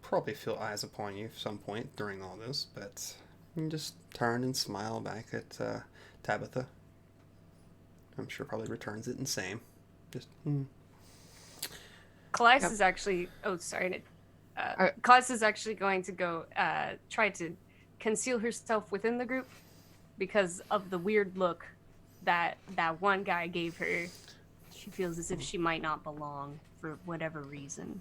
probably feel eyes upon you at some point during all this, but you just turn and smile back at Tabitha. I'm sure probably returns it in same. Just, Colias Yep. is actually. Oh, sorry. Colias is actually going to go try to conceal herself within the group because of the weird look that one guy gave her. She feels as if she might not belong for whatever reason.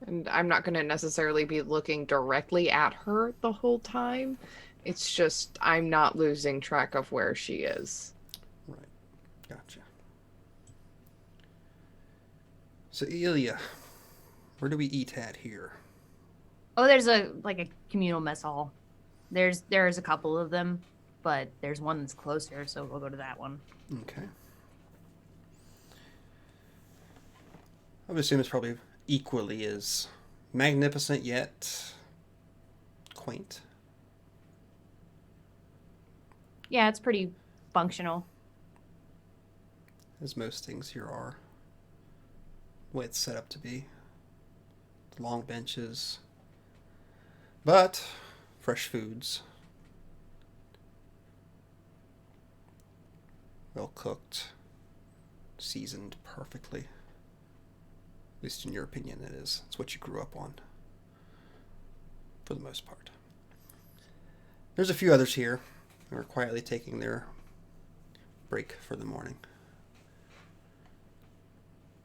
And I'm not going to necessarily be looking directly at her the whole time. It's just I'm not losing track of where she is. right. Gotcha. So, Ilya, where do we eat at here? Oh, there's a communal mess hall. There's a couple of them, but there's one that's closer, so we'll go to that one. Okay. I would assume it's probably equally as magnificent yet quaint. Yeah, it's pretty functional. As most things here are. The way it's set up to be. Long benches. But fresh foods. Well cooked. Seasoned perfectly. At least in your opinion it is. It's what you grew up on. For the most part. There's a few others here who are quietly taking their break for the morning.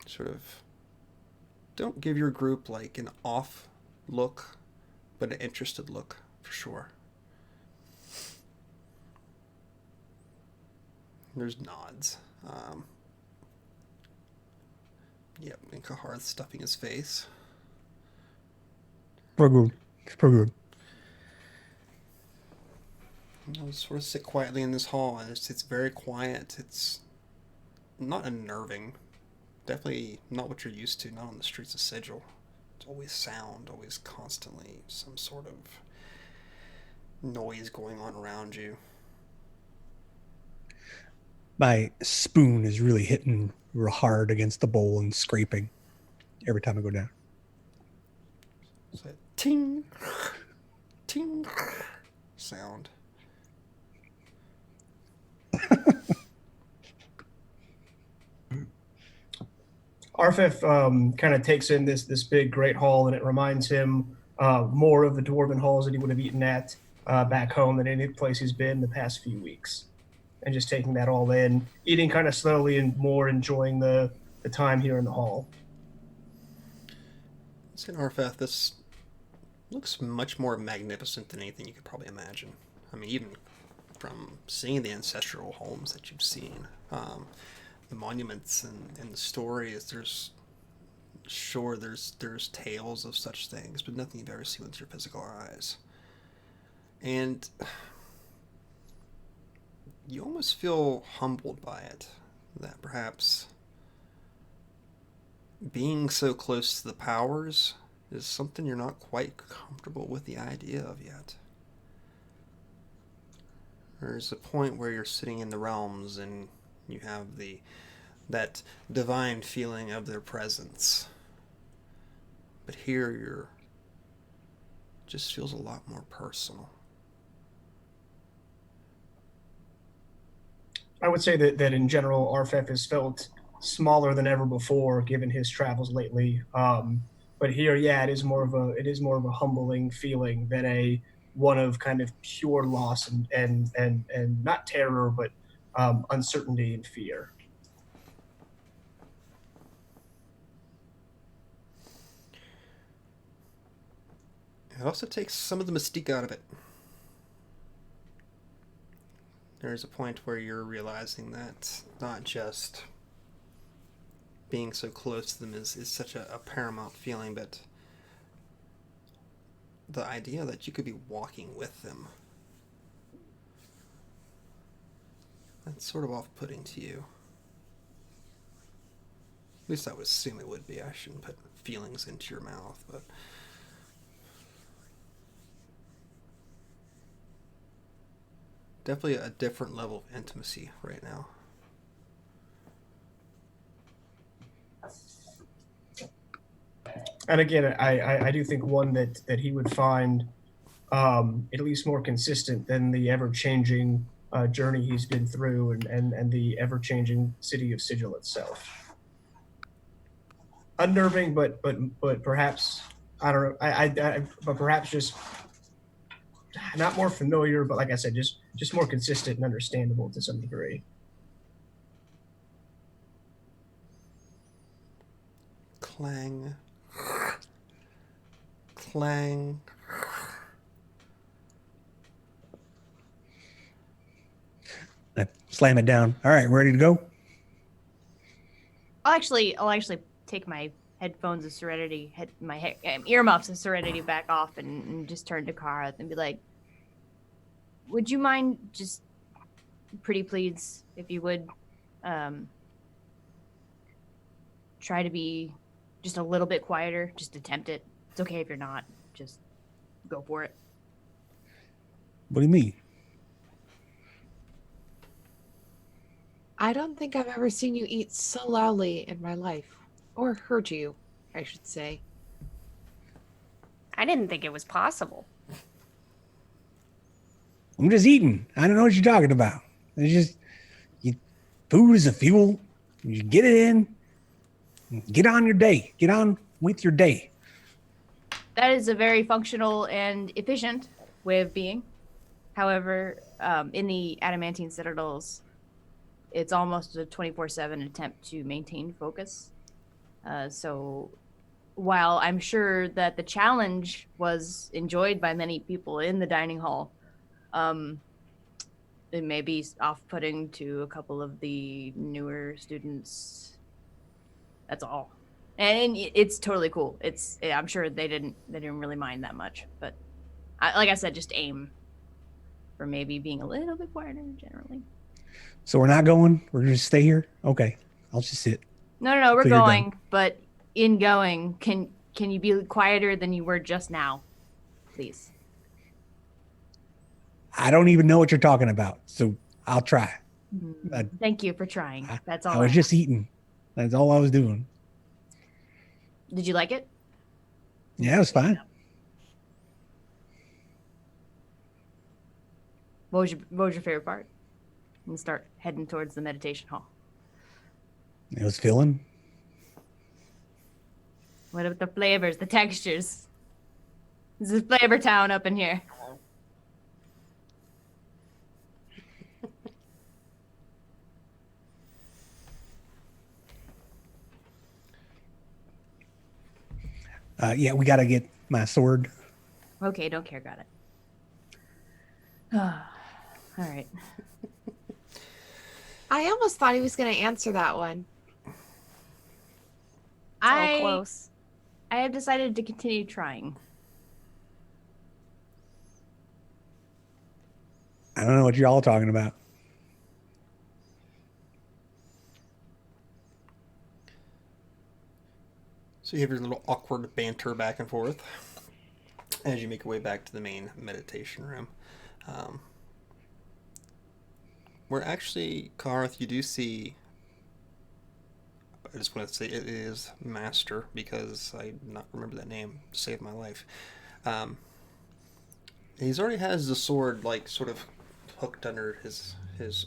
Sort of don't give your group like an off look, but an interested look for sure. There's nods. Yep, and Kahareth stuffing his face. Pretty good. It's pretty good. Sort of sit quietly in this hall, and it's very quiet. It's not unnerving. Definitely not what you're used to, not on the streets of Sigil. It's always sound, always constantly some sort of noise going on around you. My spoon is really hitting real hard against the bowl and scraping every time I go down. It's a ting, ting sound. Arphef kind of takes in this big great hall, and it reminds him more of the dwarven halls that he would have eaten at back home than any place he's been the past few weeks. And just taking that all in, eating kind of slowly and more enjoying the time here in the hall. In Arphef, this looks much more magnificent than anything you could probably imagine. I mean, even from seeing the ancestral homes that you've seen, the monuments and the stories, there's tales of such things, but nothing you've ever seen with your physical eyes. And you almost feel humbled by it, that perhaps being so close to the powers is something you're not quite comfortable with the idea of yet. There's a point where you're sitting in the realms and you have that divine feeling of their presence. But here you're just feels a lot more personal. I would say that in general, Arphef has felt smaller than ever before, given his travels lately. But here, yeah, it is more of a humbling feeling than one of kind of pure loss and not terror, but uncertainty and fear. It also takes some of the mystique out of it. There's a point where you're realizing that not just being so close to them is such a paramount feeling, but the idea that you could be walking with them. That's sort of off-putting to you. At least I would assume it would be. I shouldn't put feelings into your mouth, but definitely a different level of intimacy right now. And again, I do think one that he would find at least more consistent than the ever-changing journey he's been through and the ever-changing city of Sigil itself. Unnerving, but perhaps I don't know. But perhaps just not more familiar, but like I said, just more consistent and understandable to some degree. Clang. Clang. I slam it down. All right, ready to go? I'll actually take my headphones of Serenity, earmuffs of Serenity back off and just turn to Kahareth and be like, would you mind just pretty please, if you would, try to be just a little bit quieter, just attempt it. It's okay if you're not, just go for it. What do you mean? I don't think I've ever seen you eat so loudly in my life. Or heard you, I should say. I didn't think it was possible. I'm just eating. I don't know what you're talking about. It's just, food is a fuel. You get it in. Get on your day. Get on with your day. That is a very functional and efficient way of being. However, in the Adamantine Citadels, it's almost a 24/7 attempt to maintain focus. So while I'm sure that the challenge was enjoyed by many people in the dining hall, it may be off-putting to a couple of the newer students. That's all. And it's totally cool. I'm sure they didn't really mind that much. But like I said, just aim. for maybe being a little bit quieter generally. So we're not going. We're just stay here. Okay, I'll just sit. No, we're Until you're done. going. But in going, can you be quieter than you were just now, please? I don't even know what you're talking about, so I'll try. Thank you for trying. That's all. I was just eating. That's all I was doing. Did you like it? Yeah, it was fine. What was your favorite part? And start heading towards the meditation hall. It was filling. What about the flavors, the textures? This is Flavor Town up in here. Yeah, we got to get my sword. Okay, don't care, got it. All right. I almost thought he was going to answer that one. It's all close. I have decided to continue trying. I don't know what you're all talking about. So you have your little awkward banter back and forth as you make your way back to the main meditation room. Where actually, Kahareth, you do see, I just want to say it is Master, because I did not remember that name to save my life. He's already has the sword, like, sort of hooked under his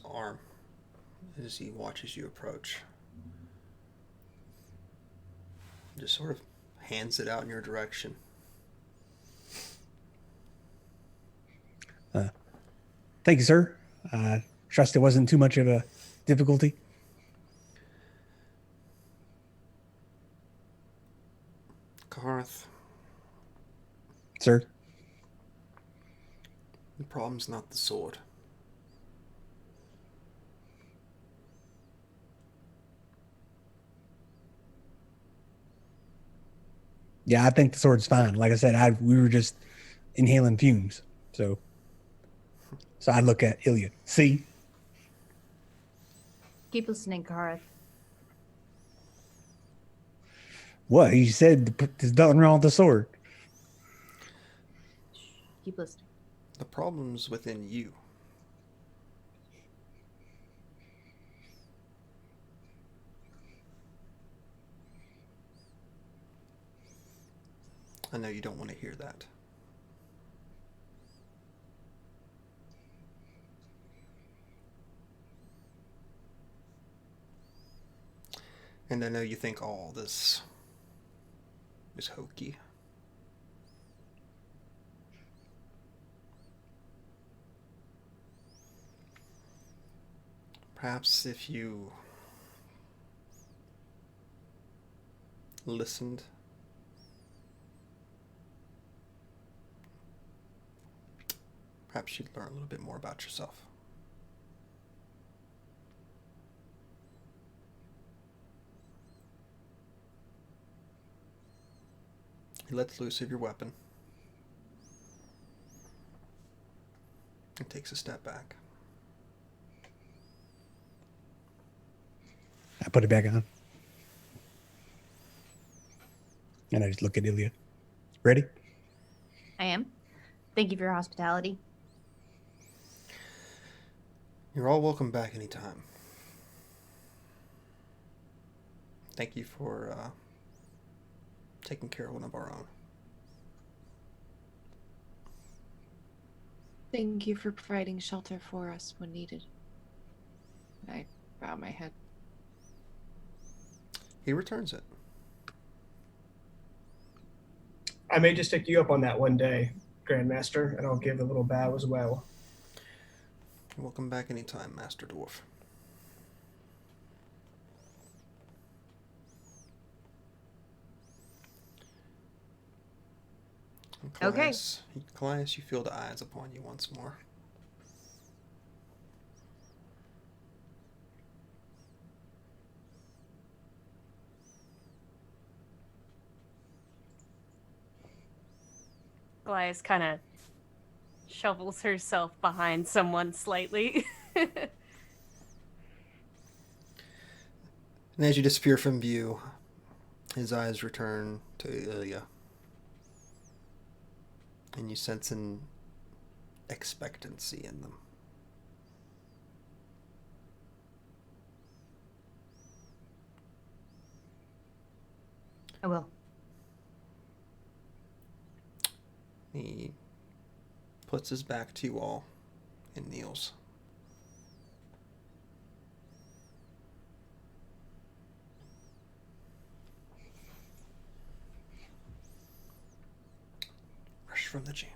arm as he watches you approach. Just sort of hands it out in your direction. Thank you, sir. Trust it wasn't too much of a difficulty. Kahareth, Sir? the problem's not the sword. Yeah, I think the sword's fine. Like I said, we were just inhaling fumes. So I'd look at Ilya. See? Keep listening, Kahareth. What? You said there's nothing wrong with the sword. Keep listening. The problem's within you. I know you don't want to hear that. And I know you think all this is hokey. Perhaps if you listened, perhaps you'd learn a little bit more about yourself. He lets loose of your weapon and takes a step back. I put it back on. And I just look at Ilya. Ready? I am. Thank you for your hospitality. You're all welcome back anytime. Thank you for taking care of one of our own. Thank you for providing shelter for us when needed. I bow my head. He returns it. I may just take you up on that one day, Grandmaster, and I'll give a little bow as well. You're welcome back anytime, Master Dwarf. Okay. Colias, you feel the eyes upon you once more. Colias kind of shovels herself behind someone slightly. And as you disappear from view, his eyes return to Ilya. And you sense an expectancy in them. I will. He puts his back to you all and kneels. Rush from the chamber.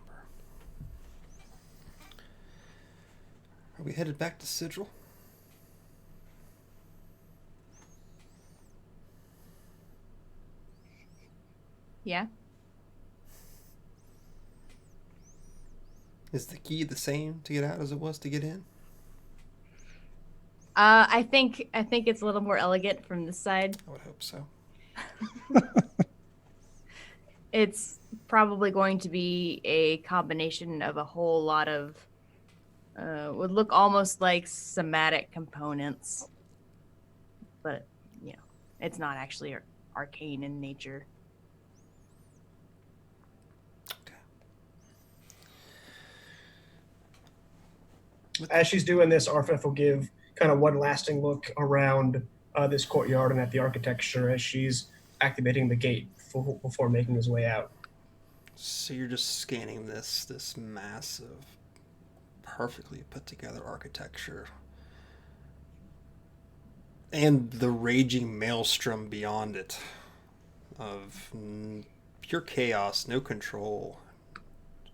Are we headed back to Sigil? Yeah. Is the key the same to get out as it was to get in? I think it's a little more elegant from this side. I would hope so. It's probably going to be a combination of a whole lot of would look almost like somatic components, but it's not actually arcane in nature. As she's doing this, Arphef will give kind of one lasting look around this courtyard and at the architecture as she's activating the gate before making his way out. So you're just scanning this massive, perfectly put together architecture. And the raging maelstrom beyond it of pure chaos, no control,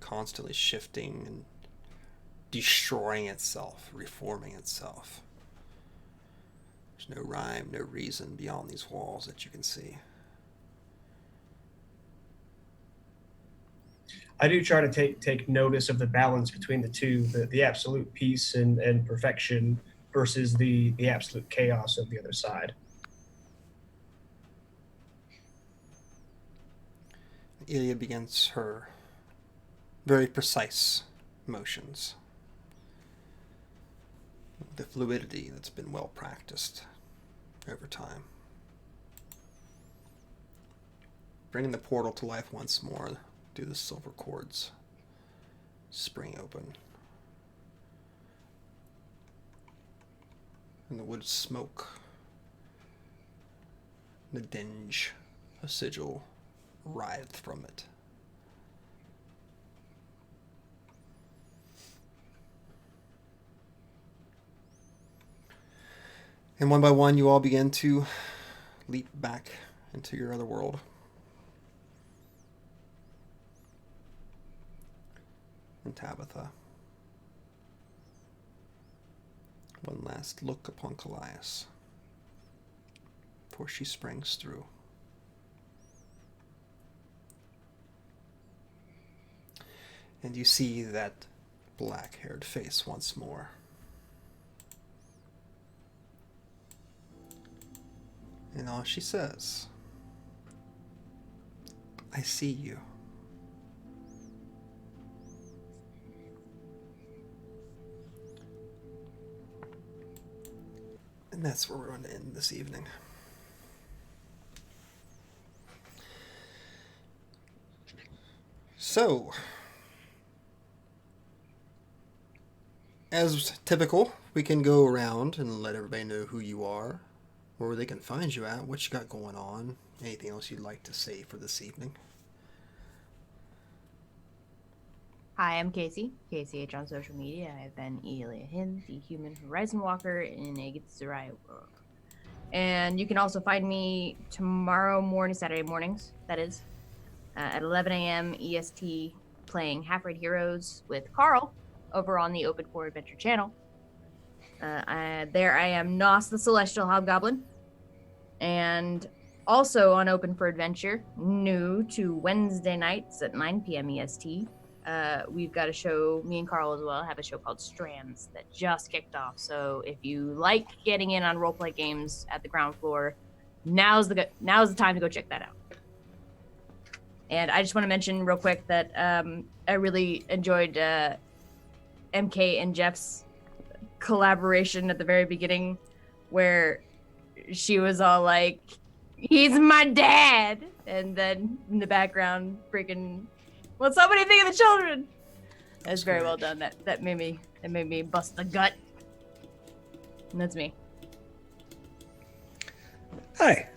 constantly shifting and destroying itself, reforming itself. There's no rhyme, no reason beyond these walls that you can see. I do try to take notice of the balance between the two, the absolute peace and perfection versus the absolute chaos of the other side. Ilya begins her very precise motions. The fluidity that's been well practiced over time. Bringing the portal to life once more, do the silver cords spring open. And the wood smoke, the dinge of Sigil writhed from it. And one by one, you all begin to leap back into your other world. And Tabitha. One last look upon Colias before she springs through. And you see that black-haired face once more. And all she says, I see you. And that's where we're going to end this evening. So, as typical, we can go around and let everybody know who you are, where they can find you at, what you got going on, anything else you'd like to say for this evening. Hi, I'm Casey. KCH on social media. I've been Elia Hind, the human Horizon Walker in a Githzerai world. And you can also find me tomorrow morning, Saturday mornings, that is, at 11 a.m. EST, playing Half-Rate Heroes with Karl over on the Open Core Adventure channel. There I am, Nos the Celestial Hobgoblin. And also on Open for Adventure, new to Wednesday nights at 9 p.m. EST, we've got a show, me and Karl as well, have a show called Strands that just kicked off. So if you like getting in on roleplay games at the ground floor, now's the time to go check that out. And I just want to mention real quick that I really enjoyed MK and Jeff's collaboration at the very beginning, where she was all like, "He's my dad," and then in the background, freaking, "Will somebody think of the children?" That's very well done. That made me bust the gut. And that's me. Hi,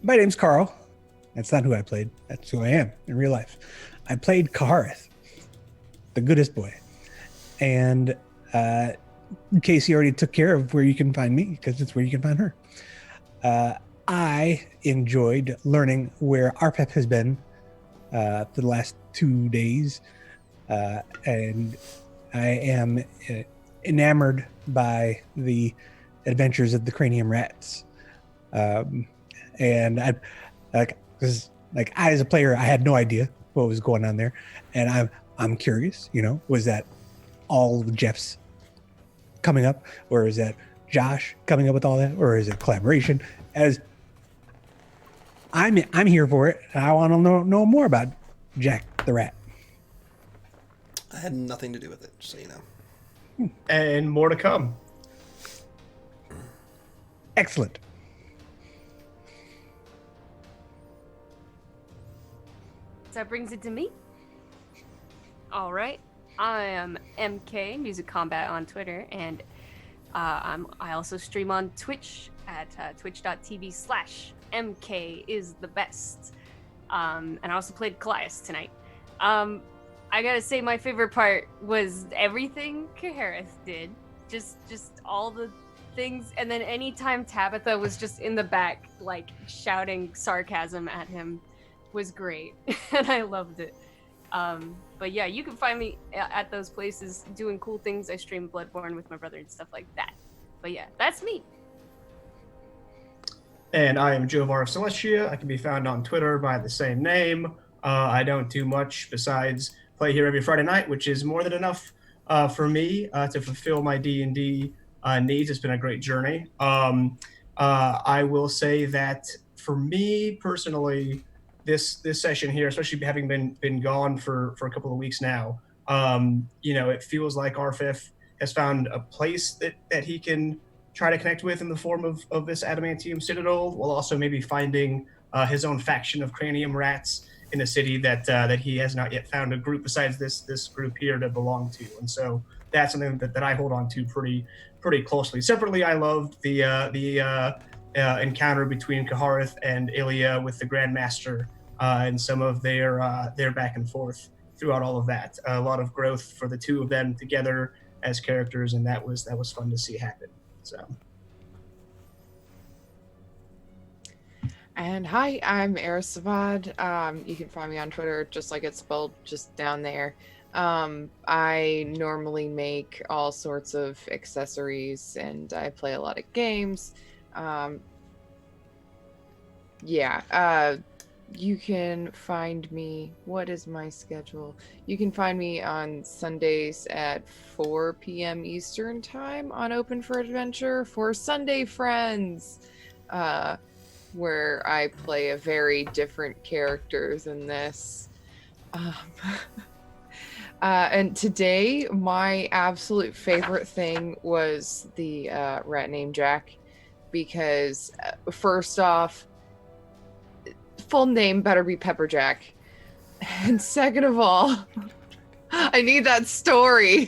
my name's Karl. That's not who I played. That's who I am in real life. I played Kahareth, the goodest boy. And Casey already took care of where you can find me, because it's where you can find her. I enjoyed learning where Arphef has been for the last 2 days. And I am enamored by the adventures of the cranium rats. And I, because I, as a player, I had no idea what was going on there. And I'm curious, was that all of Jeff's coming up, or is that Josh coming up with all that, or is it collaboration? As I'm here for it. I want to know more about Jack the Rat. I had nothing to do with it, just so you know. And more to come. Excellent. So that brings it to me. All right. I am MK Music Combat on Twitter, and I also stream on Twitch at twitch.tv/MK is the best. And I also played Colias tonight. I gotta say, my favorite part was everything Kahareth did. Just all the things, and then anytime Tabitha was just in the back, like shouting sarcasm at him, was great, and I loved it. But yeah, you can find me at those places doing cool things. I stream Bloodborne with my brother and stuff like that. But yeah, that's me. And I am Jovar of Celestia. I can be found on Twitter by the same name. I don't do much besides play here every Friday night, which is more than enough for me to fulfill my D&D needs. It's been a great journey. I will say that for me personally, this session here, especially having been gone for a couple of weeks now, it feels like Arphef has found a place that he can try to connect with in the form of this adamantium citadel, while also maybe finding his own faction of cranium rats in a city that he has not yet found a group besides this group here to belong to. And so that's something that I hold on to pretty closely. Separately, I loved the encounter between Kahareth and Ilya with the Grandmaster and some of their back and forth throughout all of that. A lot of growth for the two of them together as characters, and that was fun to see happen. So. And hi, I'm Aras. You can find me on Twitter, just like it's spelled, just down there. I normally make all sorts of accessories, and I play a lot of games. You can find me. What is my schedule? You can find me on Sundays at 4 p.m. Eastern Time on Open for Adventure for Sunday Friends, where I play a very different character than this. And today, my absolute favorite thing was the rat named Jack, because first off, full name better be Pepperjack, and second of all, I need that story.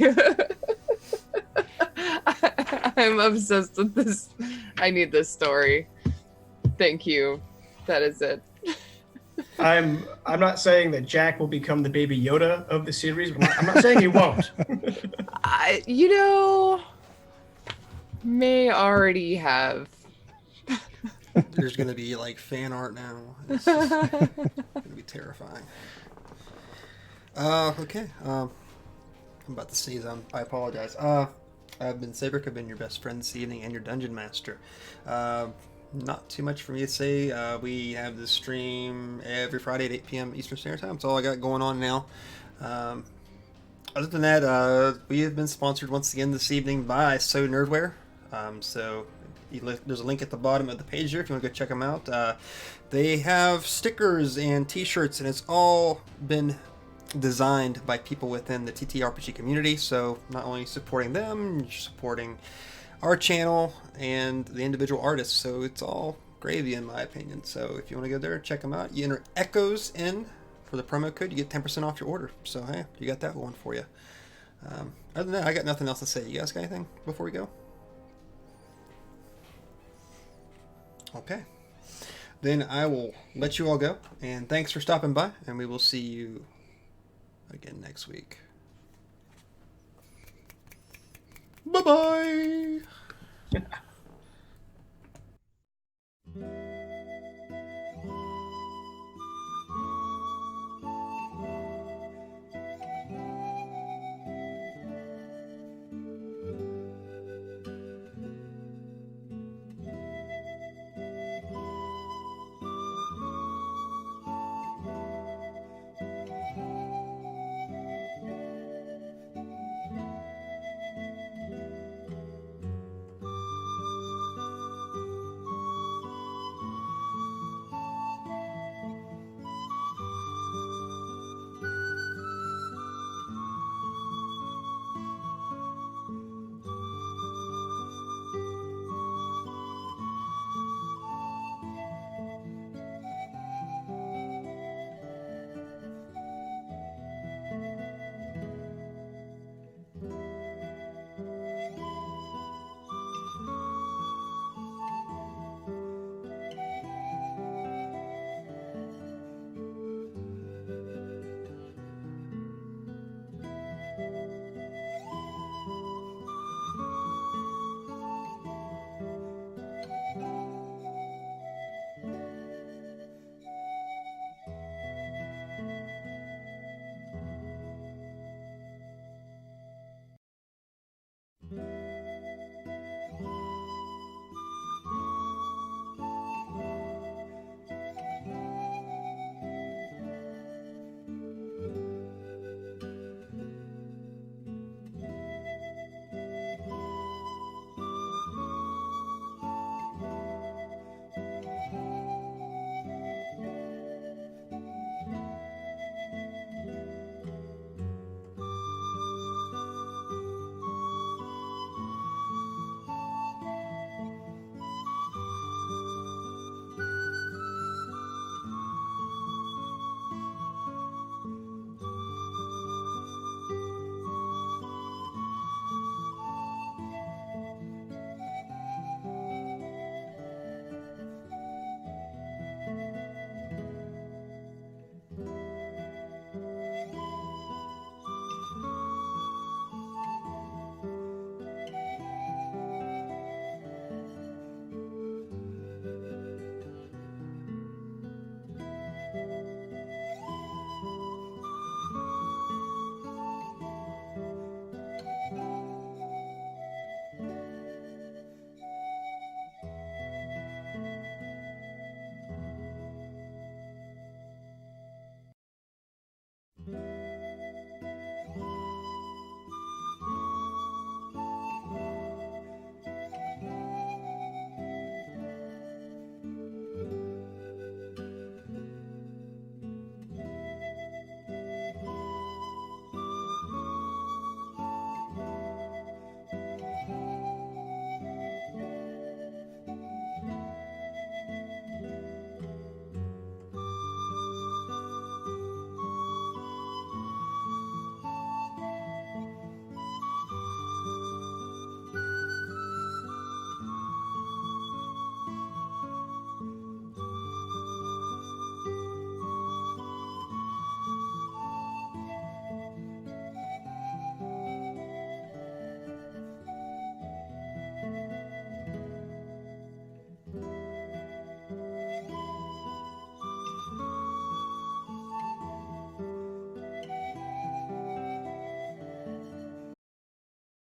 I'm obsessed with this. I need this story. Thank you. That is it. I'm not saying that Jack will become the baby Yoda of the series. I'm not saying he won't. May already have. There's going to be like fan art now. It's going to be terrifying. Okay. I'm about to sneeze. I apologize. I've been Saevrick. I've been your best friend this evening and your dungeon master. Not too much for me to say. We have this stream every Friday at 8 p.m. Eastern Standard Time. That's all I got going on now. Other than that, we have been sponsored once again this evening by So Nerdware. So there's a link at the bottom of the page here if you want to go check them out. They have stickers and t-shirts, and it's all been designed by people within the TTRPG community. So not only supporting them, you're supporting our channel and the individual artists. So it's all gravy in my opinion. So if you want to go there, check them out. You enter Echoes in for the promo code, you get 10% off your order. So hey, you got that one for you. Other than that, I got nothing else to say. You guys got anything before we go? Okay. Then I will let you all go. And thanks for stopping by. And we will see you again next week. Bye-bye.